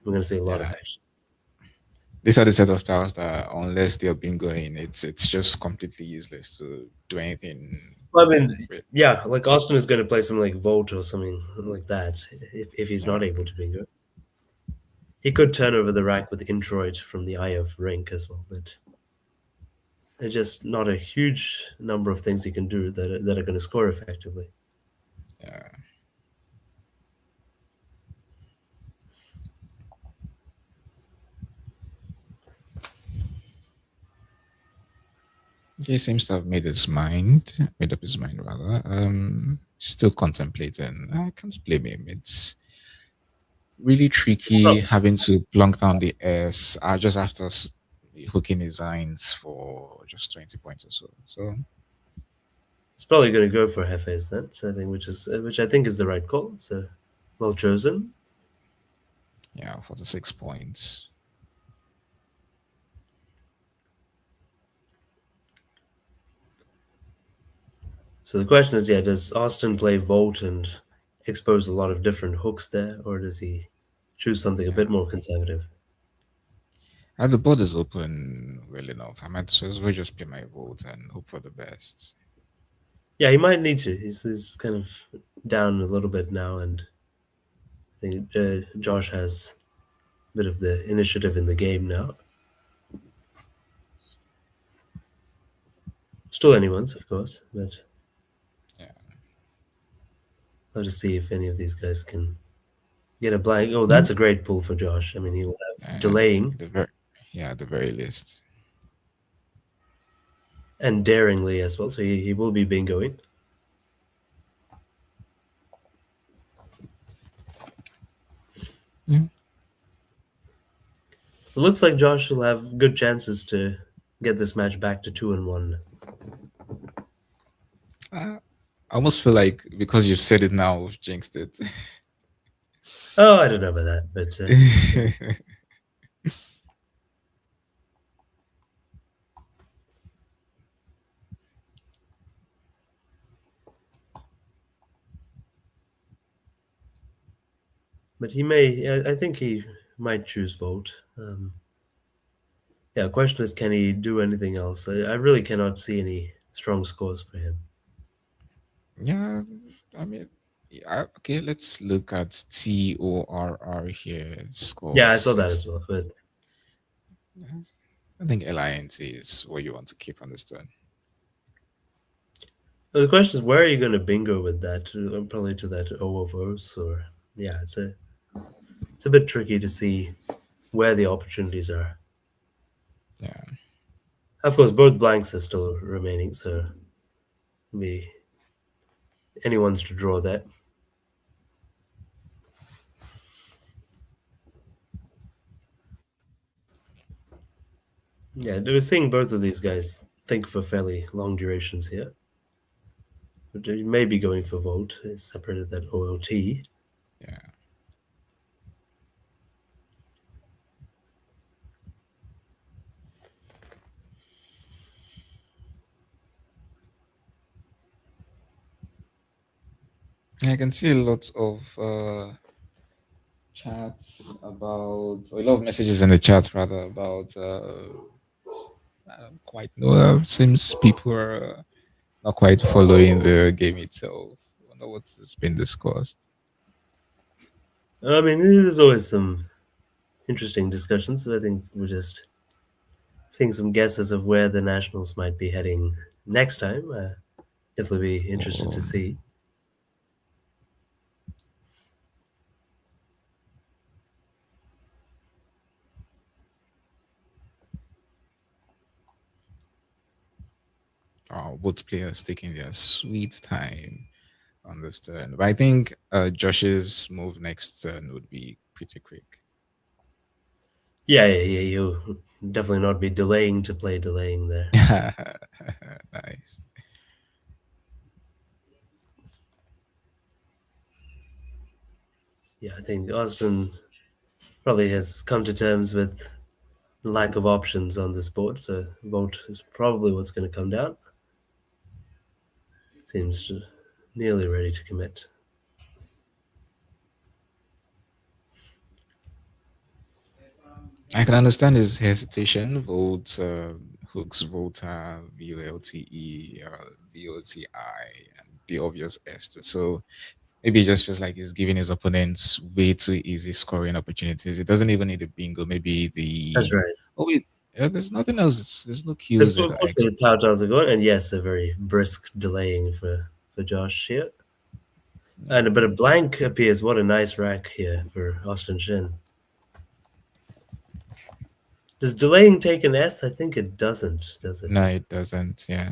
we're going to see a lot of yeah. action. These are the set of towers that, unless they're bingoing, it's just completely useless to do anything Well, I mean, with. yeah, like Austin is going to play something like Volt or something like that if he's not Yeah, able to bingo. He could turn over the rack with Introit from the Eye of Rink as well, but there's just not a huge number of things he can do that are going to score effectively. yeah. He seems to have made up his mind rather. Still contemplating. I can't blame him. It's really tricky Well, having to plunk down the S just after hooking his irons for just 20 points or so. So it's probably going to go for Hefes then, so I think which I think is the right call. So well chosen. yeah, 46 points. So the question is, yeah, does Austin play Volt and expose a lot of different hooks there, or does he choose something a Yeah. bit more conservative? And the board is open well enough. I might as well just play my vote and hope for the best. Yeah, he might need to. He's kind of down a little bit now, and I think Josh has a bit of the initiative in the game now. Still anyone's, of course, but Yeah. I'll just see if any of these guys can get a blank. Oh, that's a great pull for Josh. I mean, he will have delaying The very least. and daringly as well, so he will be bingoing. Yeah. It looks like Josh will have good chances to get this match back to 2-1. I almost feel like because you've said it now, we've jinxed it. Oh, I don't know about that, but but he may. I think he might choose Vote. Yeah, question is, can he do anything else? I really cannot see any strong scores for him. Yeah, I mean, Yeah, okay, let's look at TORR here. Yeah, Score I saw that as 60. well. But Yes. I think LINT is what you want to keep on this turn. the question is, where are you going to bingo with that? Probably to that O of O's, or yeah, it's a bit tricky to see where the opportunities are. Yeah. Of course, both blanks are still remaining, so be anyone's to draw that. Yeah, we're seeing both of these guys think for fairly long durations here. But you may be going for vote, separated that OOT. Yeah. I can see a lot of chats about, a lot of messages in the chat rather about I don't quite know. Seems people are not quite following the game itself. I wonder what has been discussed. I mean, there's always some interesting discussions. So I think we're just seeing some guesses of where the Nationals might be heading next time. Definitely be interested to Um, see. both players taking their sweet time on this turn. But I think Josh's move next turn would be pretty quick. Yeah. You'll definitely not be delaying to play delaying there. Nice. Yeah, I think Austin probably has come to terms with the lack of options on this board, so vote is probably what's going to come down. Seems nearly ready to commit. I can understand his hesitation. Vote hooks voter, VOLTE, VOTI, and the obvious est. So maybe he just feels like he's giving his opponents way too easy scoring opportunities. It doesn't even need a bingo. Maybe That's the right. oh wait, there's nothing else. There's no Because cues that I unfortunately, expect. Powtowns are going, and yes, a very brisk delaying for Josh here. And but a blank appears. What a nice rack here for Austin Shin. Does delaying take an S? I think it doesn't. Does it? No, it doesn't. Yeah,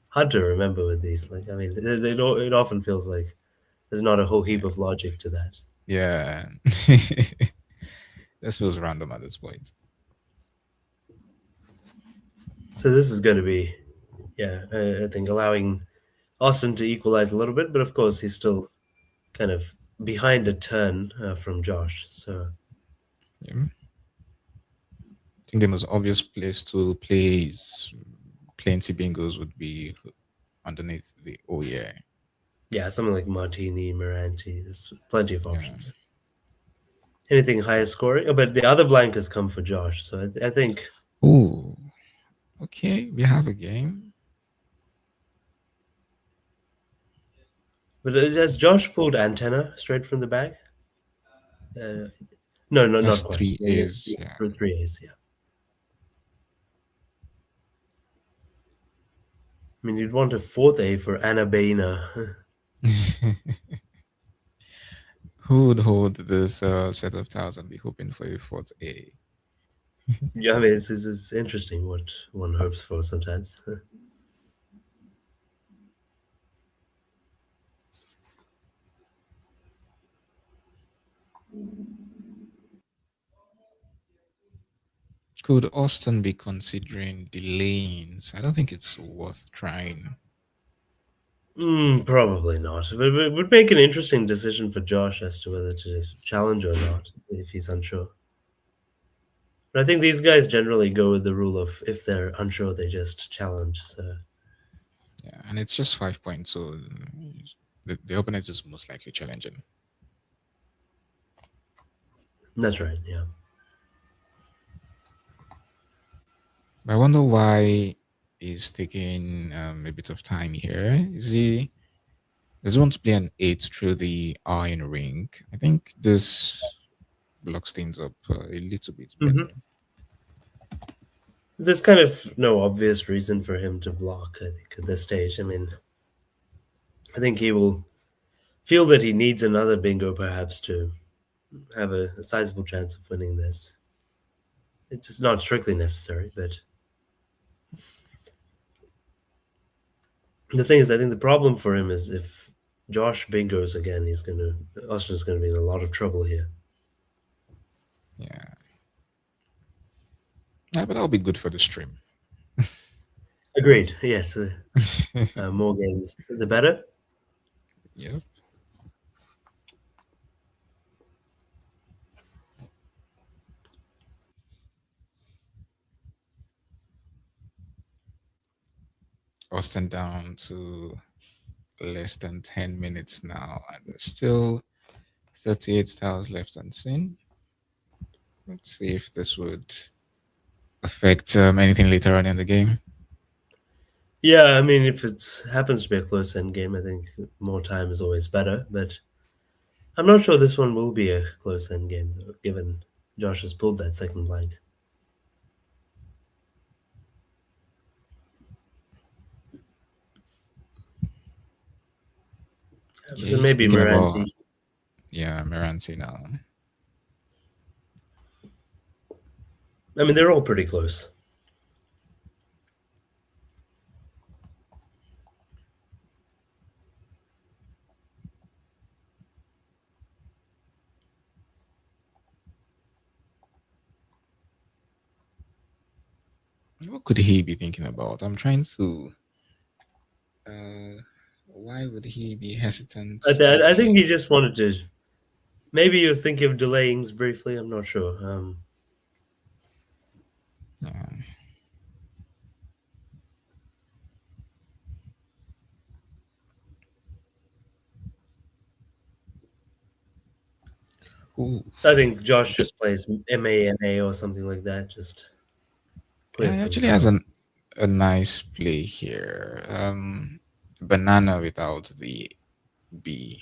Hard to remember with these. Like, I mean, it often feels like there's not a whole heap yeah, of logic to that. yeah. This feels random at this point. So this is going to be, yeah, I think allowing Austin to equalize a little bit, but of course he's still kind of behind a turn from Josh. So Yeah. I think the most obvious place to play is plenty bingos would be underneath the oh yeah. yeah, something like Martini, Moranti. There's plenty of Yeah. options. Anything higher scoring, but the other blank has come for Josh. So I think, Oh, okay. We have a game. but has Josh pulled antenna straight from the bag? No, That's not quite. three Yes, A's. yes, Yeah. three A's. Yeah. I mean, you'd want a fourth A for Anabena. Who would hold this set of tiles and be hoping for a fourth A? Yeah, I mean, it's interesting what one hopes for sometimes. Could Austin be considering the lanes? I don't think it's worth trying. Probably not. But it would make an interesting decision for Josh as to whether to challenge or not if he's unsure. But I think these guys generally go with the rule of if they're unsure, they just challenge. So Yeah, and it's just 5 points, so the opponent is most likely challenging. that's right. Yeah. I wonder why he's taking a bit of time here. Is Does he want to play an 8 through the iron ring? I think this blocks things up a little bit better. There's kind of no obvious reason for him to block, I think, at this stage. I mean, I think he will feel that he needs another bingo perhaps to have a sizable chance of winning this. It's not strictly necessary, but the thing is, I think the problem for him is if Josh bingos again, Austin's gonna be in a lot of trouble here. Yeah. Yeah, but that'll be good for the stream. Agreed. Yes, more games, the better. Yep. Austin down to less than 10 minutes now, and there's still 38 styles left unseen. Let's see if this would affect anything later on in the game. Yeah, I mean, if it happens to be a close end game, I think more time is always better. But I'm not sure this one will be a close end game, though, given Josh has pulled that second blank. Yeah, So he's maybe thinking about Moranti. Meranti now. I mean, they're all pretty close. What could he be thinking about? I'm trying to. Why would he be hesitant? I think he just wanted to. Maybe he was thinking of delaying briefly. I'm not sure. Yeah. Ooh. I think Josh just plays MANA or something like that. Just Yeah, plays he some actually has cards. a nice play here. Banana without the B,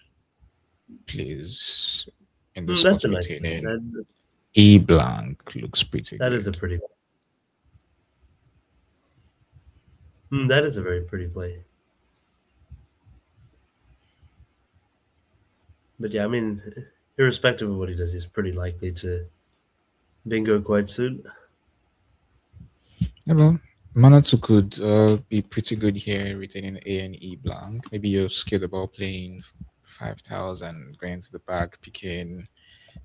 please. In the That's spot a nice play. retaining E blank looks pretty That is a good. pretty. That is a very pretty play. But yeah, I mean, irrespective of what he does, he's pretty likely to bingo quite soon. Yeah, well, Manatu could be pretty good here, retaining A and E blank. Maybe you're scared about playing 5,000, going to the back, picking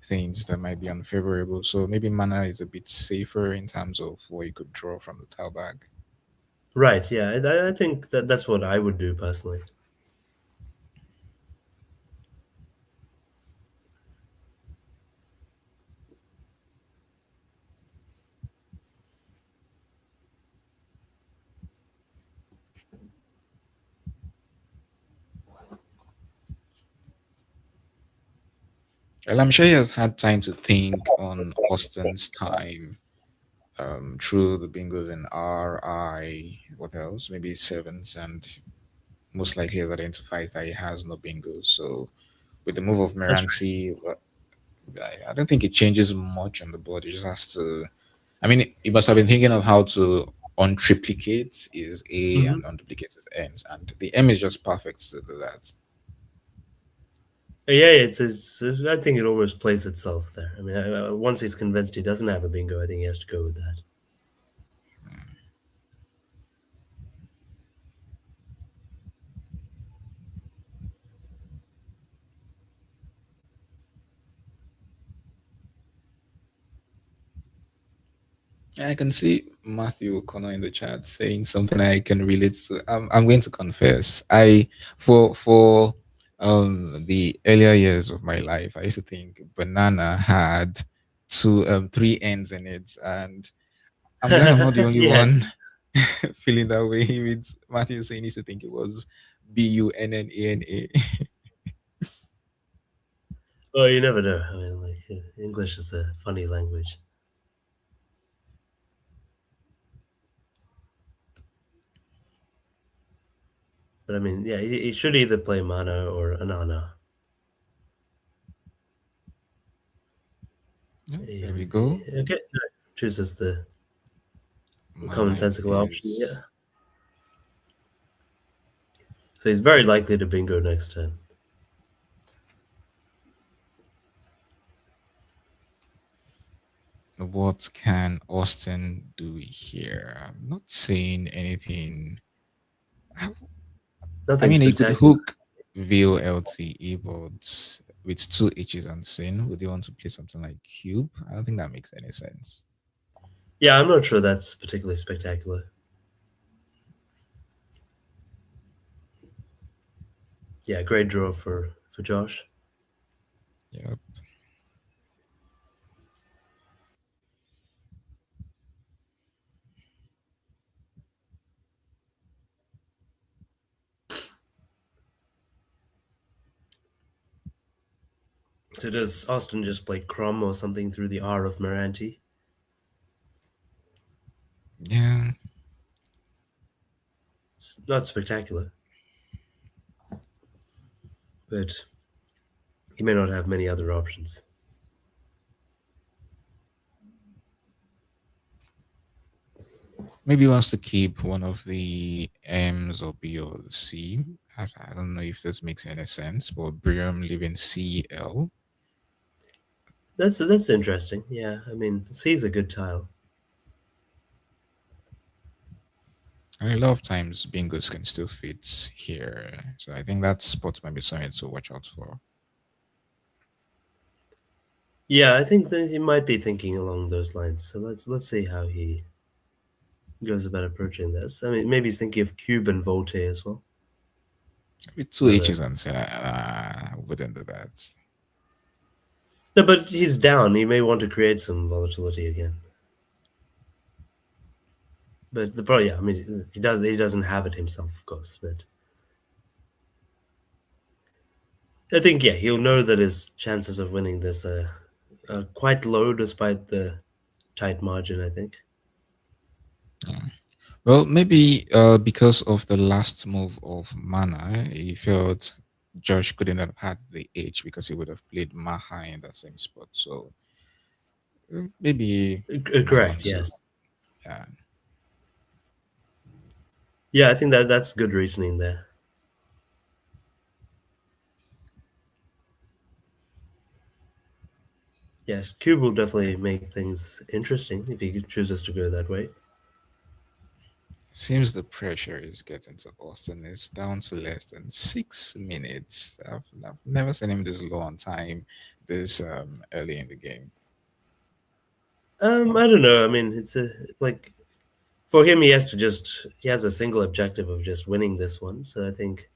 things that might be unfavorable. So maybe mana is a bit safer in terms of what you could draw from the tile bag. Right. Yeah, I think that's what I would do personally. Well, I'm sure he has had time to think on Austin's time through the bingos and RI, what else? Maybe sevens, and most likely has identified that he has no bingos. So with the move of That's right. Meranti, I don't think it changes much on the board. It just has to. I mean, he must have been thinking of how to untriplicate his A Mm-hmm. and unduplicate his M's, and the M is just perfect to do that. Yeah, it's. I think it almost plays itself there. I mean, once he's convinced he doesn't have a bingo, I think he has to go with that. I can see Matthew O'Connor in the chat saying something I can relate to. I'm going to confess. For the earlier years of my life, I used to think banana had three ends in it, and I'm glad I'm not the only Yes. one feeling that way. With Matthew saying he used to think it was Bunnana. Well, you never know. I mean, like English is a funny language. But I mean, yeah, he should either play Mana or Anana. Yeah, there we go. Okay, no, chooses the Mana it commonsensical option. Yeah, is. so he's very likely to bingo next turn. What can Austin do here? I'm not saying anything. I Nothing mean, he could spectacular. hook VOLTE, but with two H's on sin, would you want to play something like Cube? I don't think that makes any sense. Yeah, I'm not sure that's particularly spectacular. Yeah, great draw for Josh. Yep. So does Austin just play Crom or something through the R of Meranti? Yeah. It's not spectacular, but he may not have many other options. Maybe he wants to keep one of the M's or B or the C. I don't know if this makes any sense, but Briam leaving CL. That's interesting. Yeah, I mean, C is a good tile. A lot of times bingos can still fit here. So I think that spot might be something to watch out for. Yeah, I think that he might be thinking along those lines. So let's see how he goes about approaching this. I mean, maybe he's thinking of Cube and Volte as well. With two Whether- H's on sin, I wouldn't do that. No, but he's down. He may want to create some volatility again. But the problem, yeah, I mean, he doesn't have it himself, of course. But I think, yeah, he'll know that his chances of winning this are quite low, despite the tight margin. I think. Well, maybe because of the last move of Mana, he felt Josh couldn't have had the H because he would have played Maha in that same spot. So maybe he might want Correct. to. Yes. Yeah. Yeah, I think that's good reasoning there. Yes, Cube will definitely make things interesting if he chooses to go that way. Seems the pressure is getting to Austin. It's down to less than 6 minutes. I've never seen him this low on time this early in the game. I don't know. I mean, it's like for him, he has a single objective of just winning this one. So I think,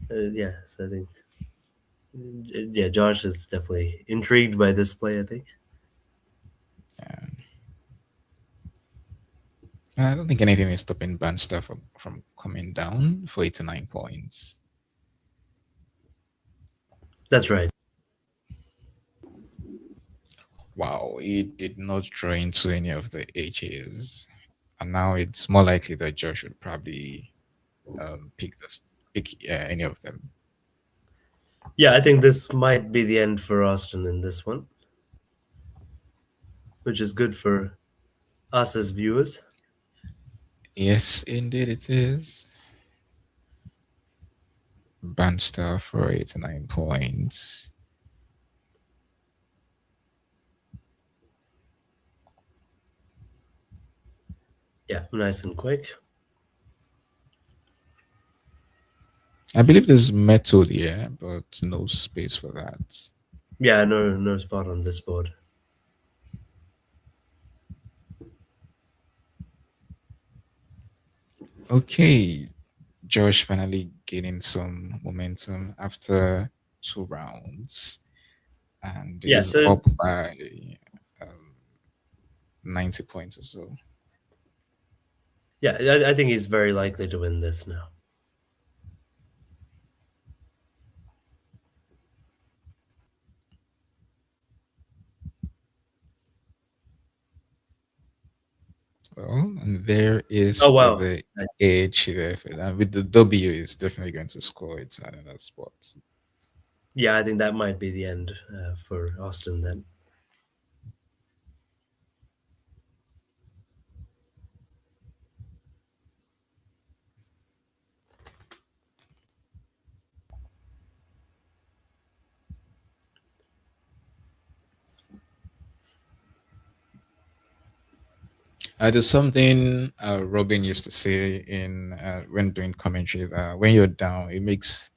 so I think, yeah, Josh is definitely intrigued by this play. I think. Yeah. I don't think anything is stopping Banster from coming down for 89 points. That's right. Wow, he did not draw into any of the H's. And now it's more likely that Josh would probably pick any of them. Yeah, I think this might be the end for Austin in this one, which is good for us as viewers. Yes, indeed it is. Banster for 89 points. Yeah, nice and quick. I believe there's method here, but no space for that. Yeah, no spot on this board. Okay, Josh finally gaining some momentum after 2 rounds, and Yeah, is so up by um, 90 points or so. yeah, I think he's very likely to win this now. Well, and there is Oh wow, the nice. edge there for that. With the W, is definitely going to score it out of that spot. Yeah, I think that might be the end for Austin then. There's something Robin used to say in when doing commentary that when you're down, it makes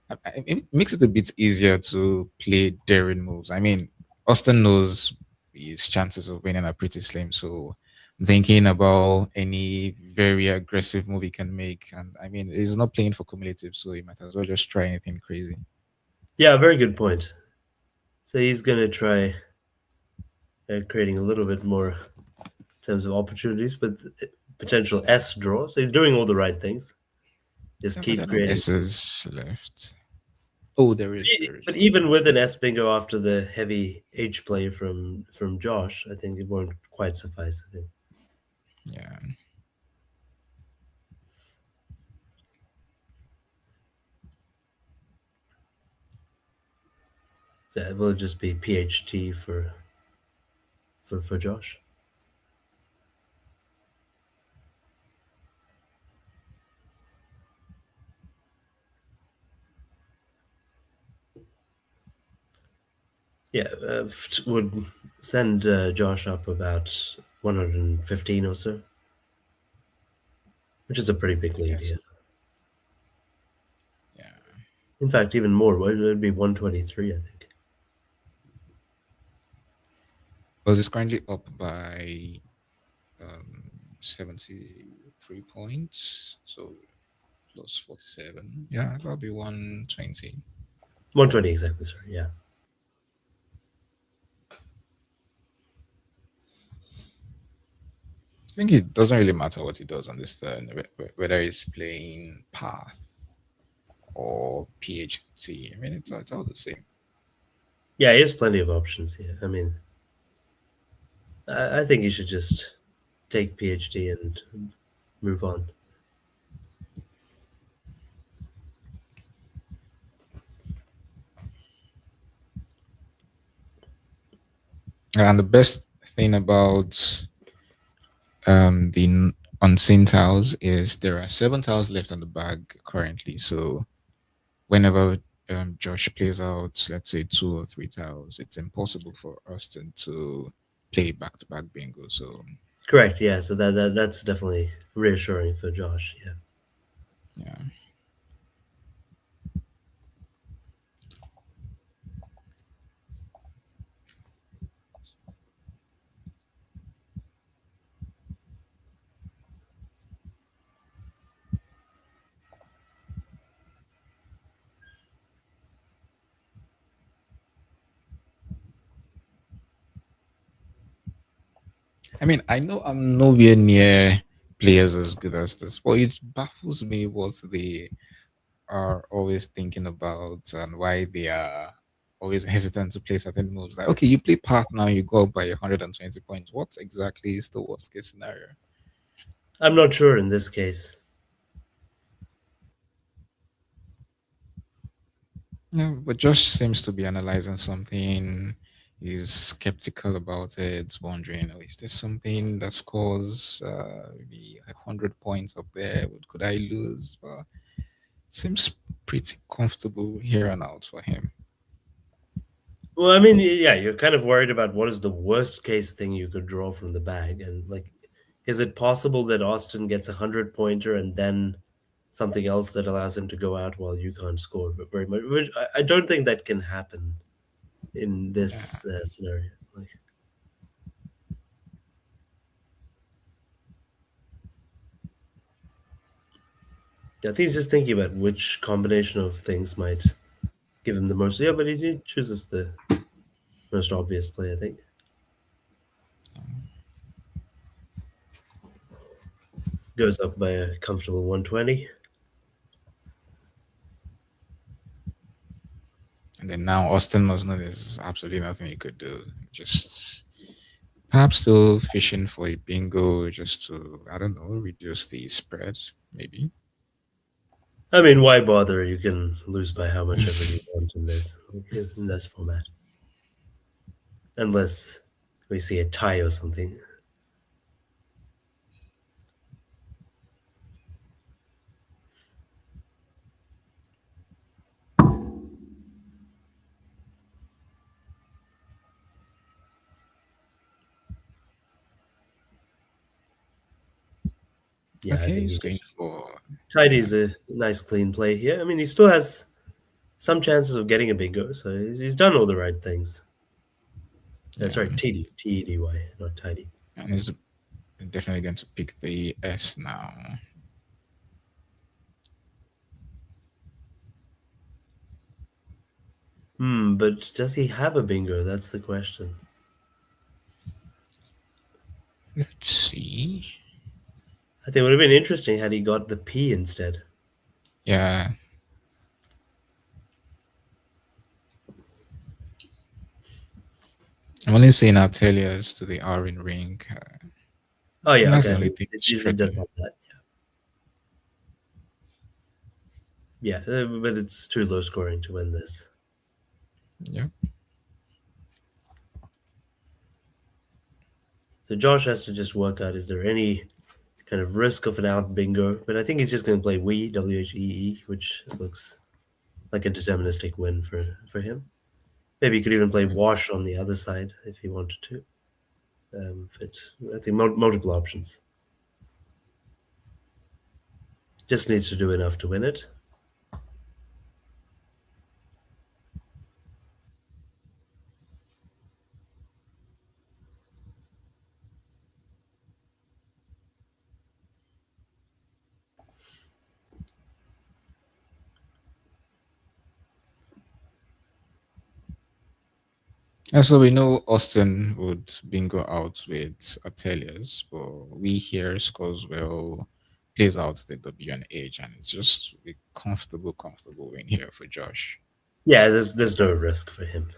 it a bit easier to play daring moves. I mean, Austin knows his chances of winning are pretty slim, so I'm thinking about any very aggressive move he can make. And I mean, he's not playing for cumulative, so he might as well just try anything crazy. Yeah, very good point. So he's gonna try creating a little bit more in terms of opportunities, but potential S draw. So he's doing all the right things. Just Yeah, but there keep are no creating. S's left. Oh, there is But one. even with an S bingo after the heavy H play from Josh, I think it won't quite suffice. I think. Yeah. So it will just be PHT for Josh. Yeah, would send Josh up about 115 or so, which is a pretty big lead Yes. here. Yeah. In fact, even more. It would be 123, I think. Well, it's currently up by 73 points. So plus 47. Yeah, that'll be 120. 120 exactly, sorry. Yeah. I think it doesn't really matter what he does on this turn, whether he's playing Path or PHT. I mean, it's all the same. Yeah, he has plenty of options here. I mean, I think he should just take PhD and move on. And the best thing about the unseen tiles is there are 7 tiles left on the bag currently. So whenever Josh plays out, let's say 2 or 3 tiles, it's impossible for Austin to play back to back bingo. So Correct, yeah. So that's definitely reassuring for Josh, yeah. yeah. I mean, I know I'm nowhere near players as good as this, but it baffles me what they are always thinking about and why they are always hesitant to play certain moves. Like, okay, you play path now, you go up by 120 points. What exactly is the worst case scenario? I'm not sure in this case. Yeah, but Josh seems to be analyzing something. He's skeptical about it, wondering, oh, is there something that scores maybe 100 points up there? What could I lose? But it seems pretty comfortable here and out for him. Well, I mean, yeah, you're kind of worried about what is the worst case thing you could draw from the bag. And, like, is it possible that Austin gets a 100-pointer and then something else that allows him to go out while you can't score but very much? Which I don't think that can happen in Yeah. this scenario. Like, yeah, I think he's just thinking about which combination of things might give him the most. Yeah, but he chooses the most obvious play, I think. Goes up by a comfortable 120. And then now Austin must know there's absolutely nothing he could do. Just Perhaps still fishing for a bingo just to, I don't know, reduce the spread, maybe. I mean, why bother? You can lose by how much ever you want in this format, unless we see a tie or something. Yeah, I Okay, think he he's going just for, yeah, tidy's a nice clean play here. I mean, he still has some chances of getting a bingo, so he's done all the right things. yeah. Sorry, TEDY, not tidy. And he's definitely going to pick the S now. But does he have a bingo? That's the question. Let's see. I think it would have been interesting had he got the P instead. Yeah. I'm only seeing Ateliers to the R in ring. Oh yeah, That's the okay. only thing It usually does striking. have that. Yeah, but it's too low scoring to win this. Yeah. So Josh has to just work out, is there any kind of risk of an out bingo? But I think he's just going to play Whee, WHEE, which looks like a deterministic win for him. Maybe he could even play Wash on the other side if he wanted to. But I think multiple options. Just needs to do enough to win it. And so we know Austin would bingo out with Ateliers, but we here scores well, plays out the W and H, and it's just a comfortable win here for Josh. Yeah, there's no risk for him.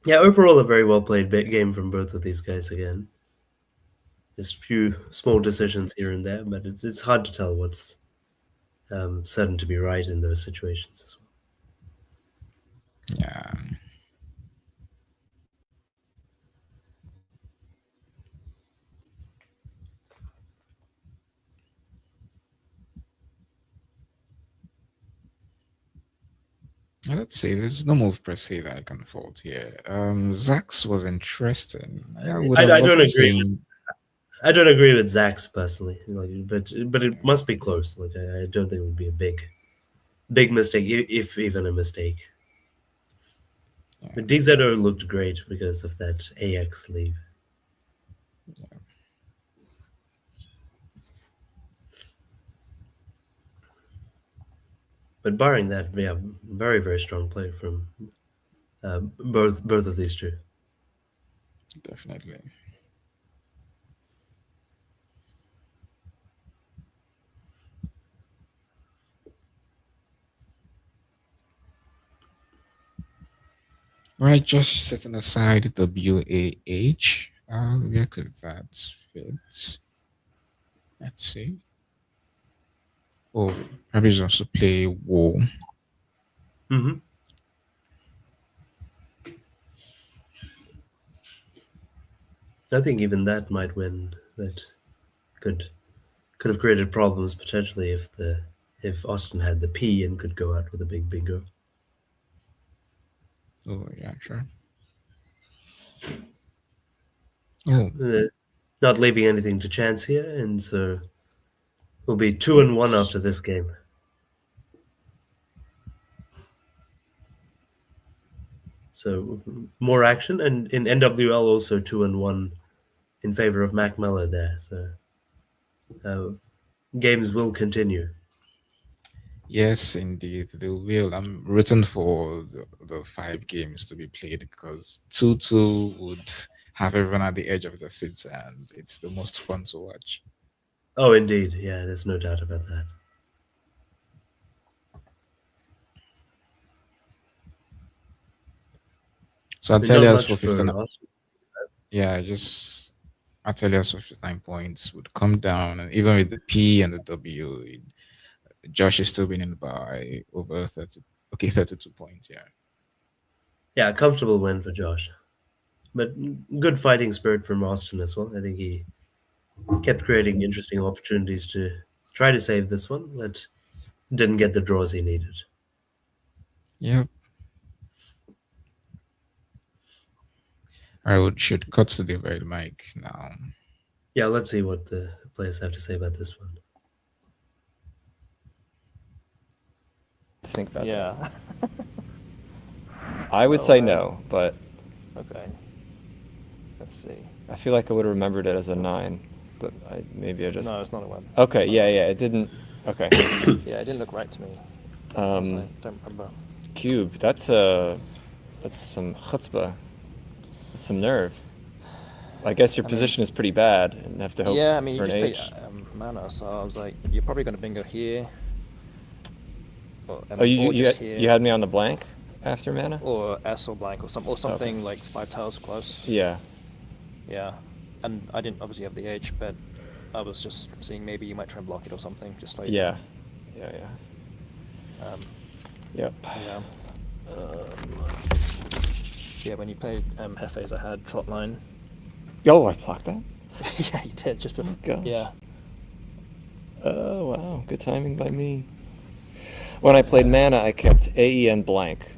Yeah, overall a very well played game from both of these guys again. Just a few small decisions here and there, but it's hard to tell what's certain to be right in those situations as well. Yeah. Let's see. There's no move per se that I can fault here. Zax was interesting. I would have I loved don't to agree. see. I don't agree with Zach's personally, but it Yeah, must be close. Like I don't think it would be a big mistake, if even a mistake. yeah, But DZO looked great because of that AX sleeve. But barring that, yeah, very strong play from both of these two. definitely. Right, just setting aside WAH. Where could that fit? Let's see. Oh, probably just wants to play War. Mm-hmm. I think even that might win. That could could have created problems potentially if Austin had the P and could go out with a big bingo. Oh, yeah, sure. Oh, Not leaving anything to chance here, and so we'll be 2-1 after this game. So more action, and in NWL also 2-1 in favor of Mac Mellor there. So uh, games will continue. yes, indeed, they will. I'm rooting for the 5 games to be played because 2-2 would have everyone at the edge of their seats, and it's the most fun to watch. Oh, indeed, yeah, there's no doubt about that. So I mean, not Atelia's much for for 59. Austin. Yeah, just Atelia's for 59 points would come down, and even with the P and the W, Josh is still winning by over 30. Okay, 32 points. Yeah. Yeah, comfortable win for Josh. But good fighting spirit from Austin as well. I think he kept creating interesting opportunities to try to save this one, but didn't get the draws he needed. Yep. I would should cut to the very mic now. Yeah, let's see what the players have to say about this one. Think about that. Yeah. I would Well, say no, but Okay. Let's see. I feel like I would have remembered it as a 9, but maybe I just. No, it's not a web. Okay, yeah, it didn't. Okay. Yeah, it didn't look right to me. So I don't remember. Cube. That's some chutzpah. That's some nerve. I guess your I mean- position is pretty bad, and have to hope Yeah, I mean, for you an just H. played mana, so I was like, you're probably going to bingo here. Or, Oh, you or just here. you had me on the blank after mana. Or S or blank or something like 5 tiles close. Yeah. Yeah. And I didn't obviously have the H, but I was just seeing maybe you might try and block it or something, just like. Yeah. Yep. Yeah. Yeah, when you played Hefes, I had Trotline. Oh, I blocked that. Yeah, you did just before. gosh. Yeah. Oh wow, good timing by me. When I played mana, I kept AEN blank,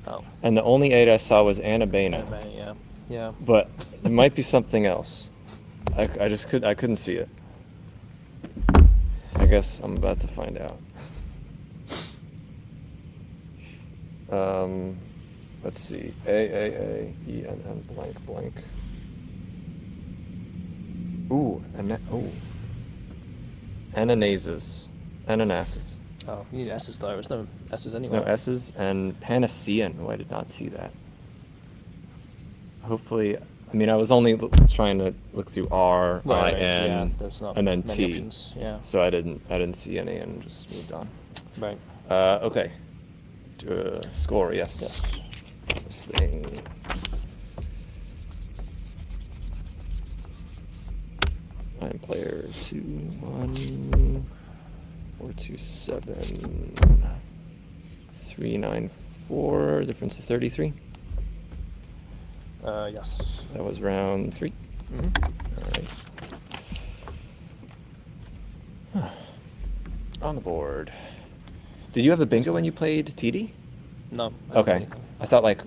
Oh. and the only 8 I saw was Annabena. Anime, yeah. Yeah. But it might be something else. I just couldn't see it. I guess I'm about to find out. Let's see. AAAENN blank blank. Ooh, ananases. Ananases. Oh, you need S's though. There's no S's There's anyway. no S's, and Panacean. Oh, I did not see that. Hopefully, I mean, I was only trying to look through R, Right, I, yeah, N, there's not and then many T. options, yeah. So I didn't see any and just moved on. Right. Okay. Score, yes. Yes. This thing. I'm player 2, 1, 4, 2, 7, 3, 9, 4. Difference of 33. Yes. That was round 3. Mm-hmm. All right. On the board. Did you have a bingo when you played TD? No. I don't have Okay. anything. I thought like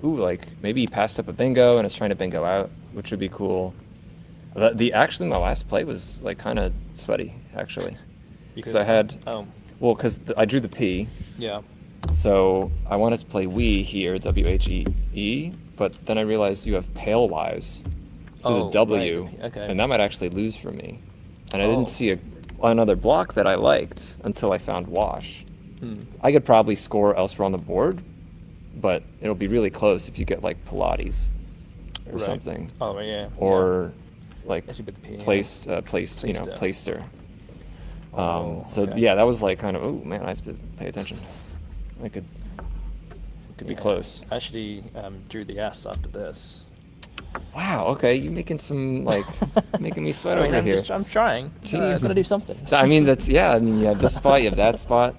maybe he passed up a bingo and is trying to bingo out, which would be cool. Actually my last play was like kind of sweaty actually, You because could- I had Oh. well because I drew the P, Yeah. so I wanted to play we here WHEE, but then I realized you have palewise through Oh, the W, right, okay. and that might actually lose for me, and I Oh. didn't see another block that I liked until I found wash. Hmm. I could probably score elsewhere on the board, but it'll be really close if you get like Pilates or Right. something, Oh, yeah. or like Actually, with the P, yeah. placed, Placed, Playster. Oh, So okay. yeah, that was like kind of, oh man, I have to pay attention. I could be Yeah. close. I actually drew the S after this. Wow. Okay, you making some like making me sweat I mean, over here. I'm trying. I've got to do something. I mean, that's yeah. I mean, you have this spot, you have that spot.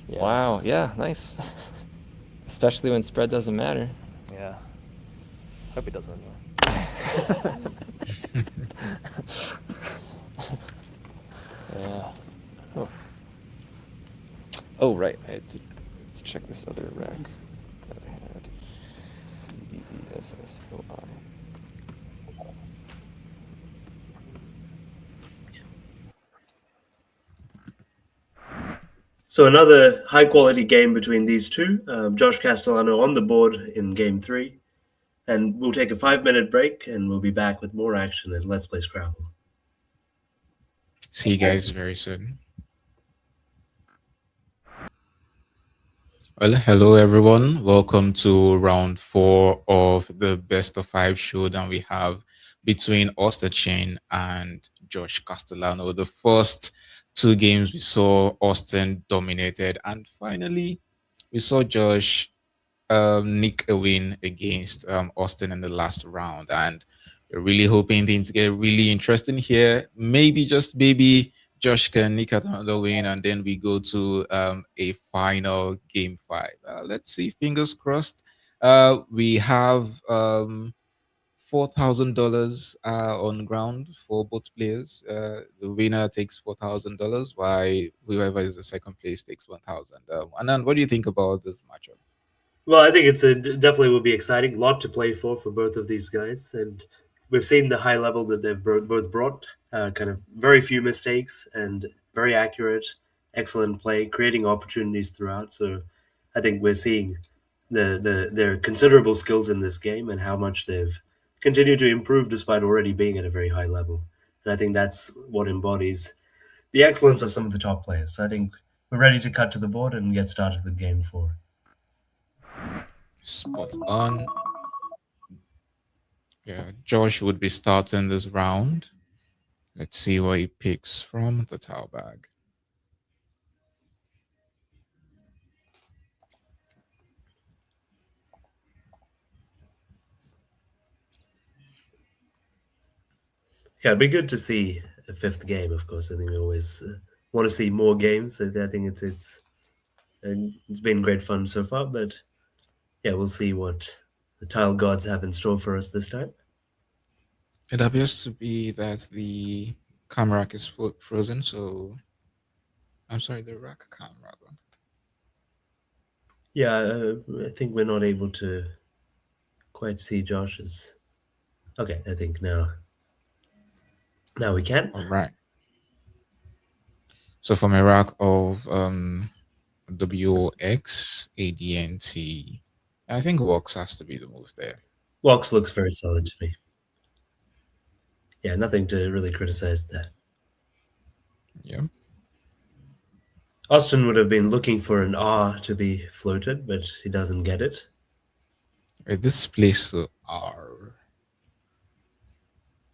Yeah. Wow. Yeah. Nice. Especially when spread doesn't matter. Yeah. Hope it doesn't anyway. Yeah. Oh. Oh right, I had to check this other rack that I had. TESSOI. So another high-quality game between these two. Josh Castellano on the board in Game 3. And we'll take a 5-minute break, and we'll be back with more action at Let's Play Scrabble. See you guys very soon. Well, hello everyone. Welcome to round 4 of the best of 5 showdown we have between Austin Shin and Josh Castellano. The first 2 games we saw Austin dominated, and finally we saw Josh nick a win against Austin in the last round, and we're really hoping things get really interesting here. Maybe just maybe Josh can nick out another win, and then we go to a final game five. Let's see, fingers crossed. We have $4,000 on ground for both players. The winner takes $4,000, while whoever is the second place takes 1,000. Anand, what do you think about this matchup? Well, I think definitely will be exciting. A lot to play for both of these guys, and we've seen the high level that they've both brought. Kind of very few mistakes and very accurate, excellent play, creating opportunities throughout. So, I think we're seeing their considerable skills in this game and how much they've continued to improve despite already being at a very high level. And I think that's what embodies the excellence of some of the top players. So I think we're ready to cut to the board and get started with game 4. Spot on. Yeah, Josh would be starting this round. Let's see what he picks from the towel bag. Yeah, it'd be good to see a 5th game. Of course, I think we always want to see more games. I think it's been great fun so far. But yeah, we'll see what the tile gods have in store for us this time. It appears to be that the cam rack is frozen, so I'm sorry, the rack cam rather. Yeah, I think we're not able to quite see Josh's. Okay, I think now we can. All right. So from a rack of WX, ADNT, I think Works has to be the move there. Walks looks very solid to me. Yeah, nothing to really criticize there. Yeah. Austin would have been looking for an R to be floated, but he doesn't get it. This place to R.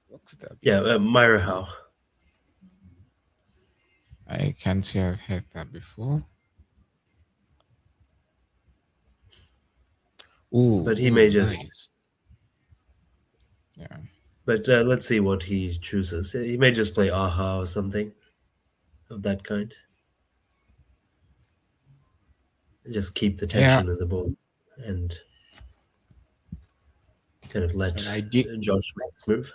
What could that be? Yeah, Myra Howe. I can't say I've heard that before. Ooh, But he may ooh, just. nice. Yeah. But let's see what he chooses. He may just play Aha or something of that kind. Just keep the tension of the ball and kind of let Josh make his move.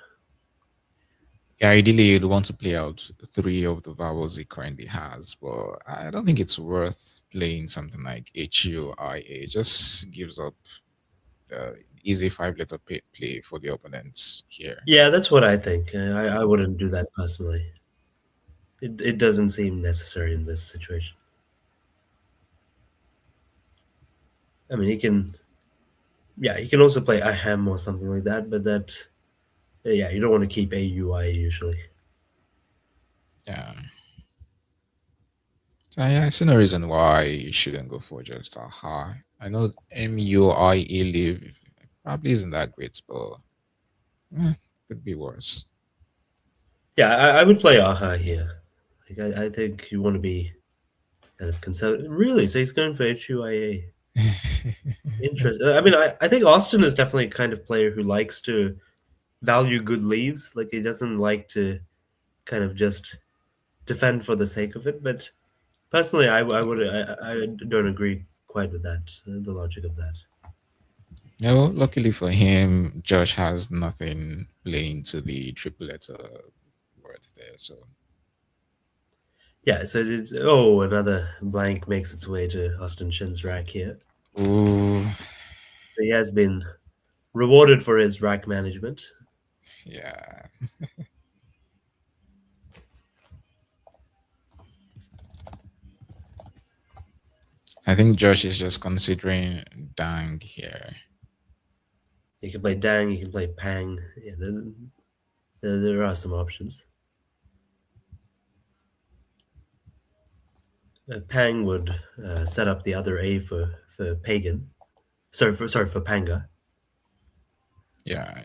Yeah, ideally you'd want to play out 3 of the vowels he currently has, but I don't think it's worth playing something like HUIA. Just gives up easy 5-letter play for the opponents here. Yeah, that's what I think. I wouldn't do that personally. It doesn't seem necessary in this situation. I mean, he can also play Ahem or something like that, but that, yeah, you don't want to keep AUI usually. Yeah. So yeah, I see no reason why you shouldn't go for just Aha. I know MUIA live probably isn't that great, but could be worse. Yeah, I would play Aha here. Like, I think you want to be kind of conservative. Really? So he's going for HUIA. Interesting. I mean, I think Austin is definitely a kind of player who likes to value good leaves. Like, he doesn't like to kind of just defend for the sake of it. But personally, I don't agree quite with that, the logic of that. No, luckily for him, Josh has nothing playing to the triple letter word there. So yeah, so it's another blank makes its way to Austin Shin's rack here. ooh, He has been rewarded for his rack management. yeah. I think Josh is just considering Dang here. You can play Dang, you can play Pang. Yeah, there are some options. Pang would set up the other A for Pagan. Sorry for Panga. Yeah.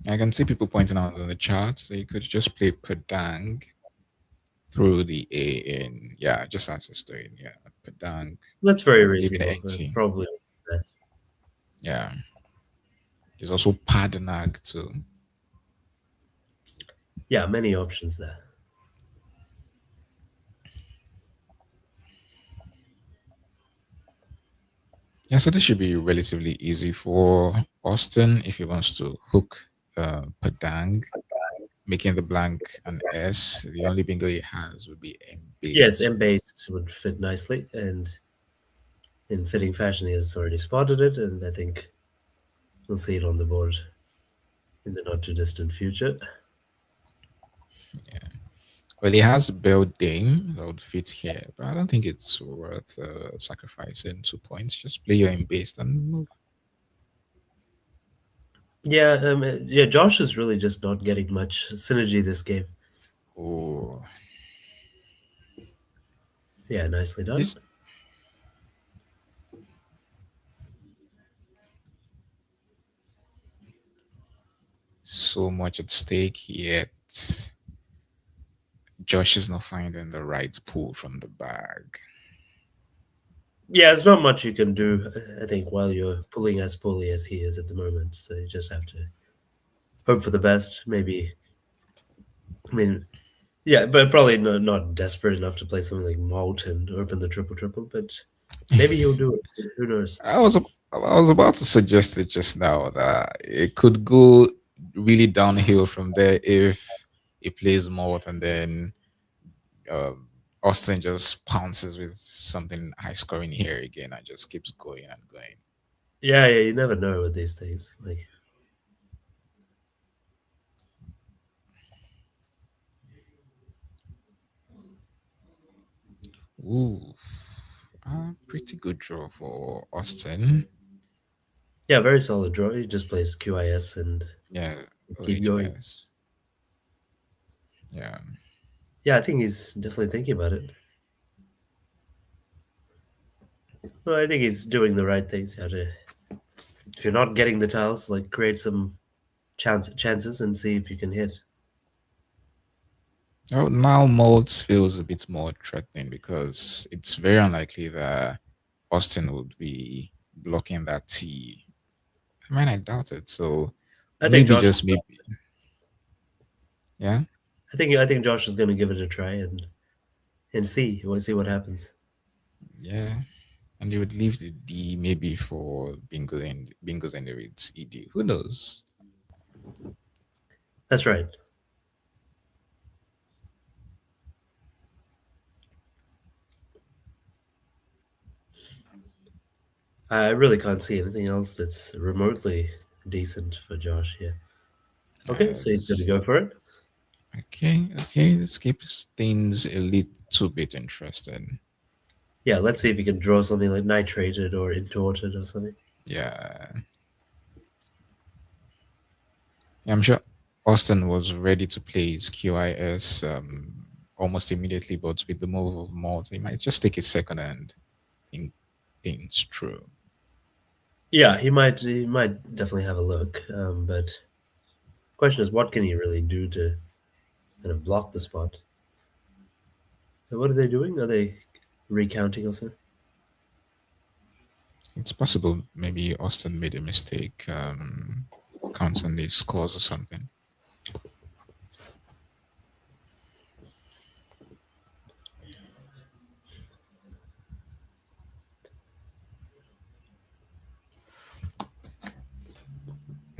I can see people pointing out in the chat, so you could just play Padang through the A in, yeah, just as it's doing, yeah. Padang. That's very Leaving reasonable. 80. Probably. Yeah. There's also Padanag too. Yeah, many options there. Yeah, so this should be relatively easy for Austin if he wants to hook Padang, making the blank an S. The only bingo he has would be M Yes, based. M based would fit nicely, and in fitting fashion, he has already spotted it, and I think we'll see it on the board in the not too distant future. Well, he has Bell Dame that would fit here, but I don't think it's worth sacrificing 2 points. Just play your M based and move. Yeah, Josh is really just not getting much synergy this game. Oh, Yeah, nicely done. this so much at stake, yet Josh is not finding the right pull from the bag. Yeah, there's not much you can do, I think, while you're pulling as poorly as he is at the moment. So you just have to hope for the best. Maybe, I mean, yeah, but probably not desperate enough to play something like Malt and open the triple, but maybe he'll do it. Who knows? I was about to suggest it just now that it could go really downhill from there if he plays Mort and then Austin just pounces with something high scoring here again and just keeps going and going. Yeah, you never know with these things. Like, Ooh, pretty good draw for Austin. yeah, very solid draw. He just plays QIS and Yeah, keep going. OHS. Yeah. Yeah, I think he's definitely thinking about it. Well, I think he's doing the right things. You have to, if you're not getting the tiles, like create some chances and see if you can hit. Oh, now Molds feels a bit more threatening because it's very unlikely that Austin would be blocking that T. I mean, I doubt it. So I think maybe Josh. just maybe. Yeah. I think Josh is going to give it a try and see. We'll see what happens. Yeah. And they would leave the D maybe for bingos and the reads ED. Who knows? That's right. I really can't see anything else that's remotely decent for Josh here. Okay, so he's going to Yes. go for it. Okay. Let's keep things a little bit interesting. Yeah, let's see if he can draw something like nitrated or intorted or something. Yeah. I'm sure Austin was ready to play his QIS almost immediately, but with the move of Malt, he might just take a second and think things through. Yeah, he might definitely have a look. But question is, what can he really do to kind of block the spot? And what are they doing? Are they recounting or something? It's possible maybe Austin made a mistake, counting the scores or something.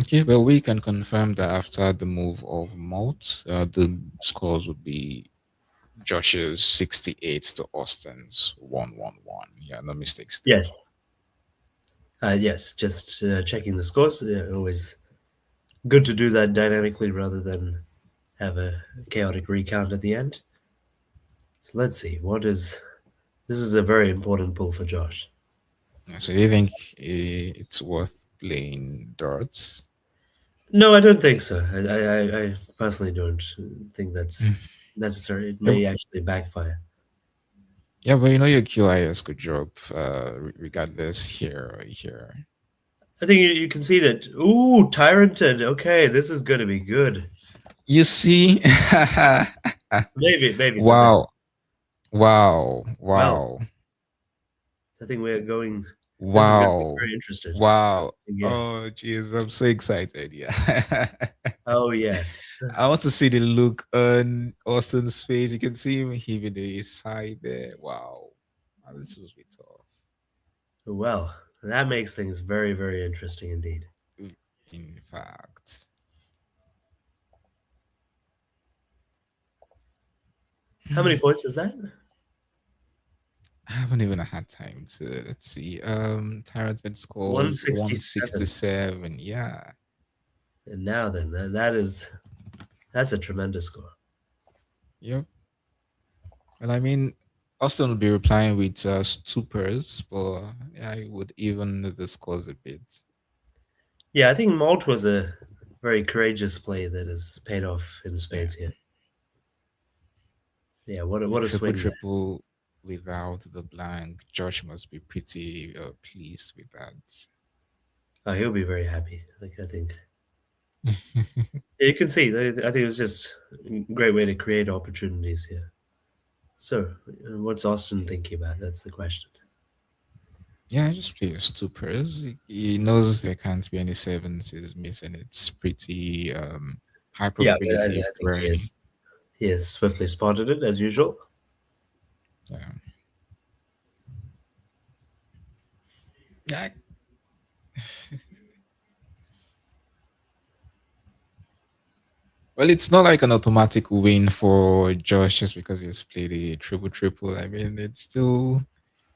Okay, well, we can confirm that after the move of Malt, the scores would be Josh's 68 to Austin's 111. Yeah, no mistakes there. Yes. Yes, just checking the scores. Always good to do that dynamically rather than have a chaotic recount at the end. So let's see. This is a very important pull for Josh. So do you think it's worth playing darts? No, I don't think so. I personally don't think that's necessary. It Yeah, may actually backfire. yeah, but you know your QIS could drop regardless here or here. I think you can see that. Ooh, Tyranted. Okay, this is going to be good. You see? Maybe. Wow. Wow. Wow. I think we're going. This is going to be Wow. very interested. Wow. Yeah. Oh, jeez, I'm so excited. Yeah. Oh yes. I want to see the look on Austin's face. You can see him heaving the side there. Wow. This was be tough. Well, that makes things very, very interesting indeed. In fact. How many points is that? I haven't even had time to let's see. Tyrant had scored 167. 167. Yeah. And now then, that's a tremendous score. Yep. Well, I mean, Austin will be replying with stupors, but yeah, I would even the scores a bit. Yeah, I think Malt was a very courageous play that has paid off in Yeah. spades here. Yeah, what A a triple swing there. triple without the blank. Josh must be pretty pleased with that. Oh, he'll be very happy. I think. Yeah, you can see. I think it was just a great way to create opportunities here. So, what's Austin thinking about? That's the question. Yeah, just play your stupors. He knows there can't be any sevens is missing. It's pretty high Yeah, but I probability if think there are any. he has swiftly spotted it as usual. Yeah. Yeah. Well, it's not like an automatic win for Josh just because he's played a triple triple. I mean, it's still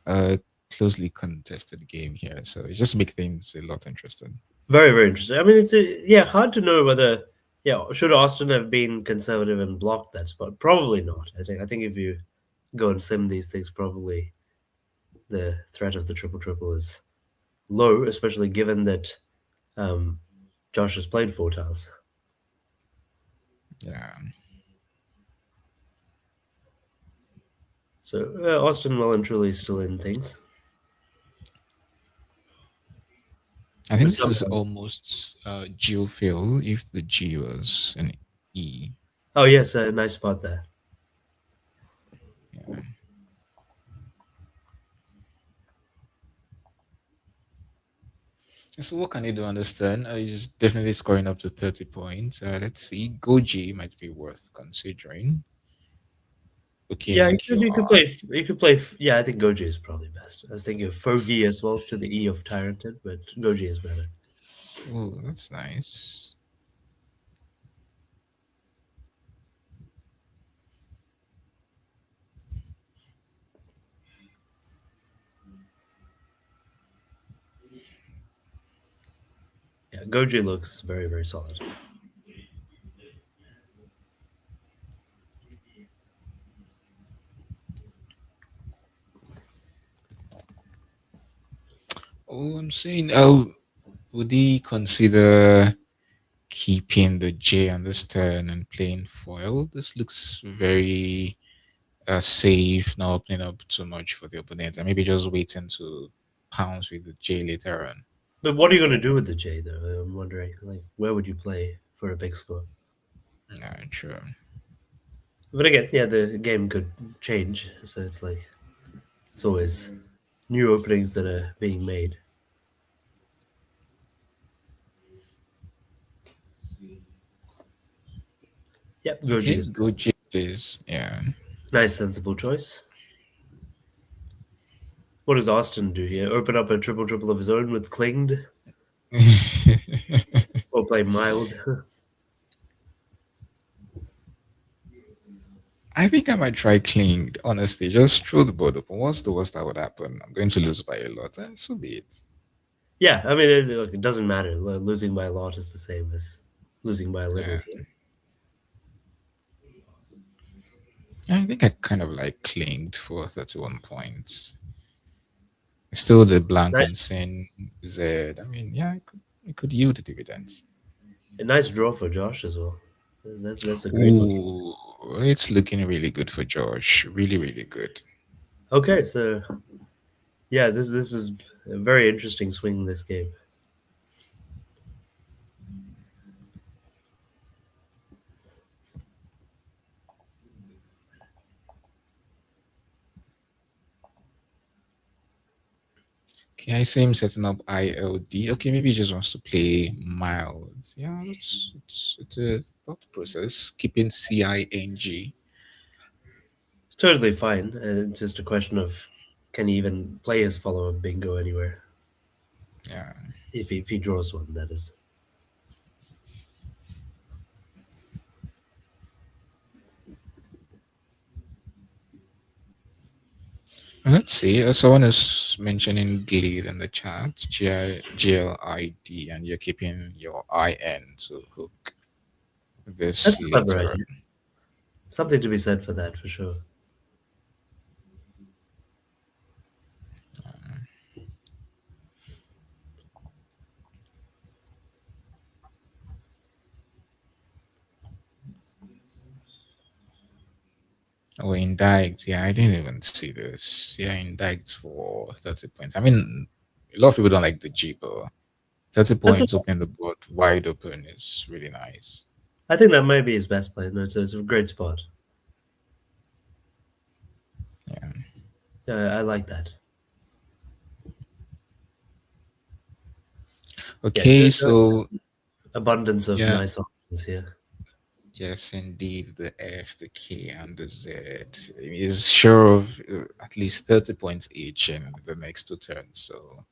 a closely contested game here, so it just makes things a lot interesting. Very, very interesting. I mean, yeah, hard to know whether should Austin have been conservative and blocked that spot? Probably not. I think if you go and sim these things, probably the threat of the triple triple is low, especially given that um, Josh has played four tiles. Yeah, So Austin well and truly still in things. I think But this is sometimes, almost geofill if the G was an E. oh yes, a nice spot there. Yeah. So what can you do on this turn? He's definitely scoring up to 30 points. Let's see. Goji might be worth considering. Yeah, Looking you could QR. play. You could play. Yeah, I think Goji is probably best. I was thinking of Fogi as well to the E of Tyranted, but Goji is better. Oh, that's nice. Yeah, Goji looks very, very solid. Oh, I'm saying, oh, would he consider keeping the J on this turn and playing foil? This looks very safe, not opening up too much for the opponent, and maybe just waiting to pounce with the J later on. But what are you going to do with the J, though? I'm wondering, like, where would you play for a big score? Yeah, true. But again, yeah, the game could change, so it's like it's always new openings that are being made. Yep, Goji Okay, is go J is yeah. nice, sensible choice. What does Austin do here? Open up a triple triple of his own with Klinged, or play mild? I think I might try clean, honestly. Just throw the board open. What's the worst that would happen? I'm going to lose by a lot, and so be it. Yeah, I mean, look, it doesn't matter. Losing by a lot is the same as losing by a little Yeah. here. I think I kind of like clinged for 31 points. Still the blank Nice, on sin Z. I mean, yeah, it could yield the dividends. a nice draw for Josh as well. That's a great look. Ooh, it's looking really good for Josh. Really, really good. Okay, so yeah, this is a very interesting swing in this game. Okay, I see him setting up ILD. Okay, maybe he just wants to play mild. Yeah, it's a thought process. Keeping CING. It's totally fine. It's just a question of can he even play his follow-up bingo anywhere Yeah. if he draws one, that is. Let's see. Someone is mentioning Glade in the chat, GLID, and you're keeping your IN to hook this That's a clever later. idea. Something to be said for that, for sure. Oh, indict. Yeah, I didn't even see this. Yeah, indict for 30 points. I mean, a lot of people don't like the G, but 30 That's a, points opening the board wide open is really nice. I think that might be his best play. No, it's a great spot. Yeah. Yeah, I like that. Okay, Yeah, so abundance of yeah, nice options here. yes, indeed, the F, the K, and the Z is sure of at least 30 points each in the next two turns. So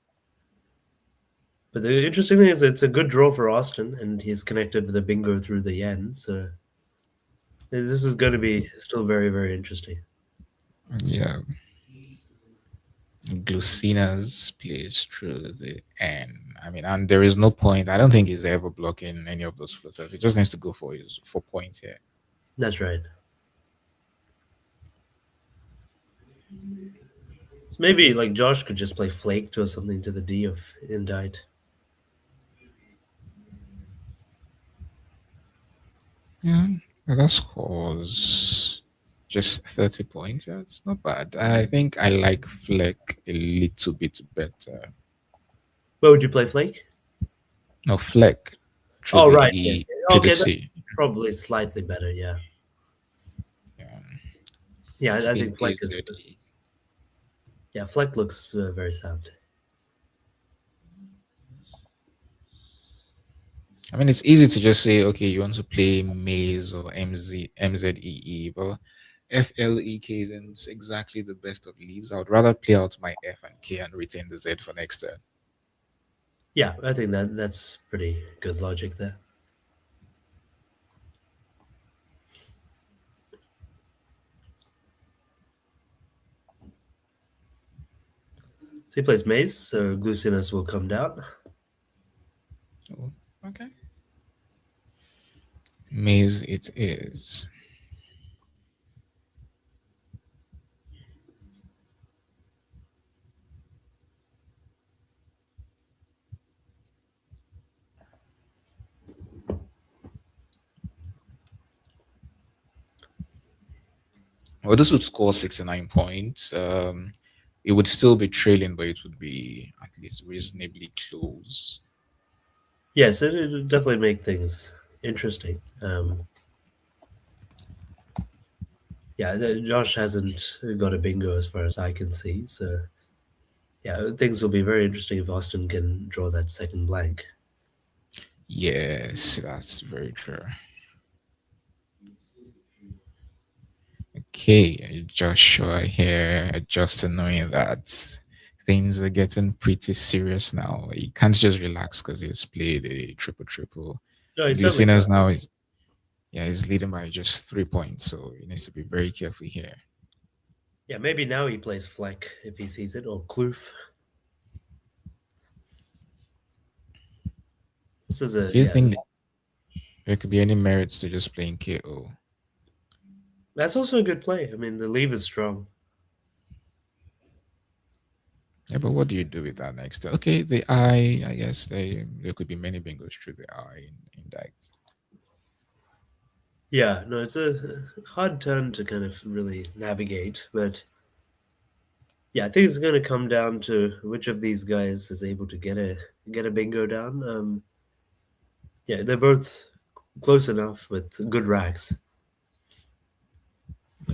But the interesting thing is it's a good draw for Austin, and he's connected with the bingo through the yen, so this is going to be still very, very interesting. yeah, Glucina's plays through the N. I mean, and there is no point. I don't think he's ever blocking any of those floaters. He just needs to go for his 4 points here. That's right. So maybe like Josh could just play flaked or something to the D of indict. Yeah, that scores just 30 points. Yeah, it's not bad. I think I like Fleck a little bit better. Where would you play flake? No, Fleck through Oh, the right. Yes. E, Yes. through the Okay, that's C. probably slightly better. Yeah. Yeah, Yeah, I keeping think flake is. AZE. Yeah, flake looks very sound. I mean, it's easy to just say, okay, you want to play Maze or MZEE, but FLEK isn't exactly the best of leaves. I would rather play out my F and K and retain the Z for next turn. Yeah, I think that's pretty good logic there. So he plays maze, so Glucinus will come down. Oh, okay. Maze it is. Well, this would score 69 points. It would still be trailing, but it would be at least reasonably close. Yes, it would definitely make things interesting. Yeah, Josh hasn't got a bingo as far as I can see, so yeah, things will be very interesting if Austin can draw that second blank. Yes, that's very true. Okay, Joshua here, just knowing that things are getting pretty serious now. He can't just relax because he's played a triple triple. No, he certainly Glucinas can. now is he's leading by just 3 points, so he needs to be very careful here. Yeah, maybe now he plays Fleck if he sees it, or Kloof. This is a Do you yeah. think there could be any merits to just playing KO? That's also a good play. I mean, the leave is strong. Yeah, but what do you do with that next? Okay, the I guess there could be many bingos through the I in that. Yeah, no, it's a hard turn to kind of really navigate, but yeah, I think it's going to come down to which of these guys is able to get a bingo down. Yeah, they're both close enough with good racks.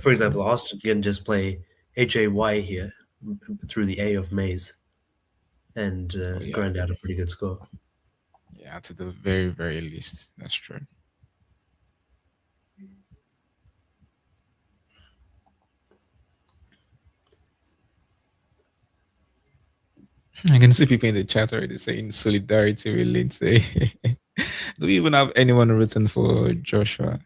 For example, Austin can just play HAY here through the A of maze. and Oh, yeah. grind out a pretty good score. Yeah, to the very, very least. That's true. I can see people in the chat already saying solidarity with Lindsay. Do we even have anyone written for Joshua?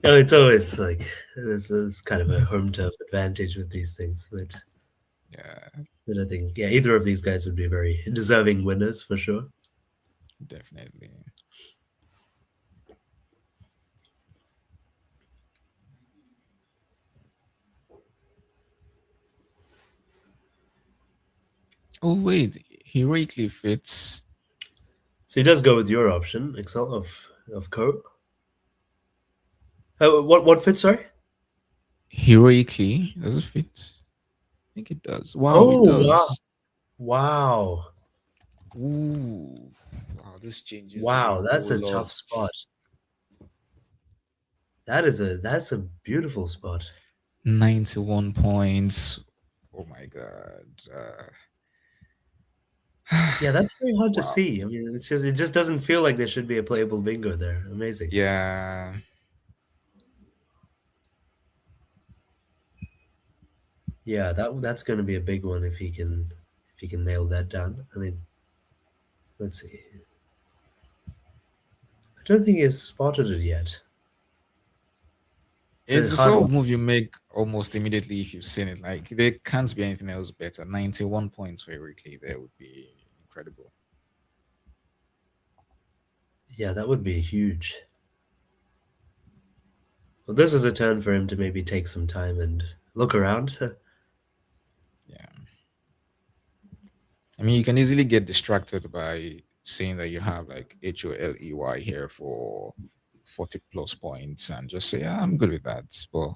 No, it's always like there's kind of a home turf advantage with these things, Yeah, but I think either of these guys would be very deserving winners for sure. definitely. Oh wait, heroically fits. So he does go with your option, Excel of Co. What fit? Sorry. Heroically, does it fit? I think it does. Wow, it Oh wow! does. Wow! Ooh, wow, this changes a Wow! That's whole a tough lot. spot. That's a beautiful spot. 91 points. Oh my god. Yeah, that's very hard to Wow. see. I mean, it just doesn't feel like there should be a playable bingo there. Amazing. Yeah. Yeah, that's going to be a big one if he can nail that down. I mean, let's see. I don't think he's spotted it yet. It's It's a the hard sort one. of move you make almost immediately if you've seen it. Like there can't be anything else better. 91 points for Ricky there would be incredible. Yeah, that would be huge. Well, this is a turn for him to maybe take some time and look around. Yeah. I mean, you can easily get distracted by seeing that you have like HOLEY here for 40 plus points and just say, I'm good with that. But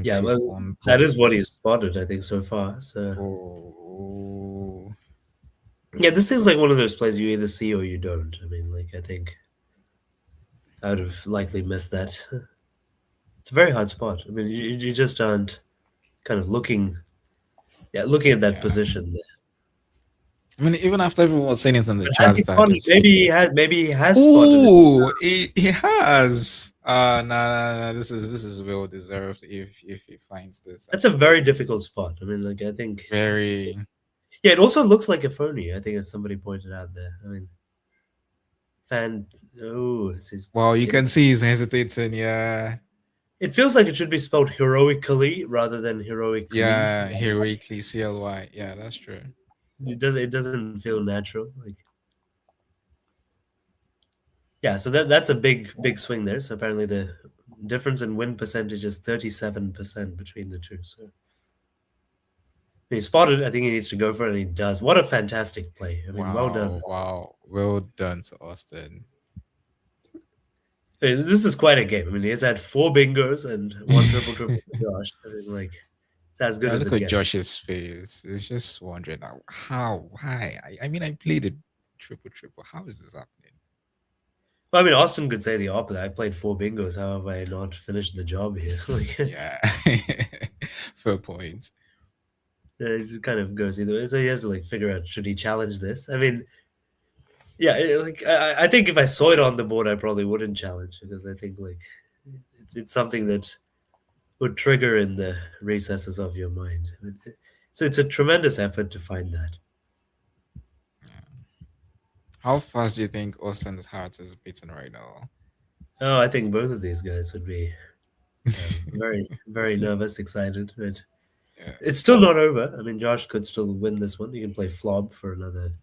Yeah, well, 91 that is what he's points. spotted, I think, so far. So Oh, yeah, this seems like one of those plays you either see or you don't. I mean, like I think I would have likely missed that. It's a very hard spot. I mean, you just aren't kind of looking at that yeah. position there. I mean, even after everyone was saying it in the But has he chat that spotted? it's Maybe he has spotted it. ooh, he has. Nah, this is well deserved if he finds this. That's a Actually, very difficult spot. I mean, like I think very. yeah, it also looks like a phony. I think as somebody pointed out there. I mean, this is Well, you can see he's hesitating. Yeah, it feels like it should be spelled heroically rather than heroically. yeah, heroically CLY. Yeah, that's true. It doesn't feel natural. Like yeah, so that's a big swing there. So apparently the difference in win percentage is 37% between the two. So he spotted. I think he needs to go for it, and he does. What a fantastic play! I mean, well done. Wow, well done to Austin. I mean, this is quite a game. I mean, he has had 4 bingos and 1 triple for Josh. I mean, like it's as good Yeah, as look it at gets. Josh's face. It's just wondering now how, why. I mean, I played a triple. How is this happening? Well, I mean, Austin could say the opposite. I played 4 bingos. How have I not finished the job here? Like, Yeah, fair point. it kind of goes either way. So he has to like figure out should he challenge this. I mean, yeah, I think if I saw it on the board, I probably wouldn't challenge because I think like it's something that would trigger in the recesses of your mind. It's a tremendous effort to find that. How fast do you think Austin's heart is beating right now? Oh, I think both of these guys would be very, very nervous, excited, but Yeah. it's still not over. I mean, Josh could still win this one. You can play Flob for another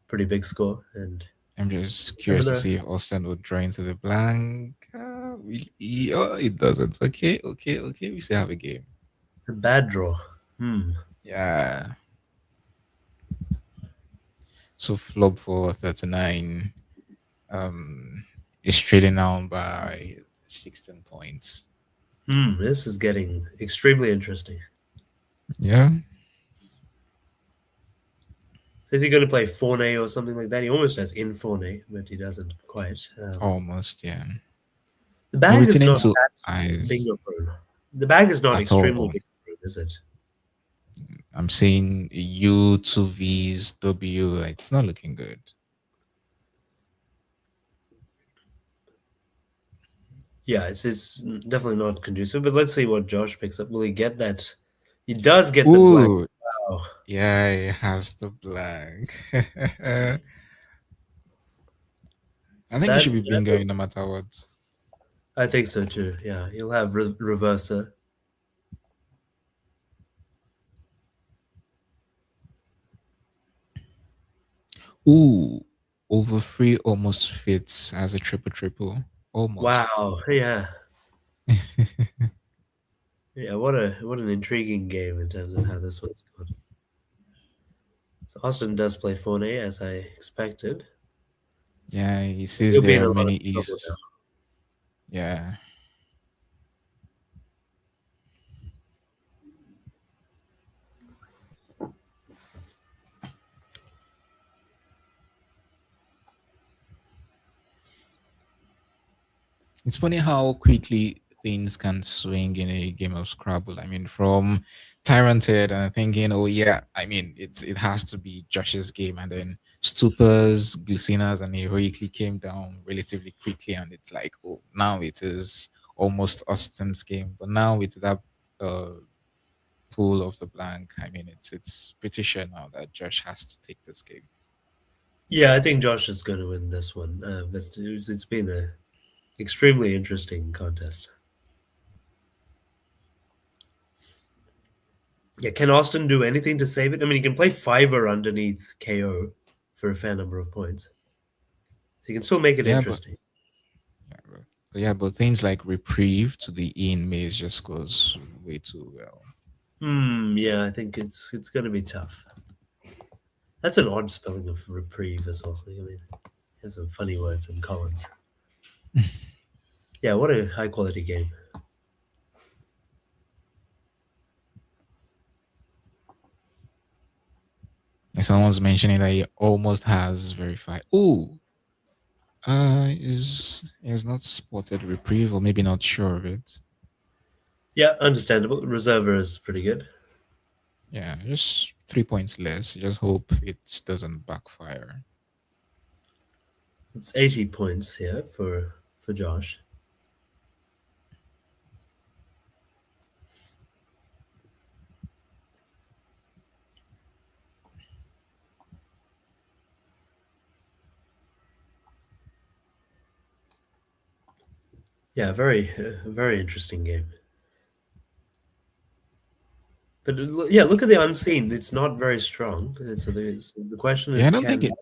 pretty big score, and I'm just curious to see if Austin would draw into the blank. Oh, it doesn't. Okay. We still have a game. it's a bad draw. Yeah. So flop for 39. Is trailing down by 16 points. This is getting extremely interesting. Yeah. So is he going to play Forney or something like that? He almost has in Forney, but he doesn't quite. Almost, yeah. The bag is Returning not to that eyes bingo prone. The bag is not at extremely all. bingo prone, is it? I'm seeing U, two V's, W. It's not looking good. Yeah, it's definitely not conducive. But let's see what Josh picks up. Will he get that? He does get the blank. Ooh, Wow. yeah, it has the blank. I think it should be bingo no matter what. I think so too. Yeah, he'll have reverser. Ooh, over three almost fits as a triple triple. Almost. Wow. Yeah. Yeah. What an intriguing game in terms of how this one's gone. So Austin does play Forney as I expected. Yeah, he says He'll be there in are a lot of many trouble eases. Yeah. It's funny how quickly things can swing in a game of Scrabble. I mean, from Tyranted and thinking, oh yeah, I mean, it has to be Josh's game, and then Stupors, Glucinas, and Heroically came down relatively quickly, and it's like, oh, now it is almost Austin's game. But now with that uh, pool of the blank, I mean, it's pretty sure now that Josh has to take this game. Yeah, I think Josh is going to win this one. But it's been a extremely interesting contest. Yeah, can Austin do anything to save it? I mean, he can play Fiver underneath KO for a fair number of points. So he can still make it Yeah, but interesting. but things like reprieve to the in maze just goes way too well. Yeah, I think it's going to be tough. That's an odd spelling of reprieve as well. I mean, there's some funny words in Collins. Yeah, what a high quality game. And someone's mentioning that he almost has verified. Oh, is not spotted reprieve, or maybe not sure of it. Yeah, understandable. Reserver is pretty good. Yeah, just 3 points less. Just hope it doesn't backfire. It's 80 points here for Josh. Yeah, very interesting game. But yeah, look at the unseen. It's not very strong. So the question Yeah, is, I don't think it.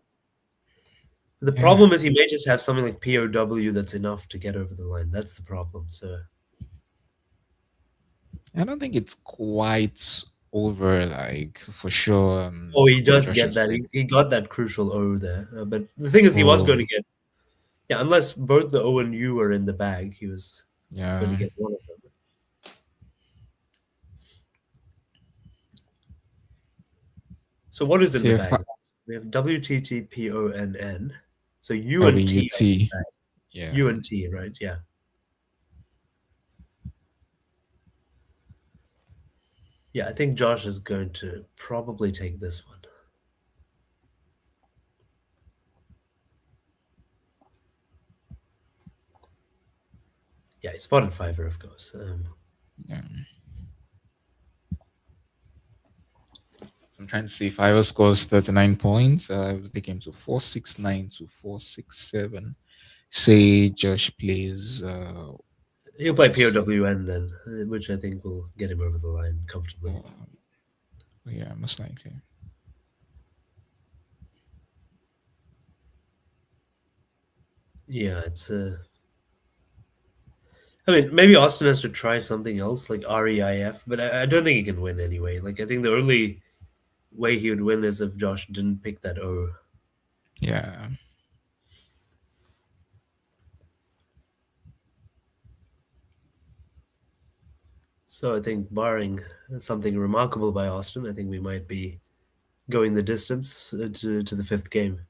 the Yeah, problem is he may just have something like POW that's enough to get over the line. That's the problem. So I don't think it's quite over. Like for sure. oh, he does get Josh's that. win. He got that crucial O there. But the thing is, he was going to Oh, get yeah. Unless both the O and U were in the bag, he was going to yeah. get one of them. So what is in So the if bag? We have WTTPONN. So U that'll be and T. UT. Yeah. U and T, right? Yeah. Yeah, I think Josh is going to probably take this one. Yeah, he spotted Fiverr, of course. Yeah. I'm trying to see if Iowa scores 39 points. They came to 469 to 467. Say Josh plays He'll play POWN then, which I think will get him over the line comfortably. yeah, most likely. Yeah, it's I mean, maybe Austin has to try something else like REIF, but I don't think he can win anyway. Like, I think the only way he would win is if Josh didn't pick that O. Yeah. So I think, barring something remarkable by Austin, I think we might be going the distance to the fifth game.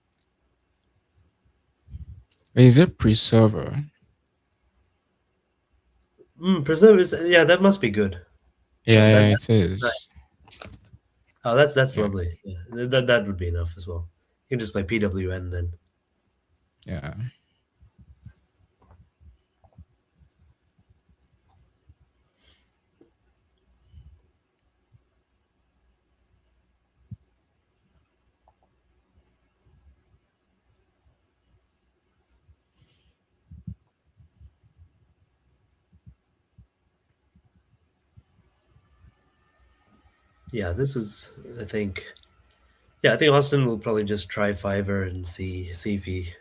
Is it pre-server? Preserve is, yeah, that must be good. Yeah, That- yeah, it is. Oh, that's Yeah, lovely. Yeah, that would be enough as well. You can just play PWN then. yeah. Yeah, this is. I think. Yeah, I think Austin will probably just try Fiverr and see if he.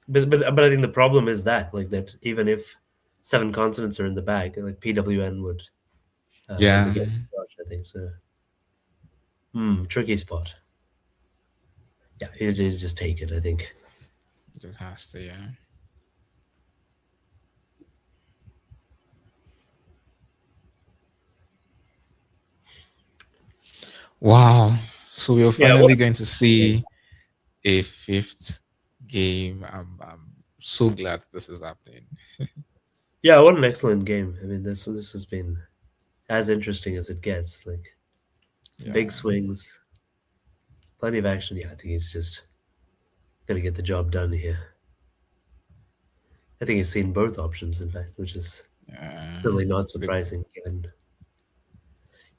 But I think the problem is that even if seven consonants are in the bag, like PWN would win the Yeah, game. Josh, I think so. Tricky spot. Yeah, he just take it. I think. just has to, yeah. Wow. So we're Yeah. What? finally going to see a fifth game. I'm so glad this is happening. Yeah, what an excellent game. I mean, this has been as interesting as it gets. Like big Yeah, swings, plenty of action. Yeah, I think he's just gonna get the job done here. I think he's seen both options, in fact, which is yeah. certainly not The- surprising. And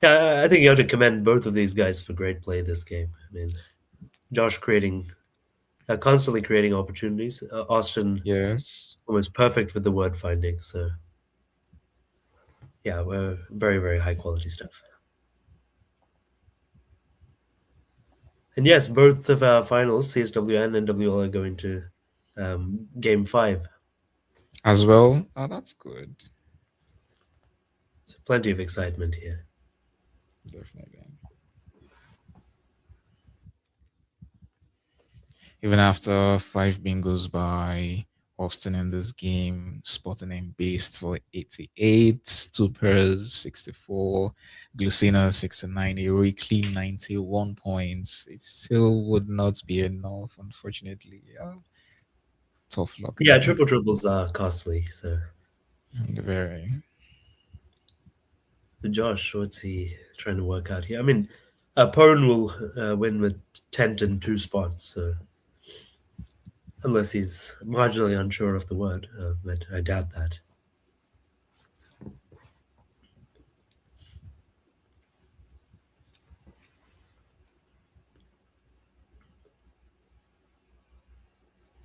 yeah, I think you have to commend both of these guys for great play this game. I mean, Josh constantly creating opportunities. Austin yes. was perfect with the word finding. So yeah, we're very very high quality stuff. And yes, both of our finals, CSW and NWL, are going to Game 5. As well. Oh, that's good. So plenty of excitement here. Definitely. Even after five bingos by Austin in this game, Sporting and Based for 88, two pairs 64, Glucina 69, a clean 91 points. It still would not be enough, unfortunately. Yeah, tough luck Yeah, there. triple triples are costly. So Very. Josh, what's he trying to work out here? I mean, Pone will win with Tent in two spots, so unless he's marginally unsure of the word, but I doubt that.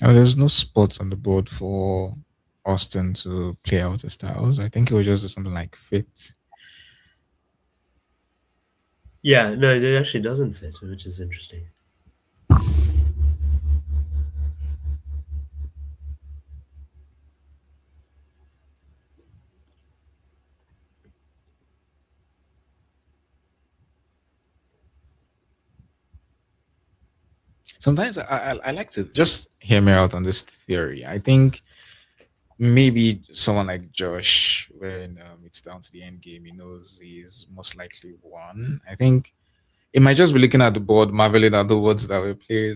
Now, there's no spots on the board for Austin to play out his styles. I think it will just do something like fit. Yeah, no, it actually doesn't fit, which is interesting. Sometimes I like to just hear me out on this theory. I think maybe someone like Josh, when it's down to the end game, he knows he's most likely won. I think it might just be looking at the board, marveling at the words that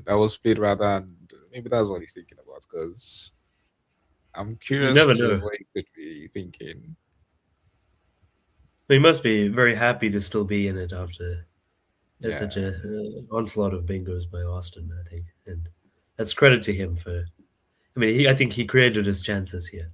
was played rather, and maybe that's what he's thinking about. Because I'm You curious never to know. what he could be thinking. He must be very happy to still be in it after there's such Yeah, a onslaught of bingos by Austin, I think, and that's credit to him for. I mean, I think he created his chances here.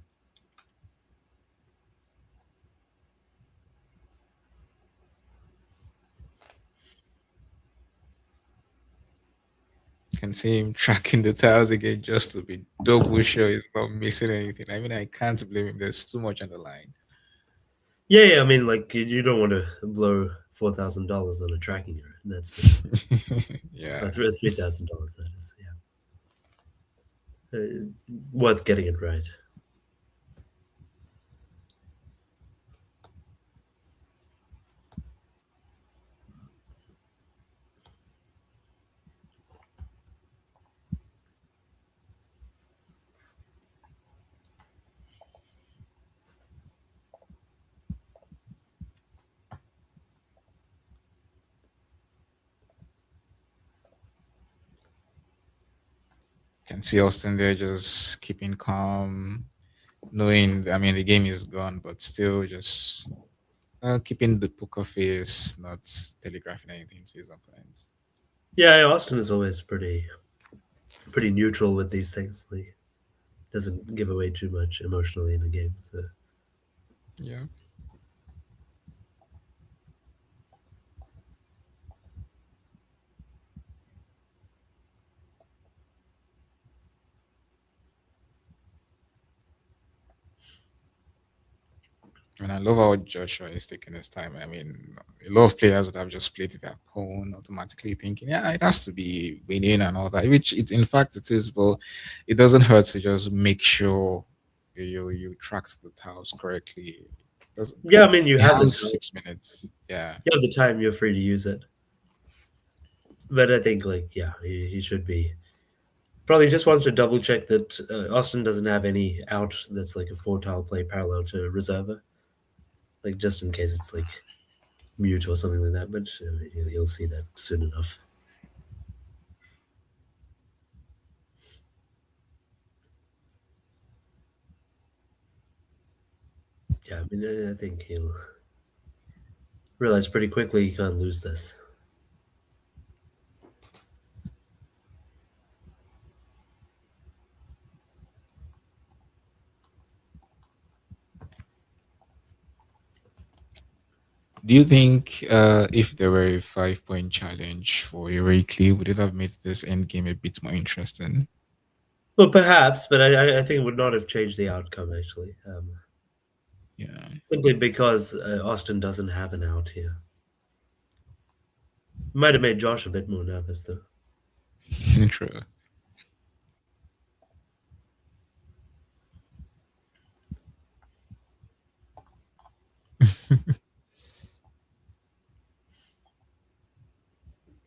can see him tracking the tiles again just to be double sure he's not missing anything. I mean, I can't blame him. There's too much on the line. Yeah, I mean, like you don't want to blow $4,000 on a tracking error. That's for sure. Yeah. $3,000. That is, yeah, worth getting it right. Can see Austin there just keeping calm, knowing, I mean, the game is gone, but still just keeping the poker face, not telegraphing anything to his opponent. Yeah, Austin is always pretty neutral with these things. Like, doesn't give away too much emotionally in the game. So Yeah. And I love how Joshua is taking his time. I mean, a lot of players would have just played their pawn automatically, thinking, "Yeah, it has to be winning and all that." Which, in fact, it is. But it doesn't hurt to just make sure you tracked the tiles correctly. Doesn't yeah, I mean, He has 6 minutes. Yeah. you have the time. You're free to use it. But I think, like, yeah, he should be. Probably just wants to double check that Austin doesn't have any out that's like a 4 tile play parallel to reserver. Like, just in case it's like mute or something like that. But you'll see that soon enough. Yeah, I mean, I think he'll realize pretty quickly he can't lose this. Do you think if there were a 5 point challenge for Heroically, would it have made this end game a bit more interesting? Well, perhaps, but I think it would not have changed the outcome, actually. Yeah. Simply because Austin doesn't have an out here. Might have made Josh a bit more nervous, though. True.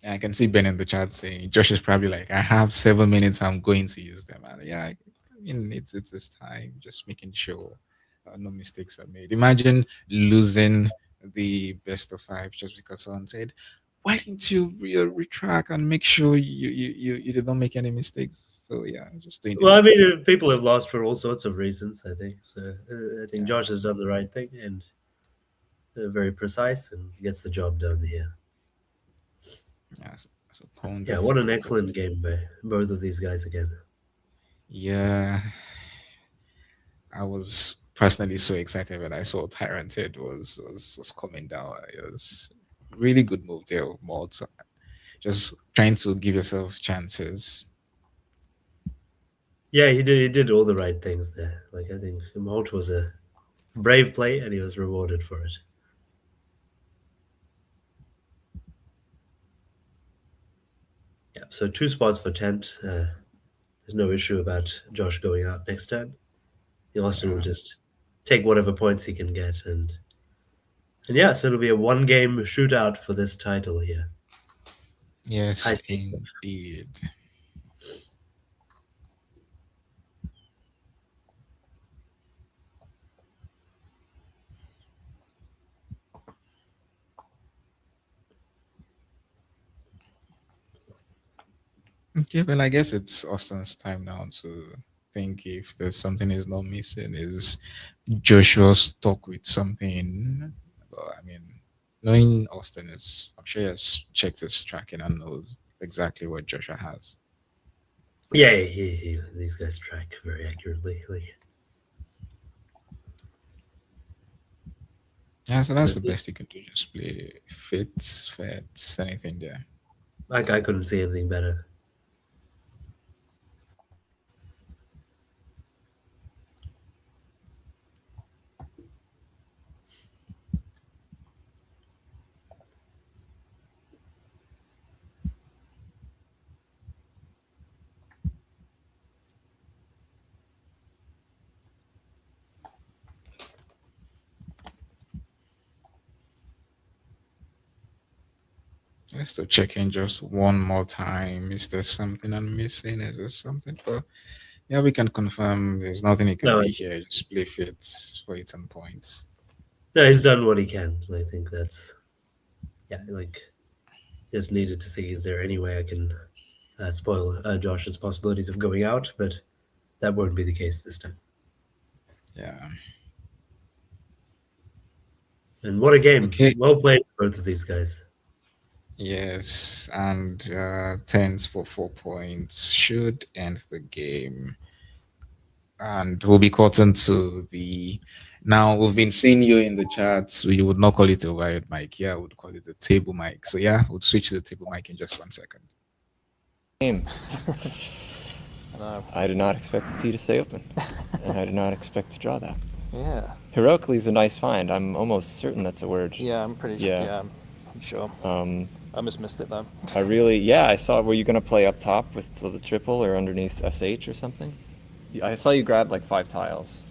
I can see Ben in the chat saying Josh is probably like, I have 7 minutes, I'm going to use them. And yeah, I mean it's this time, just making sure no mistakes are made. Imagine losing the best of five just because someone said, why didn't you retract and make sure you did not make any mistakes? So yeah, just doing Well, I mean, people have lost for all sorts of reasons, I think. So I think Yeah. Josh has done the right thing and very precise and gets the job done here. Yeah, so pawn Yeah, what an f4, excellent game by both of these guys again. Yeah, I was personally so excited when I saw Tyrant Head was coming down. It was really good move there, Malt. Just trying to give yourself chances. Yeah, he did all the right things there. Like, I think Malt was a brave play and he was rewarded for it. Yeah, so 2 spots for Tent. There's no issue about Josh going out next turn. Austin will just take whatever points he can get, and yeah, so it'll be a 1-game shootout for this title here. Yes, High stake. indeed. Okay, well, I guess it's Austin's time now to think if there's something he's not missing. Is Joshua stuck with something? Well, I mean, knowing Austin is, I'm sure he has checked his tracking and knows exactly what Joshua has. Yeah, these guys track very accurately. Like, Yeah, so that's the best you can do. Just play fits, anything there. I couldn't see anything better. Let's still check in just one more time. Is there something I'm missing? Is there something? But yeah, we can confirm there's nothing he can No, be here. Just play fits for 10 points. No, he's done what he can. I think that's, yeah, like, just needed to see is there any way I can spoil Josh's possibilities of going out, but that won't be the case this time. Yeah. And what a game. Okay. Well played, both of these guys. Yes, and tens for 4 points should end the game. And we'll be cutting to the. Now, we've been seeing you in the chats. We would not call it a wired mic. Yeah, we would call it a table mic. So, yeah, we'll switch to the table mic in just 1 second. Game. I I did not expect the T to stay open, and I did not expect to draw that. Yeah. Heroically is a nice find. I'm almost certain that's a word. Yeah, I'm pretty sure. Yeah. Yeah, I'm sure. I just missed it though. I really, yeah, I saw. Were you gonna play up top with the triple or underneath SH or something? I saw you grab like 5 tiles.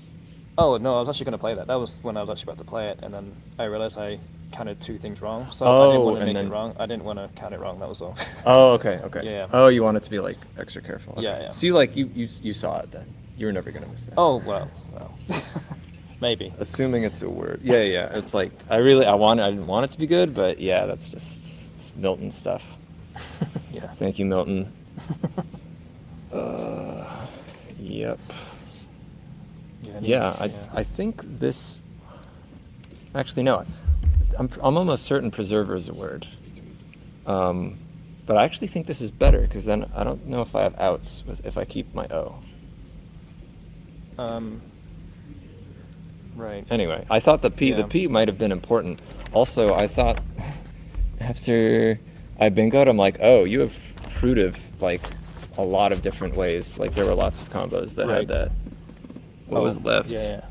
Oh no, I was actually going to play that. That was when I was actually about to play it, and then I realized I counted 2 things wrong. So I didn't Oh, want to and make then- it wrong. I didn't want to count it wrong. That was all. Oh, okay, okay. Yeah. Oh, you want it to be like extra careful. Okay. Yeah, yeah. So you like you saw it then. You were never gonna miss that. Oh well. Maybe. Assuming it's a word. Yeah, yeah. It's like I didn't want it to be good, but yeah, that's just it's Milton stuff. Yeah. Thank you, Milton. Yep. Yeah, I think this. Actually, no. I'm almost certain preserver is a word. But I actually think this is better because then I don't know if I have outs if I keep my O. Right. Anyway, I thought the Yeah. P might have been important. Also, I thought after I bingoed, I'm like, oh, you have fruitive like a lot of different ways. Like there were lots of combos that Right. had that. What was left? Yeah.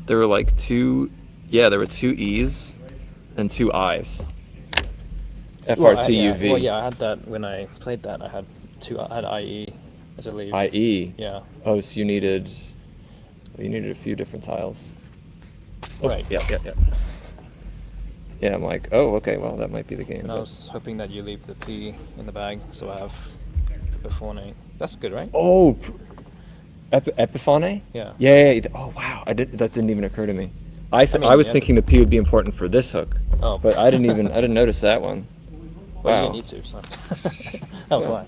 There were like 2. Yeah, there were 2 E's and 2 I's. FRTUV. Well, yeah, I had that when I played that. I had IE as a lead. IE. Yeah. Oh, so you needed a few different tiles. Right. Yeah. Yeah, I'm like, oh, okay, well, that might be the game. And I but- was hoping that you leave the P in the bag, so I have Epiphone. That's good, right? Oh, Epiphone? Yeah. Yeah. Oh, wow. That didn't even occur to me. I mean, was yeah. thinking the P would be important for this hook. Oh. But I didn't notice that one. Well, Wow. you didn't need to, so that was why.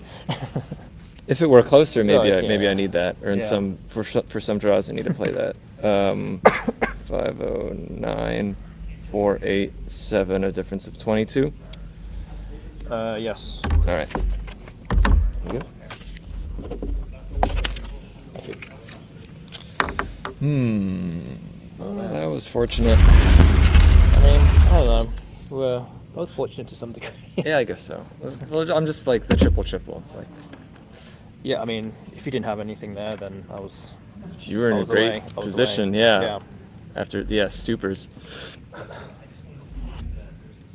If it were closer, maybe Oh, maybe yeah. I need that. Or in Yeah. for some draws, I need to play that. 509, 487, a difference of 22. Yes. All right. You good? Thank you. Well, that was fortunate. I mean, I don't know. We're both fortunate to some degree. Yeah, I guess so. Well, I'm just like the triple. It's like Yeah, I mean, if you didn't have anything there, then I was. you were in I a was great away. I was position. away. Yeah. Yeah. After stupors.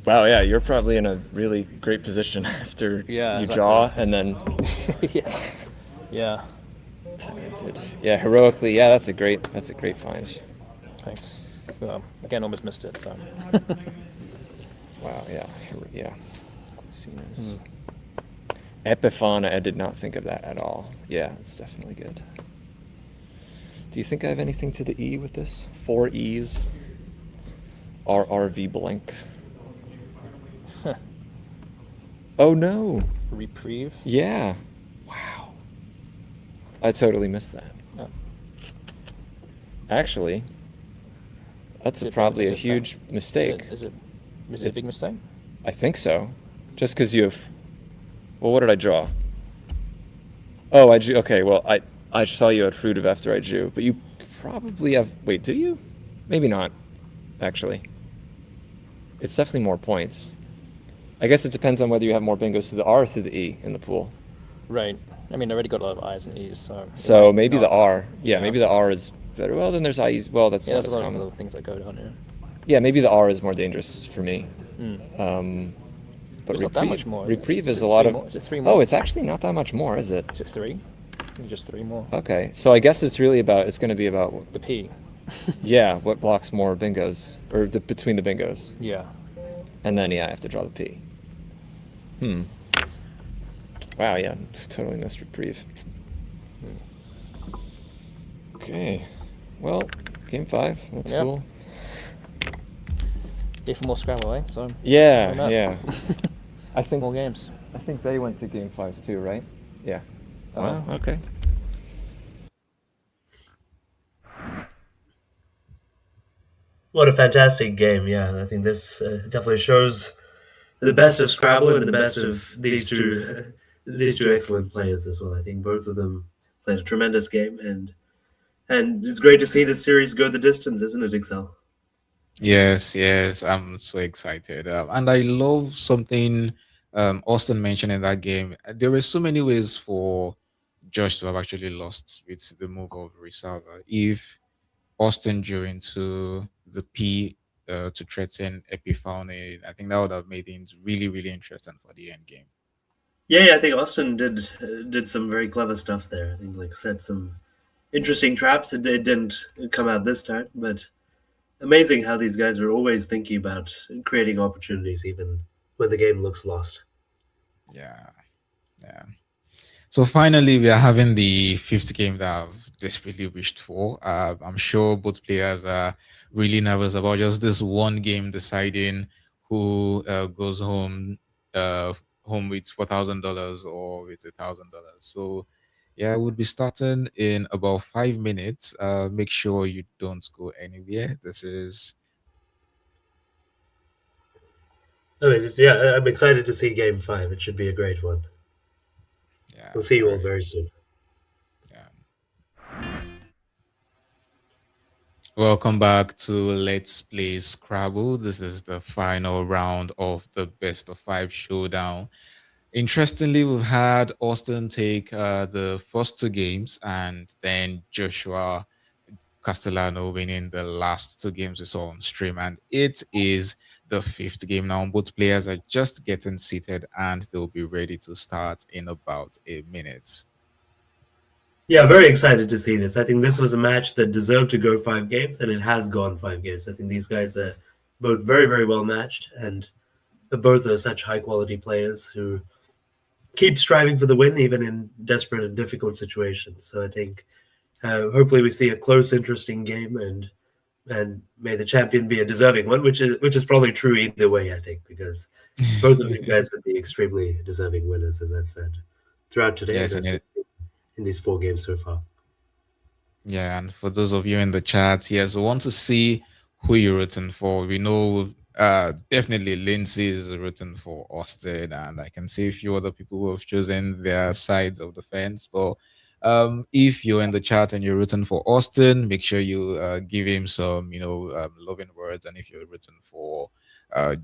Wow, yeah, you're probably in a really great position after Yeah, you exactly. draw and then Yeah. Yeah. talented. Yeah, heroically. Yeah, that's a great find. Thanks. Well, again, almost missed it. So. Wow, yeah. Yeah. Closines. Epiphone, I did not think of that at all. Yeah, it's definitely good. Do you think I have anything to the E with this? 4 E's. RRV blank. Oh no. Reprieve. Yeah. Wow. I totally missed that. Oh. Actually, that's Is it- probably is a it huge bad? mistake. Is it a It's- big mistake? I think so. Just because you have. Well, what did I draw? Oh, I drew. Okay, well, I saw you had fruitive after I drew, but you probably have. Wait, do you? Maybe not. Actually, it's definitely more points. I guess it depends on whether you have more bingos through the R or through the E in the pool. Right. I mean, I already got a lot of I's and E's, so. it So might maybe not- the R. Yeah, yeah. maybe the R is better. Well, then there's I's. Well, that's Yeah, not there's as a lot of common. little things that go down here. Yeah, maybe the R is more dangerous for me. Mm. But It's not that much more. Reprieve Is is it a lot three of. more? Is it 3 more? Oh, it's actually not that much more, is it? Is it 3? Maybe just 3 more. Okay, so I guess it's really about. It's going to be about. The P. Yeah, what blocks more bingos or between the bingos, Yeah. and then I have to draw the P. Wow, yeah, totally missed reprieve. Okay, well, game 5. That's Yeah. cool. Day for more Scrabble, eh? So. Yeah, why not? yeah. I think More games. I think they went to game 5 too, right? Yeah. Wow. Oh. Okay. What a fantastic game! Yeah, I think this definitely shows the best of Scrabble and the best of these two excellent players as well. I think both of them played a tremendous game, and it's great to see this series go the distance, isn't it, Excel? Yes, yes, I'm so excited. And I love something Austin mentioned in that game. There were so many ways for Josh to have actually lost with the move of Reserva. If Austin drew into the P to threaten Epiphone, I think that would have made things really, really interesting for the end game. Yeah, I think Austin did some very clever stuff there. I think like set some interesting traps. It didn't come out this time, but amazing how these guys are always thinking about creating opportunities, even when the game looks lost. Yeah, yeah. So finally, we are having the fifth game that I've desperately wished for. I'm sure both players are really nervous about just this one game deciding who goes uh, home with $4,000 or with $1,000. So yeah, we'll be starting in about 5 minutes. Make sure you don't go anywhere. This is I mean, yeah, I'm excited to see Game Five. It should be a great one. yeah, We'll see you all very very soon. yeah. Welcome back to Let's Play Scrabble. This is the final round of the best of five showdown. Interestingly, we've had Austin take the first two games and then Joshua Castellano winning the last two games we saw on stream. And it is the fifth game now. Both players are just getting seated and they'll be ready to start in about a minute. Yeah, very excited to see this. I think this was a match that deserved to go 5 games, and it has gone 5 games. I think these guys are both very, very well matched, and both are such high quality players who keep striving for the win, even in desperate and difficult situations. So I think hopefully we see a close, interesting game, and may the champion be a deserving one, which is probably true either way. I think because both of these guys would be extremely deserving winners, as I've said throughout today Yes, and and as we've seen in these 4 games so far. yeah, and for those of you in the chat, yes, we want to see who you're rooting for. We know definitely Lindsay is rooting for Austin, and I can see a few other people who have chosen their sides of the fence. But if you're in the chat and you're rooting for Austin, make sure you give him some, loving words. And if you're rooting for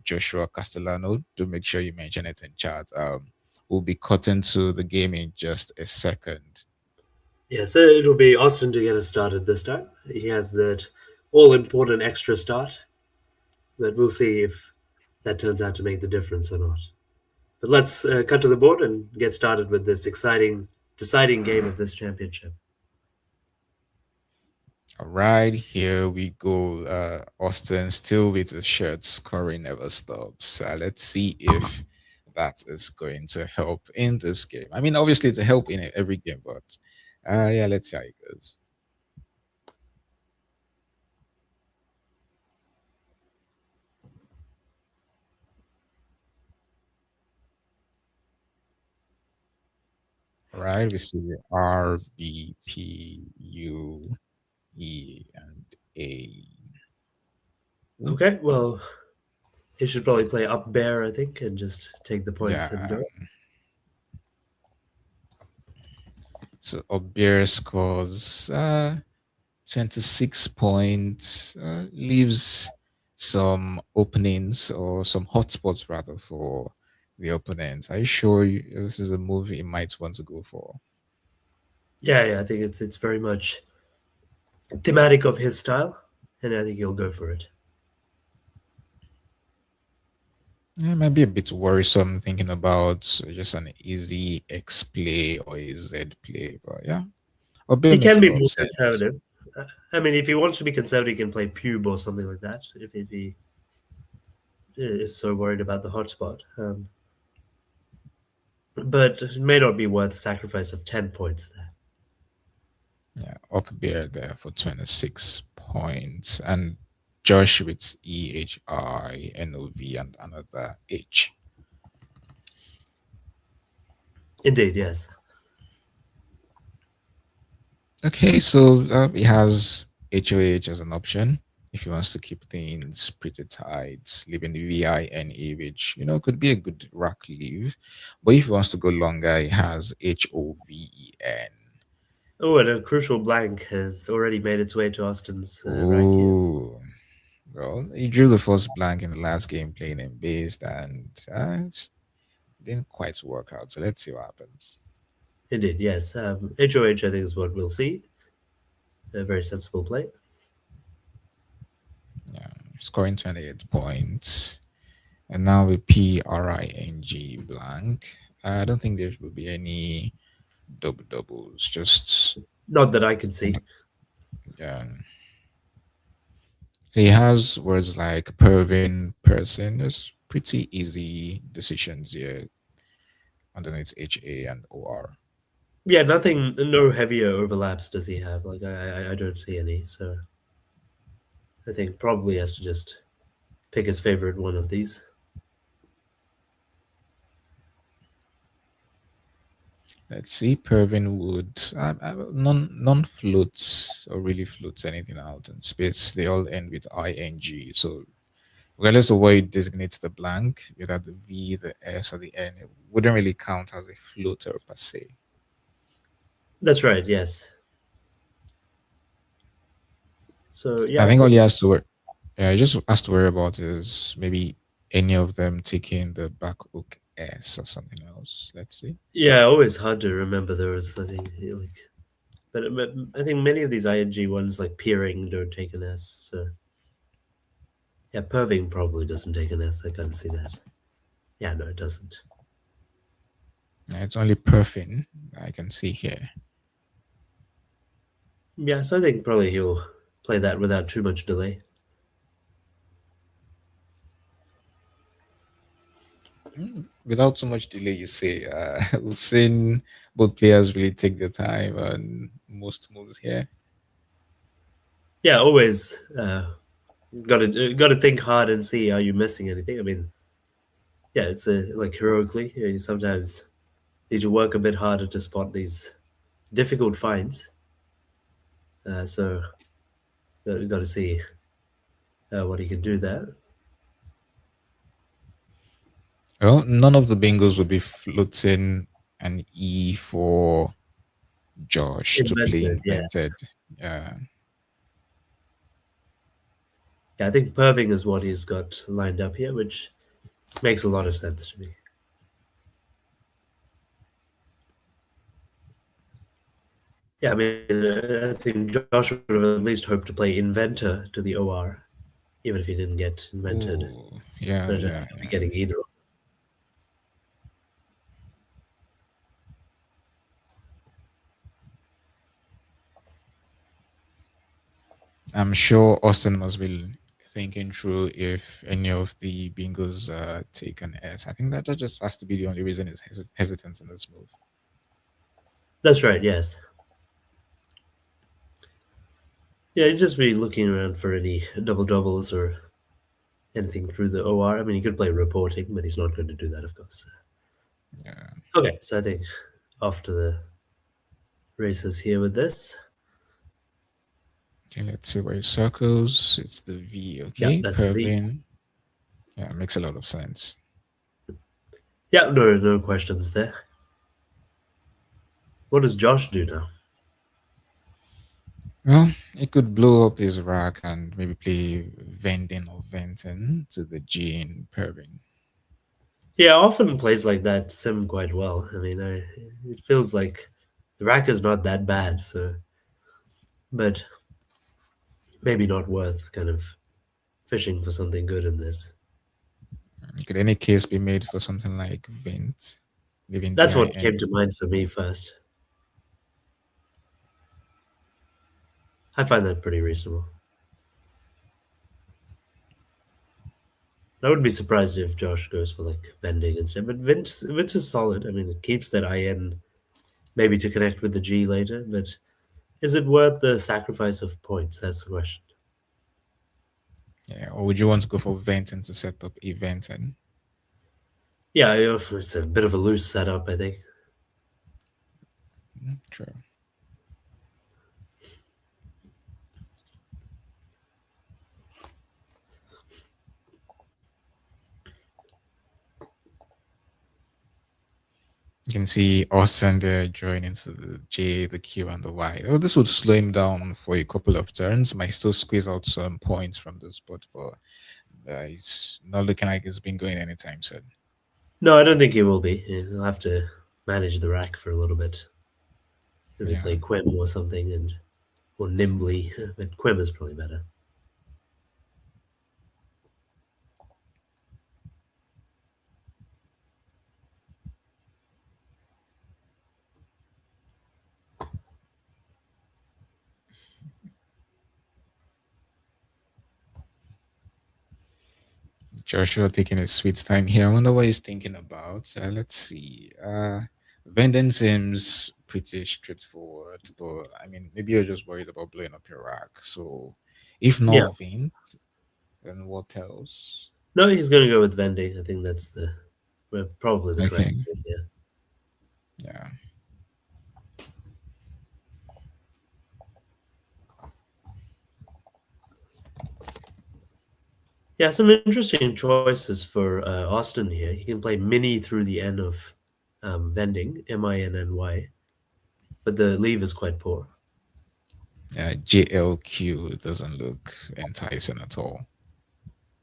Joshua Castellano, do make sure you mention it in chat. We'll be cutting to the game in just a second. Yeah, so it'll be Austin to get us started this time. He has that all important extra start, but we'll see if that turns out to make the difference or not. But let's cut to the board and get started with this exciting, deciding game of this championship. All right, here we go. Austin still with the shirt, scoring never stops. Let's see if that is going to help in this game. I mean, obviously, it's a help in every game, but yeah, let's see how it goes. All right, we see R, B, P, U, E, and A. Okay, well, he should probably play up bear, I think, and just take the points and Yeah. go. So Obier scores 26 points, leaves some openings or some hotspots rather for the opponents. Are you sure this is a move he might want to go for? Yeah, I think it's very much thematic of his style, and I think he'll go for it. It might be a bit worrisome thinking about just an easy X play or a Z play, but yeah, Obier He makes can a be lot of more sense. conservative. I mean, if he wants to be conservative, he can play pube or something like that. If he is so worried about the hotspot, but it may not be worth the sacrifice of 10 points there. Yeah, Obier there for 26 points, and Josh with EHINOV and another H. Indeed, yes. Okay, so he has HOH as an option. if he wants to keep things pretty tight, leaving the VINE, which could be a good rack leave. But if he wants to go longer, he has HOVEN. Oh, and a crucial blank has already made its way to Austin's rack here. Ooh. Well, he drew the first blank in the last game playing in based, and it didn't quite work out. So let's see what happens. Indeed, yes. HOH, I think, is what we'll see. A very sensible play. Yeah, scoring 28 points. And now with PRING blank. I don't think there will be any doubles. Just Not that I can see. yeah. So he has words like pervin, person. There's pretty easy decisions here underneath HA and OR. Yeah, nothing, no heavier overlaps does he have. Like, I don't see any, so I think probably has to just pick his favorite one of these. Let's see, Pervin would none floats or really floats anything out in space. They all end with ing. So regardless of where you designate the blank, without the V, the S, or the N, it wouldn't really count as a floater per se. That's right, yes. So, yeah. I think all he has to worry, he just has to worry about is maybe any of them taking the back hook S or something else. Let's see. Yeah, always hard to remember those, I think. But I think many of these ing ones, like peering, don't take an S, so... Yeah, perving probably doesn't take an S, I can't see that. Yeah, no, it doesn't. It's only perfin I can see here. Yeah, so I think probably he'll play that without too much delay. Without so much delay, you say. We've seen both players really take their time on most moves here. Yeah, always got to think hard and see, are you missing anything? I mean, yeah, it's like heroically, you sometimes need to work a bit harder to spot these difficult finds. So got to see what he can do there. Well, none of the bingos will be floating an E for Josh to play Invented, yes. invented. Yeah. Yeah, I think perving is what he's got lined up here, which makes a lot of sense to me. Yeah, I mean, I think Josh would have at least hoped to play Inventor to the OR, even if he didn't get Invented. Ooh, yeah, But yeah, he'll be getting either of them. I'm sure Austin must be thinking through if any of the bingos take an S. I think that just has to be the only reason he's hesitant in this move. That's right, yes. Yeah, he'd just be looking around for any double doubles or anything through the OR. I mean, he could play reporting, but he's not going to do that, of course. Yeah. Okay, so I think off to the races here with this. Okay, let's see where it circles. It's the V. Okay, Yeah, that's the V. Pervin. Yeah, it makes a lot of sense. Yeah, no questions there. What does Josh do now? Well, he could blow up his rack and maybe play Vending or Venton to the G in Pervin. Yeah, often plays like that sim quite well. I mean, it feels like the rack is not that bad, so, but maybe not worth kind of fishing for something good in this. Could any case be made for something like Vent? Living That's what VIN? came to mind for me first. I find that pretty reasonable. I wouldn't be surprised if Josh goes for like vending instead, but Vince is solid. I mean, it keeps that IN maybe to connect with the G later, but is it worth the sacrifice of points? That's the question. Yeah, or would you want to go for Venton to set up a Venton? Yeah, it's a bit of a loose setup, I think. True. You can see Austin there drawing into the J, the Q, and the Y. Oh, this would slow him down for a couple of turns. Might still squeeze out some points from this spot, but it's not looking like it's been going anytime soon. No, I don't think he will be. He'll have to manage the rack for a little bit. Maybe Yeah. play Quim or something, and or Nimbly, but Quim is probably better. Joshua taking his sweet time here. I wonder what he's thinking about. Let's see. Vending seems pretty straightforward, but I mean, maybe you're just worried about blowing up your rack. So, if Yeah. not Vint, then what else? No, he's going to go with vending. I think that's probably the correct Okay. idea. Yeah. Yeah, some interesting choices for Austin here. He can play mini through the N of vending, MINNY, but the leave is quite poor. JLQ doesn't look enticing at all.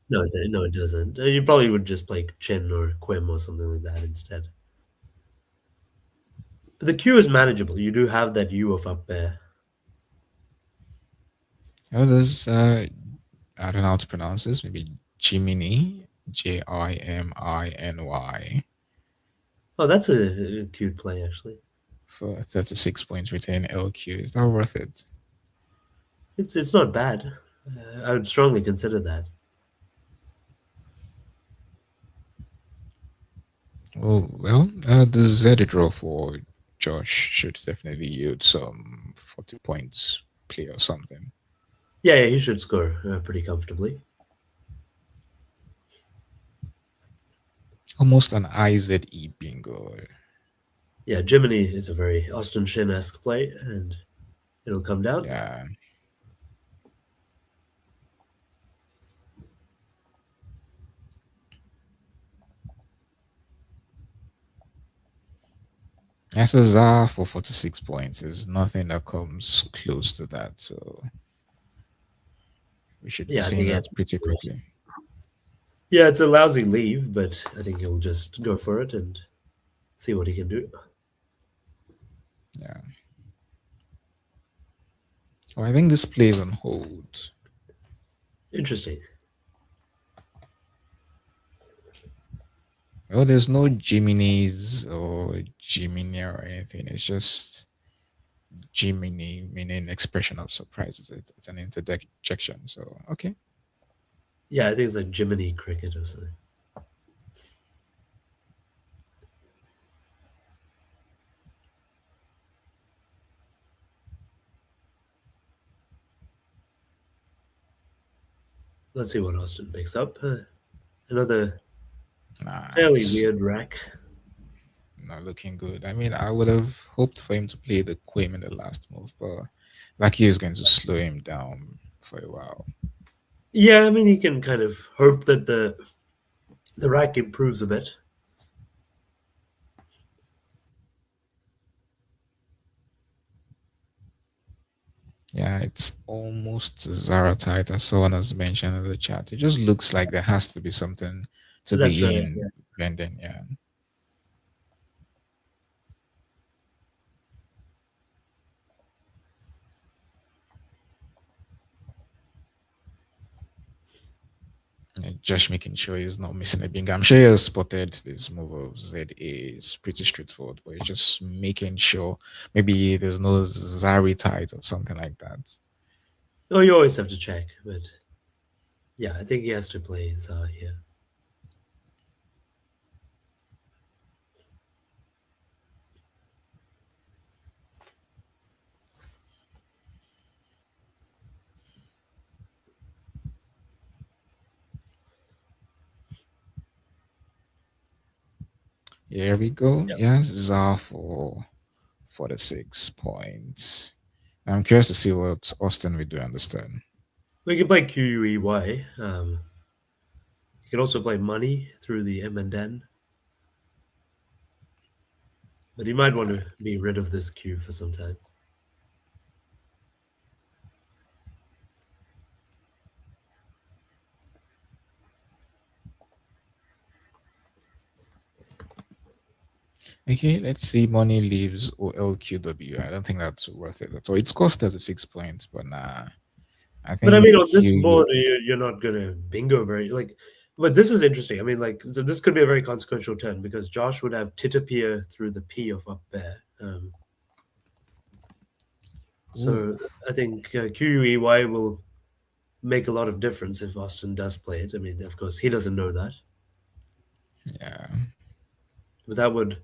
No, it doesn't. You probably would just play Chin or Quim or something like that instead. But the Q is manageable. You do have that U of up there. Oh, there's I don't know how to pronounce this. Maybe Jiminy, JIMINY, Oh, that's a cute play, actually. for 36 points retain LQ. Is that worth it? It's not bad. I would strongly consider that. Oh, well, the Z draw for Josh should definitely yield some 40 points play or something. Yeah, he should score pretty comfortably. Almost an IZE bingo. Yeah, Jiminy is a very Austin Shin-esque play, and it'll come down. Yeah. SSR for 46 points. There's nothing that comes close to that. So we should be Yeah, I seeing think that that's pretty quickly. Yeah, it's a lousy leave, but I think he'll just go for it and see what he can do. Yeah. Oh, I think this plays on hold. Interesting. Well, there's no Jiminy's or Jiminy or anything. It's just Jiminy, meaning expression of surprise. It's an interjection. So, okay. Yeah, I think it's like Jiminy Cricket or something. Let's see what Austin picks up. Another fairly Nice. weird rack. Not looking good. I mean, I would have hoped for him to play the Queen in the last move, but Lucky is going to slow him down for a while. Yeah, I mean, he can kind of hope that the rack improves a bit. Yeah, it's almost Zara tight, as someone has mentioned in the chat. It just looks like there has to be something to That's be right. in Yeah. Brendan. Yeah. Josh making sure he's not missing a bingo. I'm sure he has spotted this move of ZA is pretty straightforward, but he's just making sure maybe there's no Zari tight or something like that. Oh, you always have to check, but yeah, I think he has to play Zah here. Here we go. Yep. Yeah, Zar for 46 points. I'm curious to see what Austin will do understand. We can play QUEY. You can also play money through the M and N. But he might want to be rid of this queue for some time. Okay, let's see. Money leaves OLQW. I don't think that's worth it at all. It's cost 36 points, but nah. I But I think mean, on this Q. board, you're not gonna bingo very like. But this is interesting. I mean, like, so this could be a very consequential turn because Josh would have Titapir through the P of up there. So I think QUEY will make a lot of difference if Austin does play it. I mean, of course, he doesn't know that, Yeah. but that would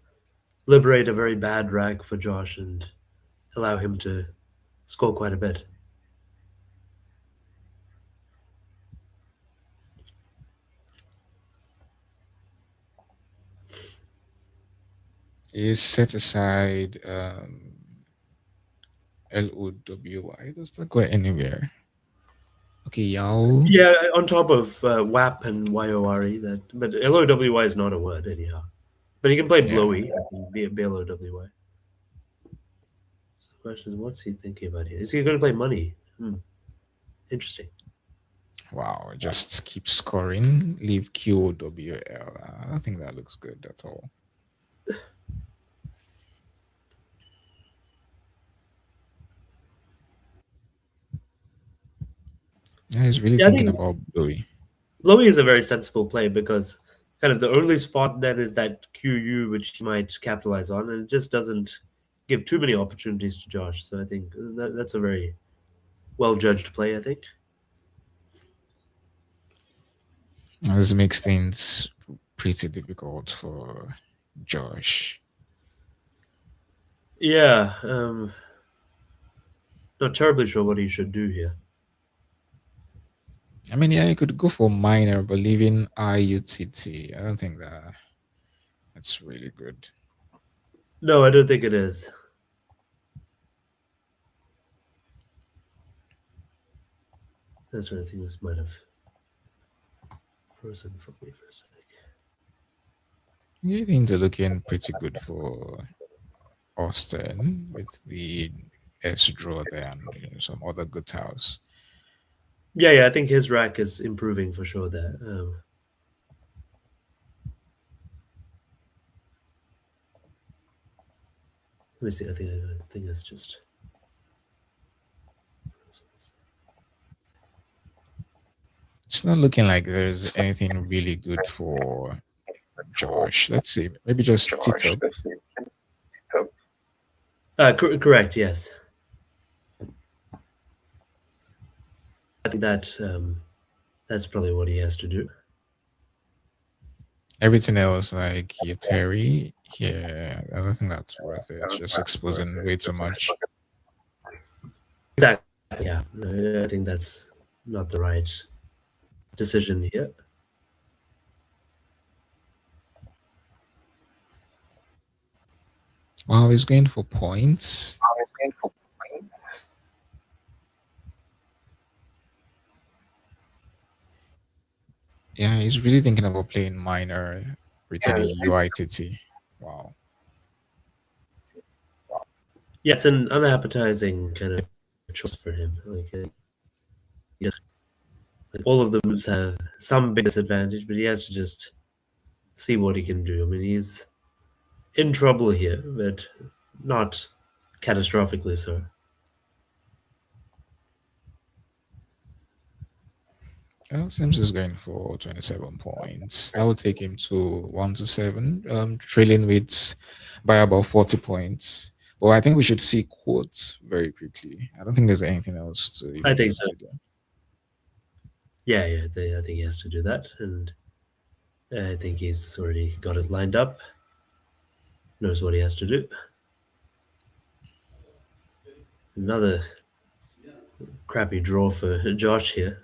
liberate a very bad rack for Josh and allow him to score quite a bit. Is set aside LOWY. Does that go anywhere? Okay, y'all. Yeah, on top of WAP and YORE, but LOWY is not a word anyhow. But he can play Yeah. blowy. I think BLOWY. So the question is, what's he thinking about here? Is he going to play money? Interesting. Wow, just keep scoring. Leave QOWL. I don't think that looks good at all. Yeah, he's really Yeah, I thinking think about Bluey. blowy is a very sensible play because kind of the only spot then is that QU, which he might capitalize on, and it just doesn't give too many opportunities to Josh. So I think that's a very well judged play, I think. This makes things pretty difficult for Josh. Yeah, not terribly sure what he should do here. I mean, yeah, you could go for minor, but leaving IUTT, I don't think that's really good. No, I don't think it is. That's right. I think this might have frozen for me for a sec. Yeah, things are looking pretty good for Austin with the S draw there and some other good tiles. Yeah, I think his rack is improving for sure there. Let me see. I think it's just. It's not looking like there's anything really good for Josh. Let's see. Maybe just T-Top. Correct. Yes. I think that's probably what he has to do. Everything else, like Terry, yeah, I don't think that's worth it. It's just exposing way too much. Exactly. Yeah. I think that's not the right decision here. Wow, he's going for points. Yeah, he's really thinking about playing minor, retaining UITT. Wow. Yeah, it's an unappetizing kind of choice for him. Like all of the moves have some big disadvantage, but he has to just see what he can do. I mean, he's in trouble here, but not catastrophically so. Well, Sims is going for 27 points. That will take him to 1-7, trailing with by about 40 points. But I think we should see quotes very quickly. I don't think there's anything else to I think so. consider. Yeah, I think he has to do that, and I think he's already got it lined up. Knows what he has to do. Another crappy draw for Josh here.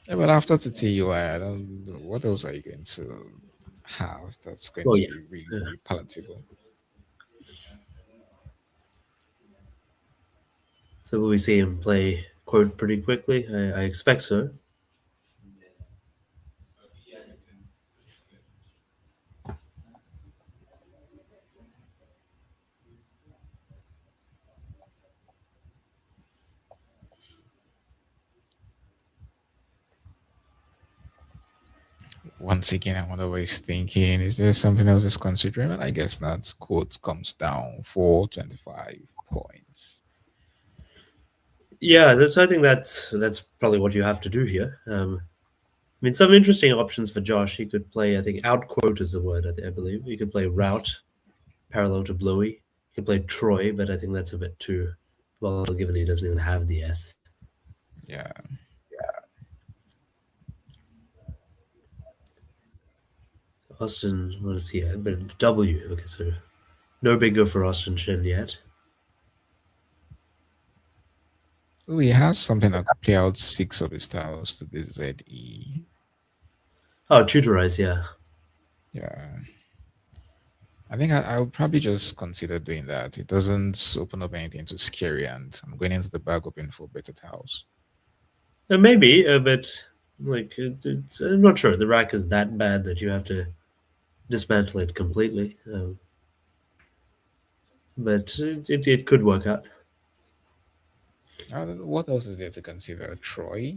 Yeah, but after TTUI, I don't know what else are you going to have that's going Oh, to yeah. be really palatable. So will we see him play quote pretty quickly? I expect so. once again, I wonder what he's thinking. Is there something else he's considering? And I guess not. Quote comes down for 25 points. Yeah, I think that's probably what you have to do here. I mean, some interesting options for Josh. He could play, I think, outquote is the word, I believe. He could play route, parallel to Bluey. He could play Troy, but I think that's a bit too well, given he doesn't even have the S. Yeah. Austin, what is he at? But W. Okay, so no bingo for Austin Shin yet. Oh, he has something that could play out 6 of his tiles to the ZE. Oh, tutorize, yeah. Yeah. I think I would probably just consider doing that. It doesn't open up anything too scary, and I'm going into the bag hoping for better tiles. Maybe, but like it's I'm not sure the rack is that bad that you have to dismantle it completely. But it could work out. What else is there to consider? Troy?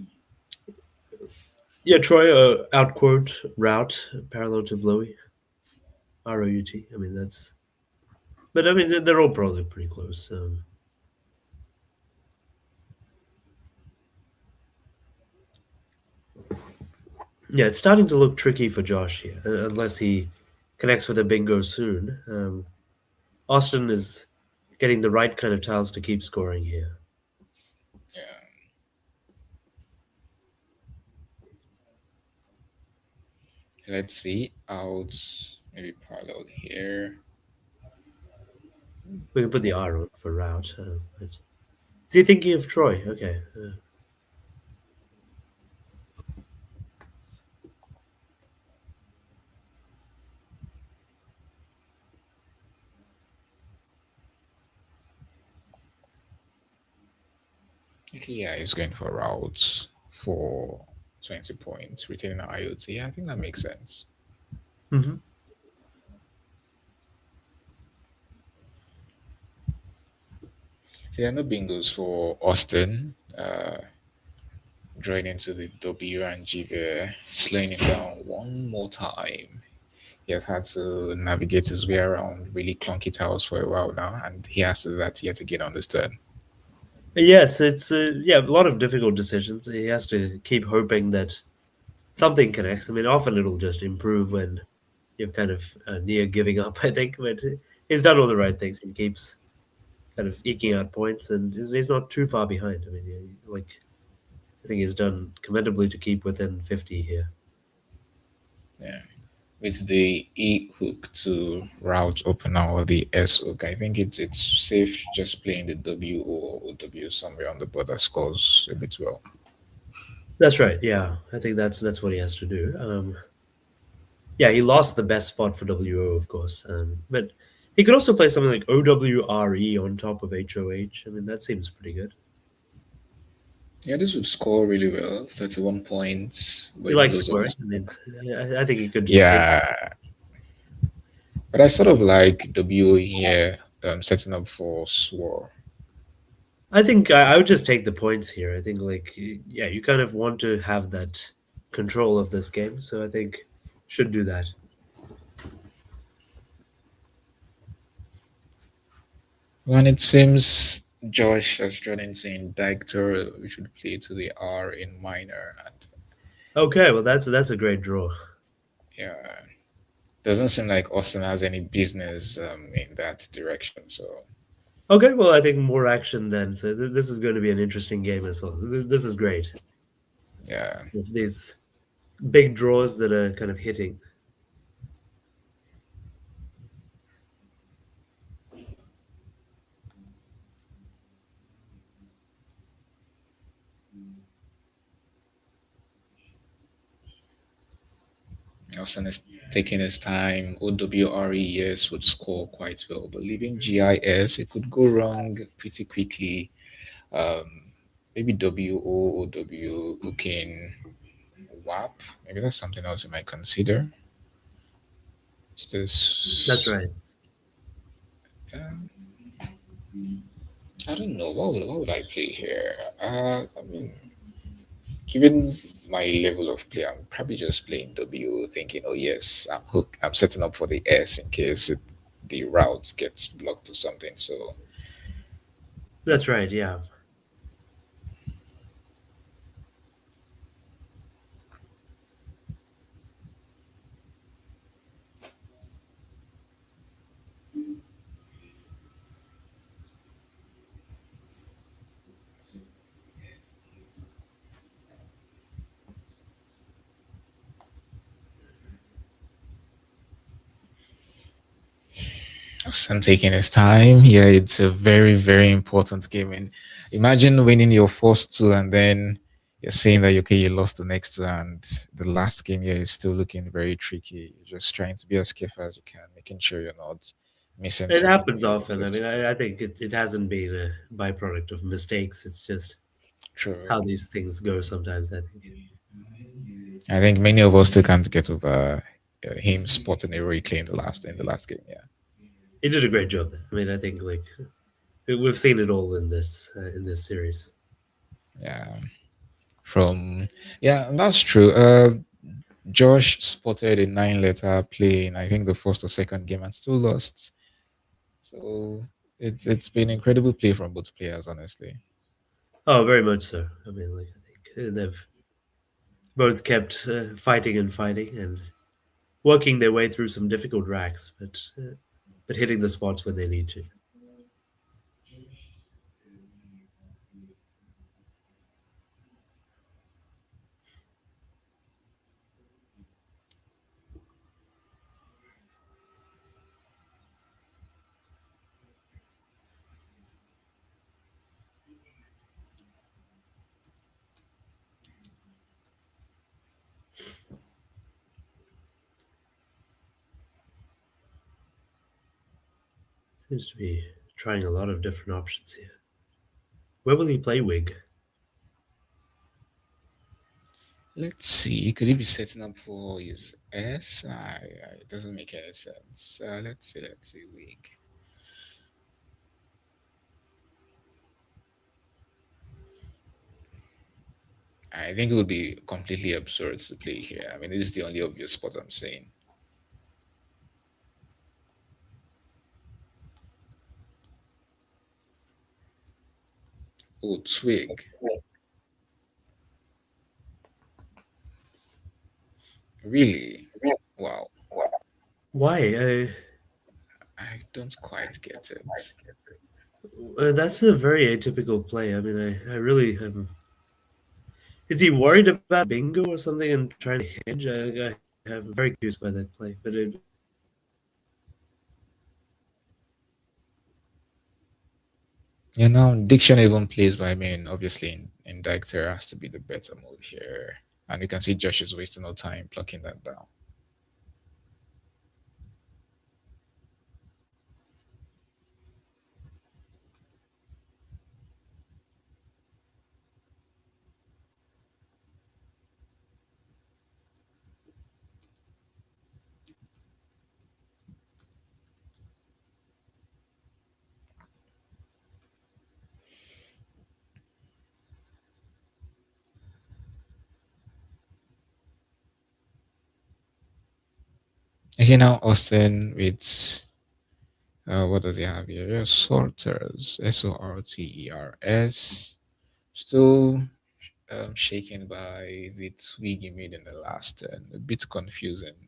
Yeah, Troy, outquote, route, parallel to Blowy. ROUT. I mean, that's. But I mean, they're all probably pretty close. Yeah, it's starting to look tricky for Josh here, unless he connects with a bingo soon. Austin is getting the right kind of tiles to keep scoring here. Yeah. Let's see. Out maybe parallel here. We can put the R on for route. But is he thinking of Troy? Okay. Okay, yeah, he's going for routes for 20 points, retaining an IoT. I think that makes sense. Mm-hmm. Yeah, no bingos for Austin. Drawing into the W and G there, slowing him down one more time. He has had to navigate his way around really clunky tiles for a while now, and he has to do that yet again on this turn. Yes, it's yeah, a lot of difficult decisions. He has to keep hoping that something connects. I mean, often it'll just improve when you're kind of near giving up, I think. But he's done all the right things. He keeps kind of eking out points, and he's not too far behind. I mean, like I think he's done commendably to keep within 50 here. Yeah. With the E hook to route opener or the S hook, I think it's safe just playing the W or W somewhere on the board that scores a bit well. That's right. Yeah, I think that's what he has to do. Yeah, he lost the best spot for WO, of course, but he could also play something like OWRE on top of HOH. I mean, that seems pretty good. Yeah, this would score really well. 31 points. But He it likes blows up. scoring. I mean, I think he could just take. Yeah. But I sort of like W here, setting up for Swore. I think I would just take the points here. I think, like, yeah, you kind of want to have that control of this game, so I think should do that. When it seems Josh has drawn into Indictor, we should play to the R in minor. And Okay, well, that's a great draw. yeah, doesn't seem like Austin has any business in that direction. So Okay, well, I think more action then. So this is going to be an interesting game as well. This is great. yeah, These big draws that are kind of hitting. Austin is taking his time. OWRES would score quite well, but leaving GIS, it could go wrong pretty quickly. Maybe WO or W hooking WAP. Maybe that's something else you might consider. It's this. That's right. Um, I don't know. What would I play here? I mean, given my level of play, I'm probably just playing W, thinking, oh yes, I'm hooked. I'm setting up for the S in case the route gets blocked or something. So That's right. Yeah. Austin taking his time. Yeah, it's a very, very important game. And imagine winning your first two and then you're saying that okay, you lost the next two, and the last game here is still looking very tricky. You're just trying to be as careful as you can, making sure you're not missing It something happens big. often. I Because mean, I think it hasn't been a byproduct of mistakes. It's just true. how these things go sometimes, I think. I think many of us still can't get over him spotting a replay in the last game. Yeah, He did a great job there. I mean, I think like we've seen it all in this series. yeah. From yeah, that's true. Josh spotted a 9 letter play in I think the first or second game and still lost. So it's been incredible play from both players, honestly. Oh, very much so. I mean, like I think they've both kept fighting and fighting and working their way through some difficult racks, but hitting the spots when they need to. Seems to be trying a lot of different options here. Where will he play Wig? Let's see. Could he be setting up for his S? It doesn't make any sense. Let's see. Let's see. Week. I think it would be completely absurd to play here. I mean, this is the only obvious spot I'm saying. Oh, twig. Really? Wow. Why? I don't quite get it. That's a very atypical play. I mean, I really am. Is he worried about bingo or something and trying to hedge? I'm very confused by that play. But You know, diction even plays by main. Obviously, in Dictator has to be the better move here. And you can see Josh is wasting no time plucking that down. Okay, now Austin with what does he have here? Yeah, sorters, SORTERS. Still shaken by the twig he made in the last turn. A bit confusing.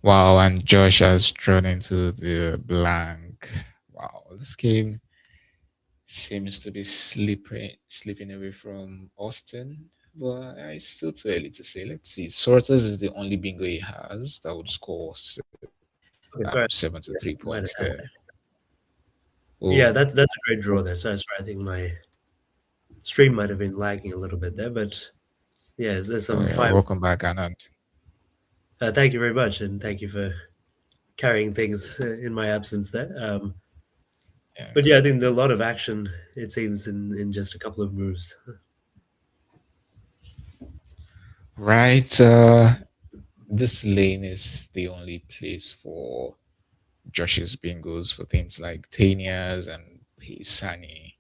Wow, and Josh has drawn into the blank. Wow, this game seems to be slipping away from Austin, but it's still too early to say. Let's see. Sorters is the only bingo he has that would score okay, sorry, 73 I might have points had there. that. Yeah, Oh, that's a great draw there. So that's right. I think my stream might have been lagging a little bit there, but yeah, there's oh some yeah. fine. Welcome back, Anand. Thank you very much, and thank you for carrying things in my absence there. Yeah. But yeah, I think there's a lot of action. It seems in just a couple of moves. Right. this lane is the only place for Josh's bingos for things like Tanias and Pisani.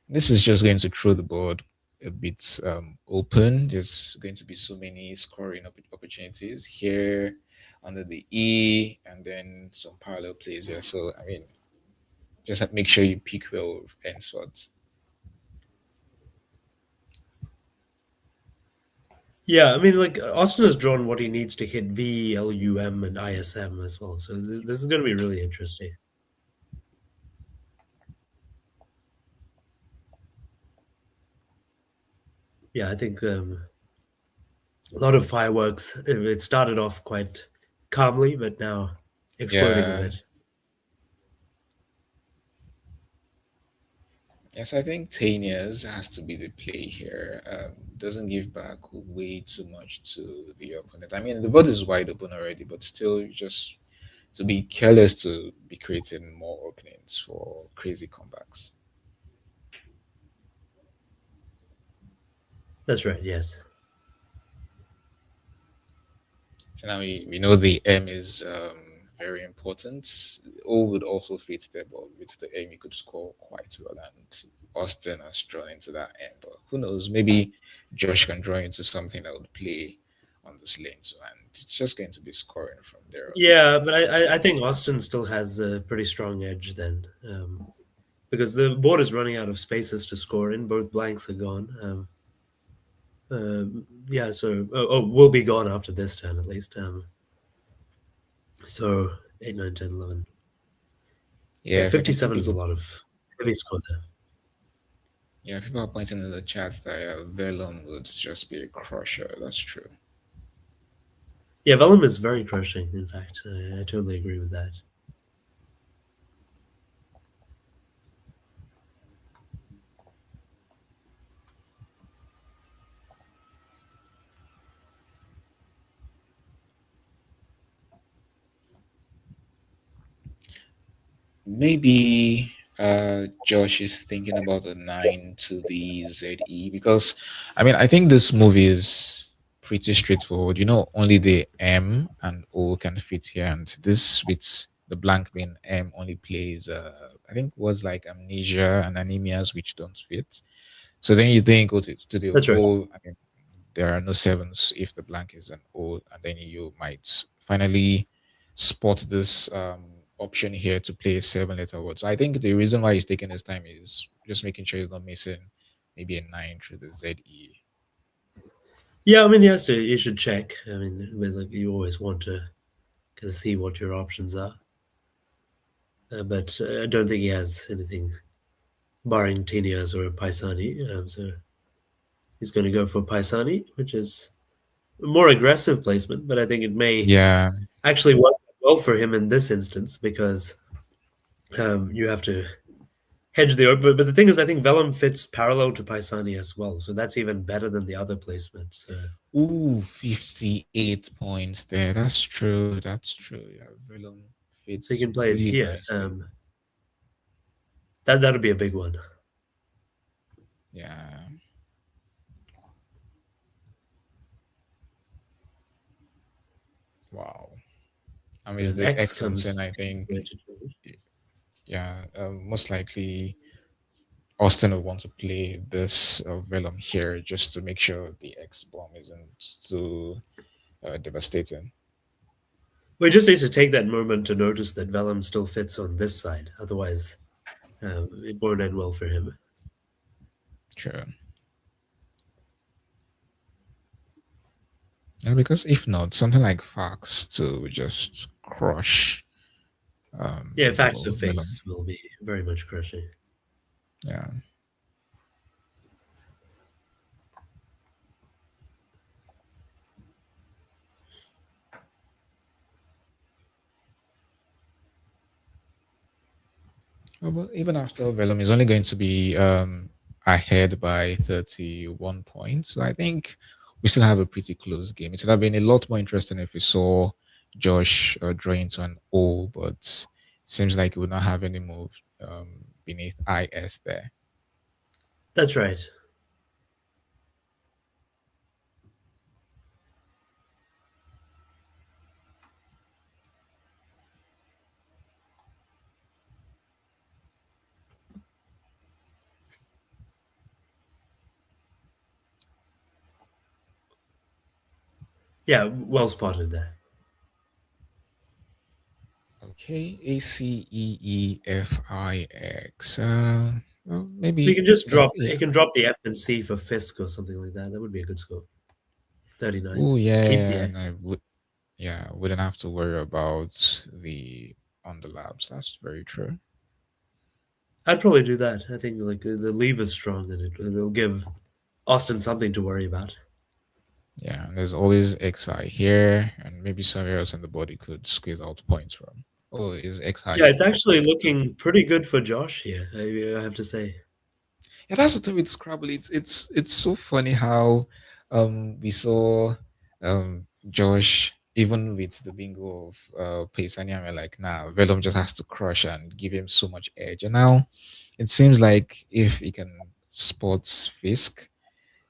This is just going to throw the board a bit open. There's going to be so many scoring opportunities here under the E, and then some parallel plays here. So I mean, just make sure you pick well end spots. Yeah, I mean, like Austin has drawn what he needs to hit V, LUM, and ISM as well. So this is going to be really interesting. Yeah, I think a lot of fireworks. It started off quite calmly, but now exploding a Yeah. bit. Yes, I think Tanias has to be the play here. Doesn't give back way too much to the opponent. I mean, the board is wide open already, but still, just to be careless to be creating more openings for crazy comebacks. That's right. Yes. So now we know the M is very important. O would also fit there, but with the M, you could score quite well. And Austin has drawn into that M. But who knows? Maybe Josh can draw into something that would play on this lane. So, and it's just going to be scoring from there. Yeah, but I think Austin still has a pretty strong edge then, because the board is running out of spaces to score in. Both blanks are gone. Yeah, so will be gone after this turn at least. So 8, 9, 10, 11. Yeah, Yes, I can see 57 is a people. lot of heavy score there. Yeah, people are pointing in the chat that Vellum would just be a crusher. That's true. Yeah, Vellum is very crushing, in fact. I totally agree with that. Maybe Josh is thinking about a 9 to the ZE because I mean I think this movie is pretty straightforward. You know, only the M and O can fit here, and this with the blank being M only plays I think was like amnesia and anemias which don't fit. So then you think go to the That's right. O. I mean, there are no sevens if the blank is an O, and then you might finally spot this option here to play a 7 letter word. So I think the reason why he's taking his time is just making sure he's not missing maybe a 9 through the ZE. Yeah, I mean, you should check. I mean, like you always want to kind of see what your options are. But I don't think he has anything barring Tinias or Paisani. So he's going to go for Paisani, which is a more aggressive placement, but I think it may Yeah, actually work well for him in this instance because you have to hedge the open. But the thing is, I think Vellum fits parallel to Paisani as well, so that's even better than the other placements. ooh, 58 points there. That's true. That's true. Yeah, Vellum So you fits can play it really here. nicely. That'll be a big one. Yeah. Wow. I mean, And the X X comes in, comes I think, into change. yeah, most likely Austin will want to play this Vellum here just to make sure the X bomb isn't too devastating. We just need to take that moment to notice that Vellum still fits on this side. Otherwise, it won't end well for him. Sure. Yeah, because if not, something like Fox to just crush. Yeah, facts Vellum. of fix will be very much crushing. Yeah. Oh, but even after Vellum is only going to be ahead by 31 points. So I think we still have a pretty close game. It would have been a lot more interesting if we saw Josh draw into an O, but it seems like he would not have any move beneath IS there. That's right. Yeah, well spotted there. Okay, ACEEFIX. Well, You maybe. can just drop. Yeah. You can drop the F and C for Fisk or something like that. That would be a good score. 39. Oh Keep the yeah, and X. wouldn't have to worry about the on the labs. That's very true. I'd probably do that. I think like the leave is strong and it'll give Austin something to worry about. Yeah, and there's always XI here, and maybe somewhere else in the body could squeeze out points from. Oh, is XI Yeah, it's here? actually looking pretty good for Josh here. I have to say. Yeah, that's the thing with Scrabble. It's so funny how we saw Josh even with the bingo of Paisania, we're like, nah, Velum just has to crush and give him so much edge. And now it seems like if he can spot Fisk,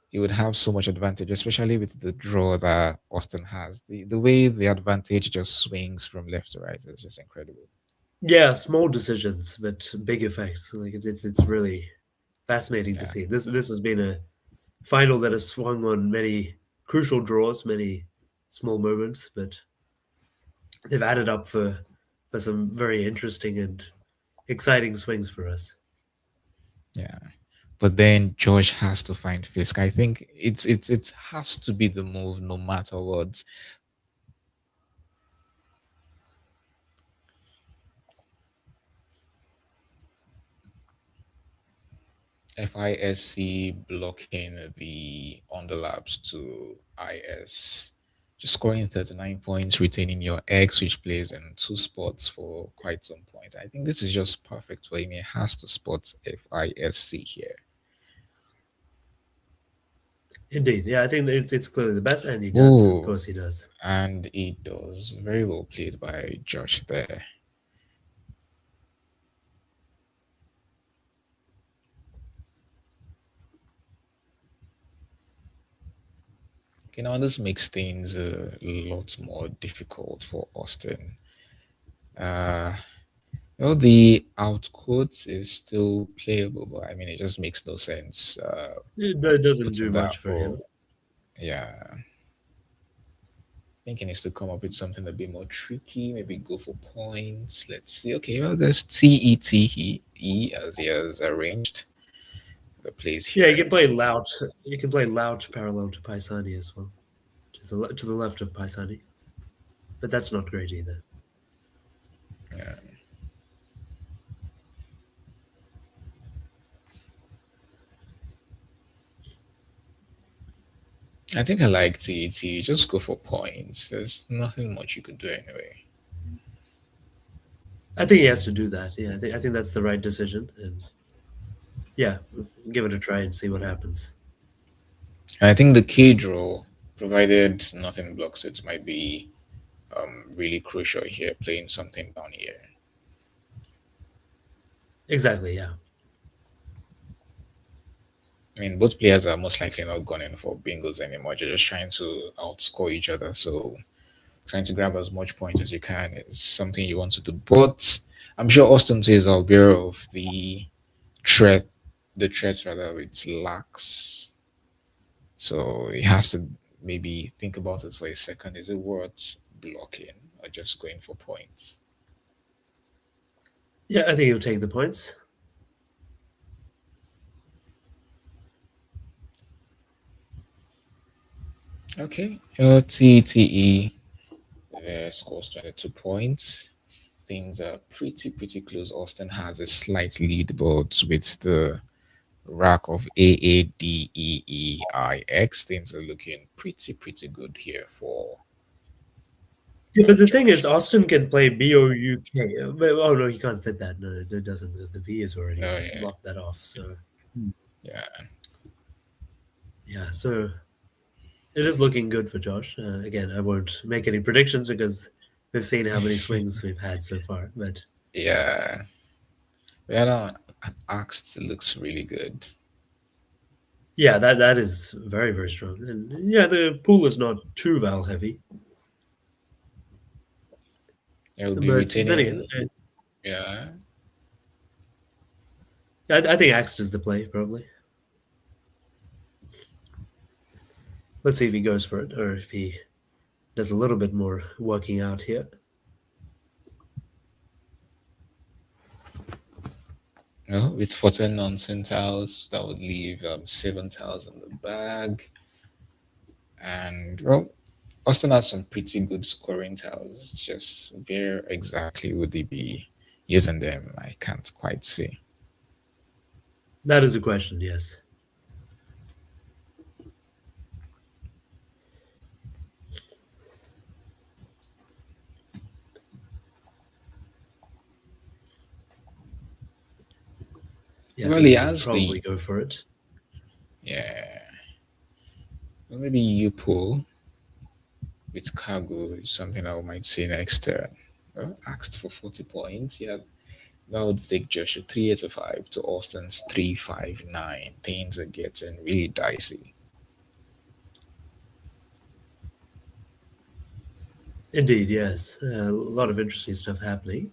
he would have so much advantage, especially with the draw that Austin has. The way the advantage just swings from left to right is just incredible. Yeah, small decisions but big effects. Like it's really fascinating to Yeah. see. This has been a final that has swung on many crucial draws, many small moments, but they've added up for some very interesting and exciting swings for us. Yeah. But then Josh has to find Fisk. I think it has to be the move no matter what. FISC blocking the underlaps to IS. Just scoring 39 points, retaining your X, which plays in two spots for quite some points. I think this is just perfect for him. He has to spot FISC here. Indeed, yeah, I think that it's clearly the best, and he does. Of Oh, course, he does. and he does. Very well played by Josh there. Okay, now this makes things a lot more difficult for Austin. Uh, well, the outquotes is still playable, but I mean, it just makes no sense It doesn't do putting that. much for him. Oh, yeah. I think he needs to come up with something a bit more tricky. Maybe go for points. Let's see. Okay, well, there's TETE as he has arranged the plays Yeah, you here. can play Lout. You can play Lout parallel to Paisani as well, to the left of Paisani, but that's not great either. Yeah. I think I like TET. Just go for points. There's nothing much you could do anyway. I think he has to do that. Yeah, I think that's the right decision, and yeah, give it a try and see what happens. I think the key draw, provided nothing blocks it, might be really crucial here, playing something down here. Exactly. Yeah. I mean, both players are most likely not gunning for bingos anymore. They're just trying to outscore each other. So trying to grab as much points as you can is something you want to do. But I'm sure Austin is aware of threat, the threats rather with lax. So he has to maybe think about it for a second. Is it worth blocking or just going for points? Yeah, I think he'll take the points. Okay. LTTE scores 22 points. Things are pretty close. Austin has a slight lead, but with the rack of AADEEIX, things are looking pretty good here for Yeah, but the thing Josh. is, Austin can play BOUK. Oh no, he can't fit that. No, it doesn't because the V has already Oh yeah, locked that off. So yeah. yeah, so it is looking good for Josh. Again, I won't make any predictions because we've seen how many swings we've had so far. But Yeah. Yeah, no, Axt looks really good. yeah, that is very strong. And yeah, the pool is not too Val heavy. It will be But then again, retaining. Yeah. I think Axe is the play probably. Let's see if he goes for it or if he does a little bit more working out here. No, with 14 non-cent tiles, that would leave 7 tiles in the bag. And well, Austin has some pretty good scoring tiles. Just where exactly would he be using them? I can't quite see. That is a question, yes. Yeah, I Well, think he he'll has probably the go for it. yeah. Well, maybe you pull with cargo is something I might see next turn. Well, asked for 40 points. Yeah, that would take Joshua 385 to Austin's 359. Things are getting really dicey. Indeed, yes. A lot of interesting stuff happening.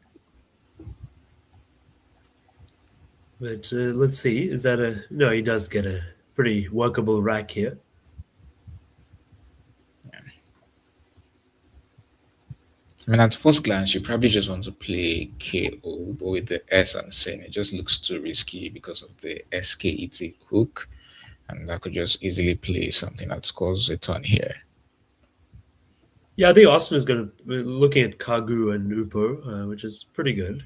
But let's see. Is that a... No, he does get a pretty workable rack here. I mean, at first glance, you probably just want to play KO, but with the S and Sin, it just looks too risky because of the SKET hook, and I could just easily play something that scores a ton here. Yeah, I think Austin is going to be looking at Kagu and Upo, which is pretty good.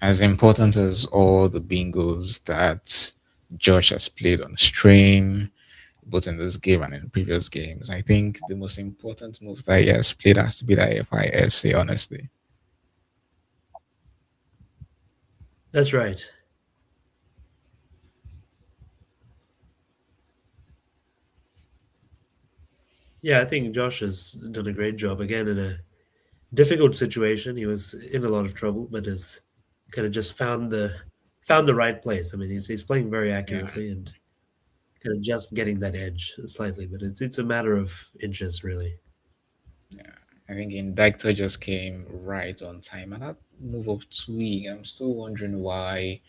As important as all the bingos that Josh has played on stream, both in this game and in previous games, I think the most important move that he has played has to be that FISA, honestly. That's right. Yeah, I think Josh has done a great job again in a difficult situation. He was in a lot of trouble, but has kind of just found the right place. I mean, he's playing very Yeah. accurately and kind of just getting that edge slightly, but it's a matter of inches, really. Yeah, I think Indictor just came right on time, and that move of Twig, I'm still wondering why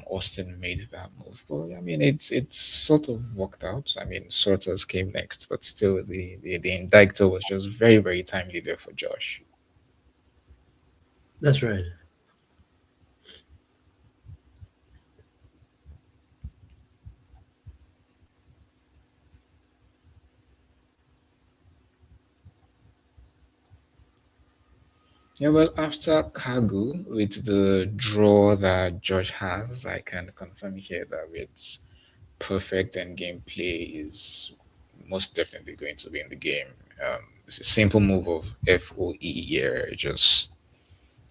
Austin made that move. But I mean, it's sort of worked out. I mean, Sorters came next, but still, the Indictor was just very timely there for Josh. That's right. Yeah, well, after Cargo, with the draw that Josh has, I can confirm here that with perfect end gameplay is most definitely going to be in the game. It's a simple move of FOE here, it just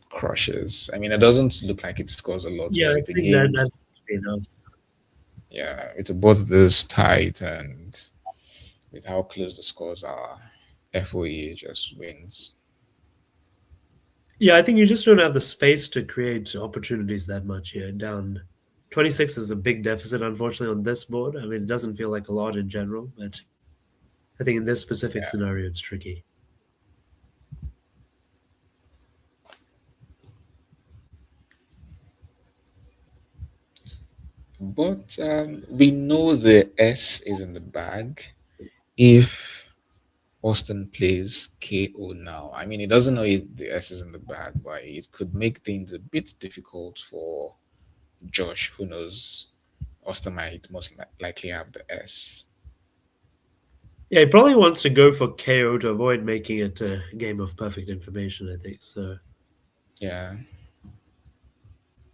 crushes. I mean, it doesn't look like it scores a lot, Yeah, but I with the think that game, that's enough. yeah, with both this tight and with how close the scores are, FOE just wins. Yeah, I think you just don't have the space to create opportunities that much here. Down 26 is a big deficit, unfortunately, on this board. I mean, it doesn't feel like a lot in general, but I think in this specific Yeah. scenario, it's tricky. But we know the S is in the bag if Austin plays KO now. I mean, he doesn't know the S is in the bag, but it could make things a bit difficult for Josh, who knows Austin might likely have the S. Yeah, he probably wants to go for KO to avoid making it a game of perfect information, I think. So, Yeah,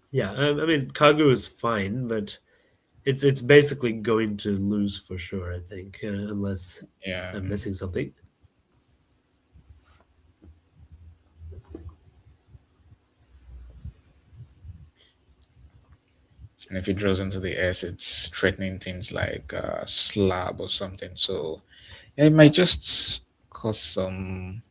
yeah, I mean, Kagu is fine, but it's basically going to lose for sure, I think, unless yeah. I'm missing something. And if he draws into the S, it's threatening things like slab or something. So yeah, it might just cause some,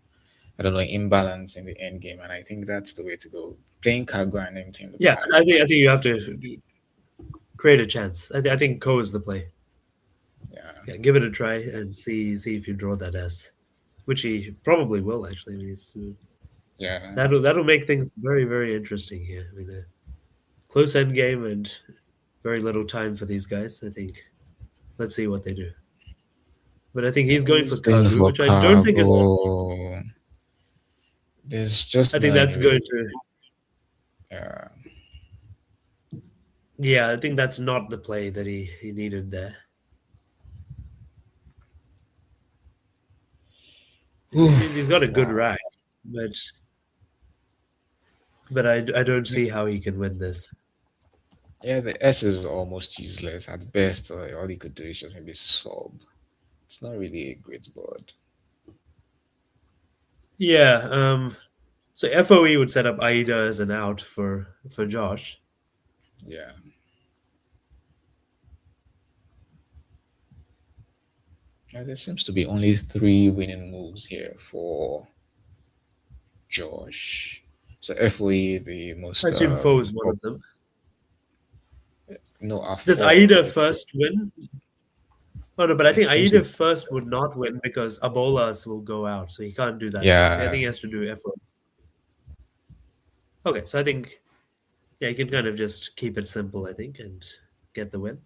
I don't know, imbalance in the end game. And I think that's the way to go. Playing cargo and emptying the Yeah, bag. I think you have to create a chance. I think Ko is the play. Yeah. Yeah, give it a try and see if you draw that S, which he probably will actually. I mean, Yeah. that'll make things very interesting here. I mean, close end game and very little time for these guys. I think. Let's see what they do. But I think he's going for He's going Kagu, for which I don't think is. cargo. There's just I think no that's any way going to. to. Yeah. Yeah, I think that's not the play that he needed there. He's got a good Wow. rack, but I don't see how he can win this. Yeah, the S is almost useless. At best, all he could do is just maybe sub. It's not really a great board. Yeah, so FOE would set up Aida as an out for Josh. Yeah. There seems to be only 3 winning moves here for Josh. So FOE, the most I assume Foe is one of them. no Does F4. Aida first win? Oh no, but I It think seems Aida to- first would not win because Abolas will go out, so he can't do that. Yeah. First. So I think he has to do FOE. Okay, so I think he can kind of just keep it simple, I think, and get the win.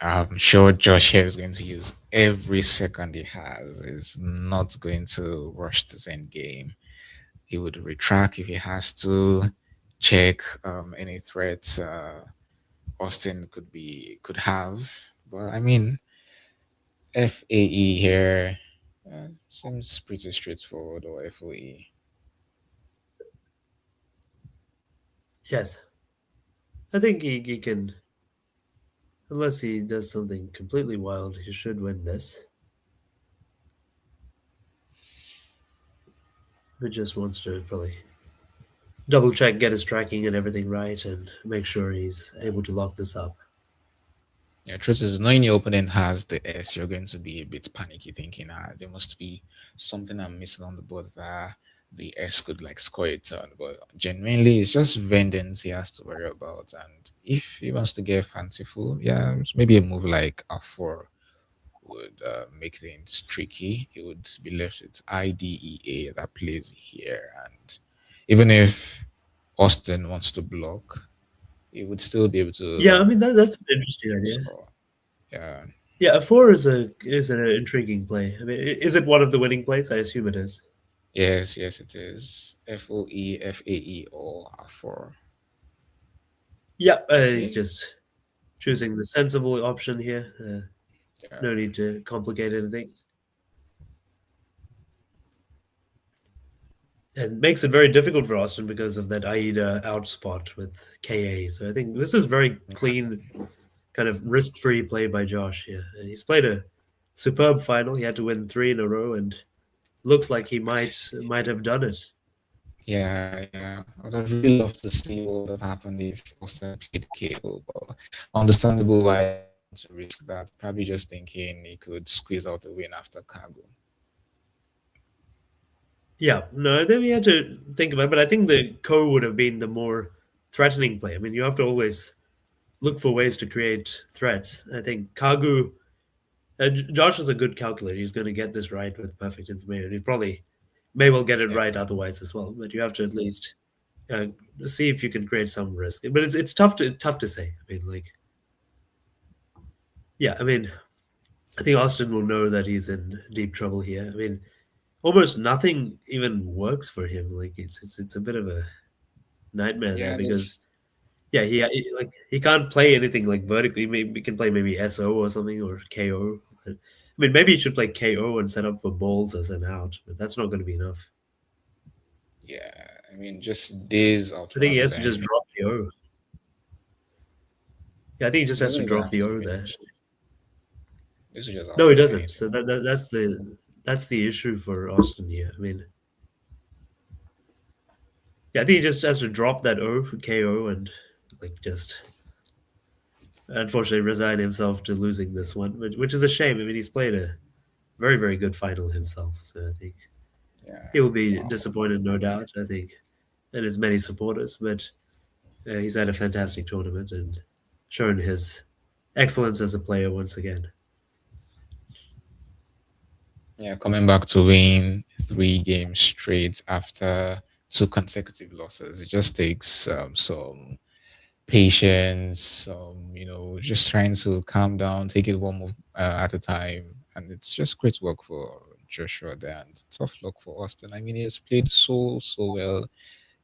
I'm sure Josh here is going to use every second he has. He's not going to rush this end game. He would retract if he has to, check any threats Austin could have. But I mean, FAE here seems pretty straightforward, or FOE. Yes, I think he can. Unless he does something completely wild, he should win this. He just wants to probably double check, get his tracking and everything right, and make sure he's able to lock this up. Yeah, truth is, knowing your opponent has the S, you're going to be a bit panicky, thinking, there must be something I'm missing on the board that the S could like score a turn. But genuinely, it's just vendings he has to worry about. And if he wants to get fanciful, yeah, maybe a move like A4 would make things tricky. It would be left with IDEA that plays here. And even if Austin wants to block, he would still be able to Yeah, I mean that's an interesting idea. score. Yeah. Yeah, a 4 is an intriguing play. I mean, is it one of the winning plays? I assume it is. Yes, it is. FOE, FAE, or A4. Yeah, he's just choosing the sensible option here. Yeah. No need to complicate anything. And makes it very difficult for Austin because of that Aida outspot with KA. So I think this is very clean, kind of risk-free play by Josh here. And he's played a superb final. He had to win 3 in a row, and looks like he might have done it. Yeah. I would have really loved to see what would have happened if Austin played KO, but understandable why to risk that. Probably just thinking he could squeeze out a win after Cargo. Yeah, no, then we had to think about it, but I think the Ko would have been the more threatening play. I mean, you have to always look for ways to create threats. I think Kagu, Josh is a good calculator. He's going to get this right with perfect information. He probably may well get it right otherwise as well, but you have to at least see if you can create some risk. But it's tough to say. I mean, like, yeah, I mean, I think Austin will know that he's in deep trouble here. I mean, almost nothing even works for him. Like it's a bit of a nightmare there because he can't play anything like vertically. Maybe he can play maybe SO or something or KO. I mean, maybe he should play KO and set up for balls as an out, but that's not going to be enough. Yeah, I mean, just days out. I think he has to just drop the O. Yeah, I think he just has to drop the O there. No, he doesn't. So that's the issue for Austin here. I mean, yeah, I think he just has to drop that O for KO and like just unfortunately resign himself to losing this one, which is a shame. I mean, he's played a very, very good final himself, so I think he will be disappointed, no doubt. I think, and his many supporters, but He's had a fantastic tournament and shown his excellence as a player once again. Yeah, coming back to win 3 games straight after 2 consecutive losses, it just takes some patience, just trying to calm down, take it one move at a time. And it's just great work for Joshua there and tough luck for Austin. I mean, he has played so well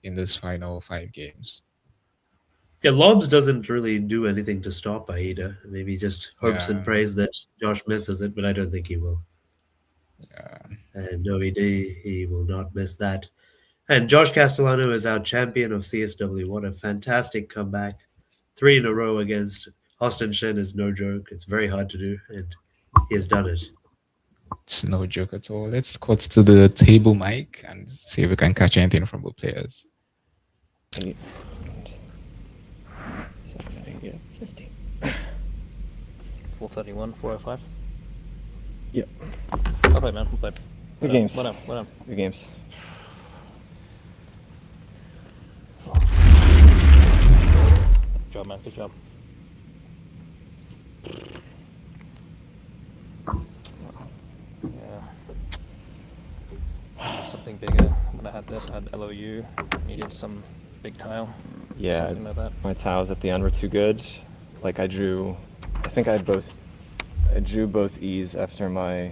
in this final 5 games. Yeah, Lobs doesn't really do anything to stop Aida. Maybe he just hopes and Yeah, prays that Josh misses it, but I don't think he will. yeah. And no, he will not miss that. And Josh Castellano is our champion of CSW. What a fantastic comeback. 3 in a row against Austin Shin is no joke. It's very hard to do, and he has done it. It's no joke at all. Let's cut to the table mic and see if we can catch anything from the players. 8, 7, 8, yeah, 15. 431, 405. Yep. I'll play, man. We'll play. Good games. What up? Good games. Good job, man. Good job. Yeah. Something bigger. When I had this, I had LOU. Needed some big tile. Yeah, Something like that. my tiles at the end were too good. Like I drew both E's after my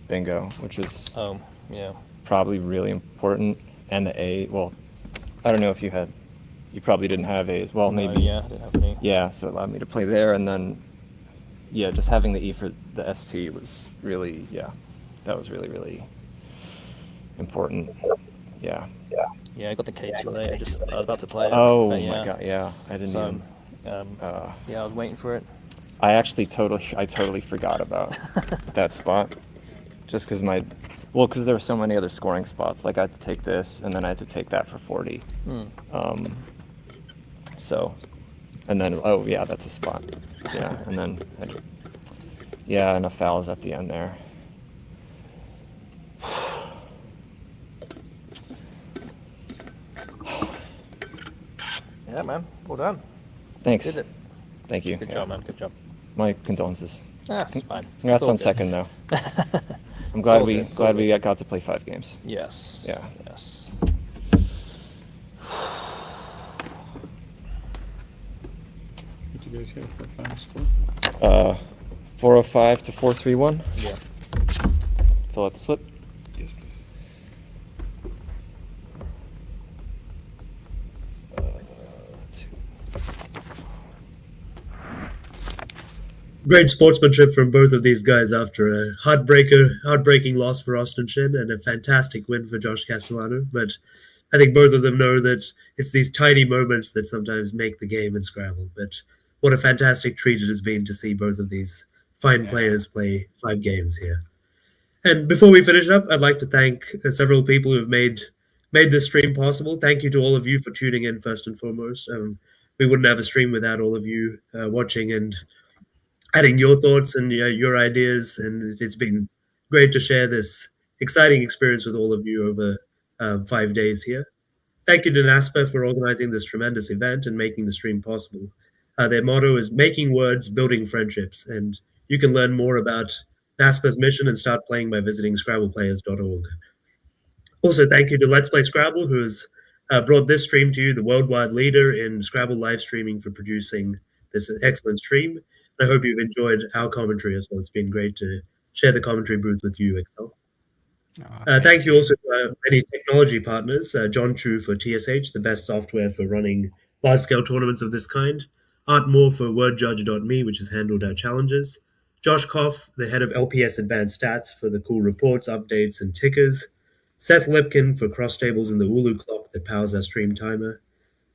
bingo, which was Oh, yeah. probably really important. And the A, well, I don't know if you probably didn't have A's. Well, No, maybe. yeah, I didn't have any. Yeah, so it allowed me to play there, and then, yeah, just having the E for the ST was really, that was really, really important. Yeah. Yeah, I got the K too late. I was about to play it. Oh but my yeah. god, yeah, I didn't So, even. yeah, I was waiting for it. I totally forgot about that spot, just because because there were so many other scoring spots. Like I had to take this, and then I had to take that for 40. So, and then that's a spot. Yeah, and then enough fouls at the end there. Yeah, man. Well done. Thanks. Did it. Thank you. Good Yeah. job, man. Good job. My condolences. Ah, it's fine. Congrats It's all on good. second though. I'm glad all we good, it's all good. got to play 5 games. Yes. Yeah. Yes. What do you guys have for a final score? 405 to 431. Yeah. Fill out the slip. Yes, please. Great sportsmanship from both of these guys after a heartbreaking loss for Austin Shin and a fantastic win for Josh Castellano. But I think both of them know that it's these tiny moments that sometimes make the game in Scrabble. But what a fantastic treat it has been to see both of these fine players play 5 games here. And before we finish up, I'd like to thank several people who have made this stream possible. Thank you to all of you for tuning in first and foremost. We wouldn't have a stream without all of you watching and adding your thoughts and your ideas. And it's been great to share this exciting experience with all of you over 5 days here. Thank you to NASPA for organizing this tremendous event and making the stream possible. Their motto is making words, building friendships. And you can learn more about NASPA's mission and start playing by visiting scrabbleplayers.org. Also, thank you to Let's Play Scrabble, who has brought this stream to you, the worldwide leader in Scrabble live streaming, for producing this excellent stream. I hope you've enjoyed our commentary as well. It's been great to share the commentary booth with you, Excel. Thank you also to our many technology partners, John Chu for TSH, the best software for running large-scale tournaments of this kind, Art Moore for WordJudge.me, which has handled our challenges, Josh Koff, the head of LPS Advanced Stats, for the cool reports, updates, and tickers, Seth Lipkin for cross tables and the Ulu clock that powers our stream timer,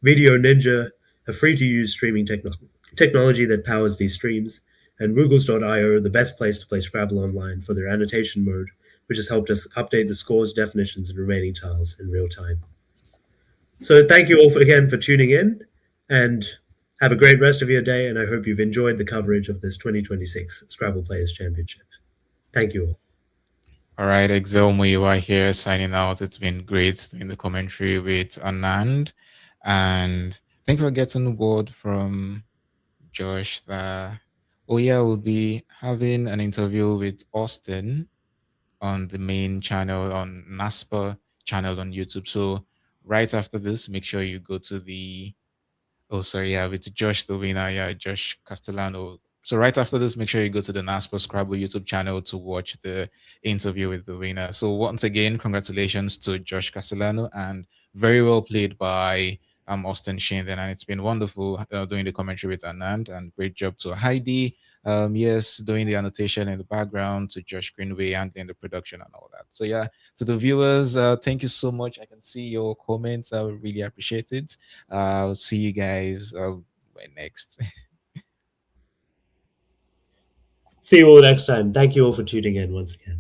Video Ninja, a free-to-use streaming technology that powers these streams, and Ruggles.io, the best place to play Scrabble online, for their annotation mode, which has helped us update the scores, definitions, and remaining tiles in real time. So thank you all again for tuning in, and have a great rest of your day, and I hope you've enjoyed the coverage of this 2026 Scrabble Players Championship. Thank you all. All right, Excel Muyiwa here signing out. It's been great doing the commentary with Anand. And think we're getting word from Josh that we'll be having an interview with Austin on the main channel on NASPA channel on YouTube. So right after this, make sure you go to the oh sorry, yeah, with Josh the winner, yeah, Josh Castellano. So right after this, make sure you go to the NASPA Scrabble YouTube channel to watch the interview with the winner. So once again, congratulations to Josh Castellano and very well played by Austin Shin. Then and it's been wonderful doing the commentary with Anand and great job to Heidi. Yes, doing the annotation in the background to Josh Greenway and in the production and all that. So yeah, to the viewers, thank you so much. I can see your comments. I really appreciate it. I'll see you guys next. See you all next time. Thank you all for tuning in once again.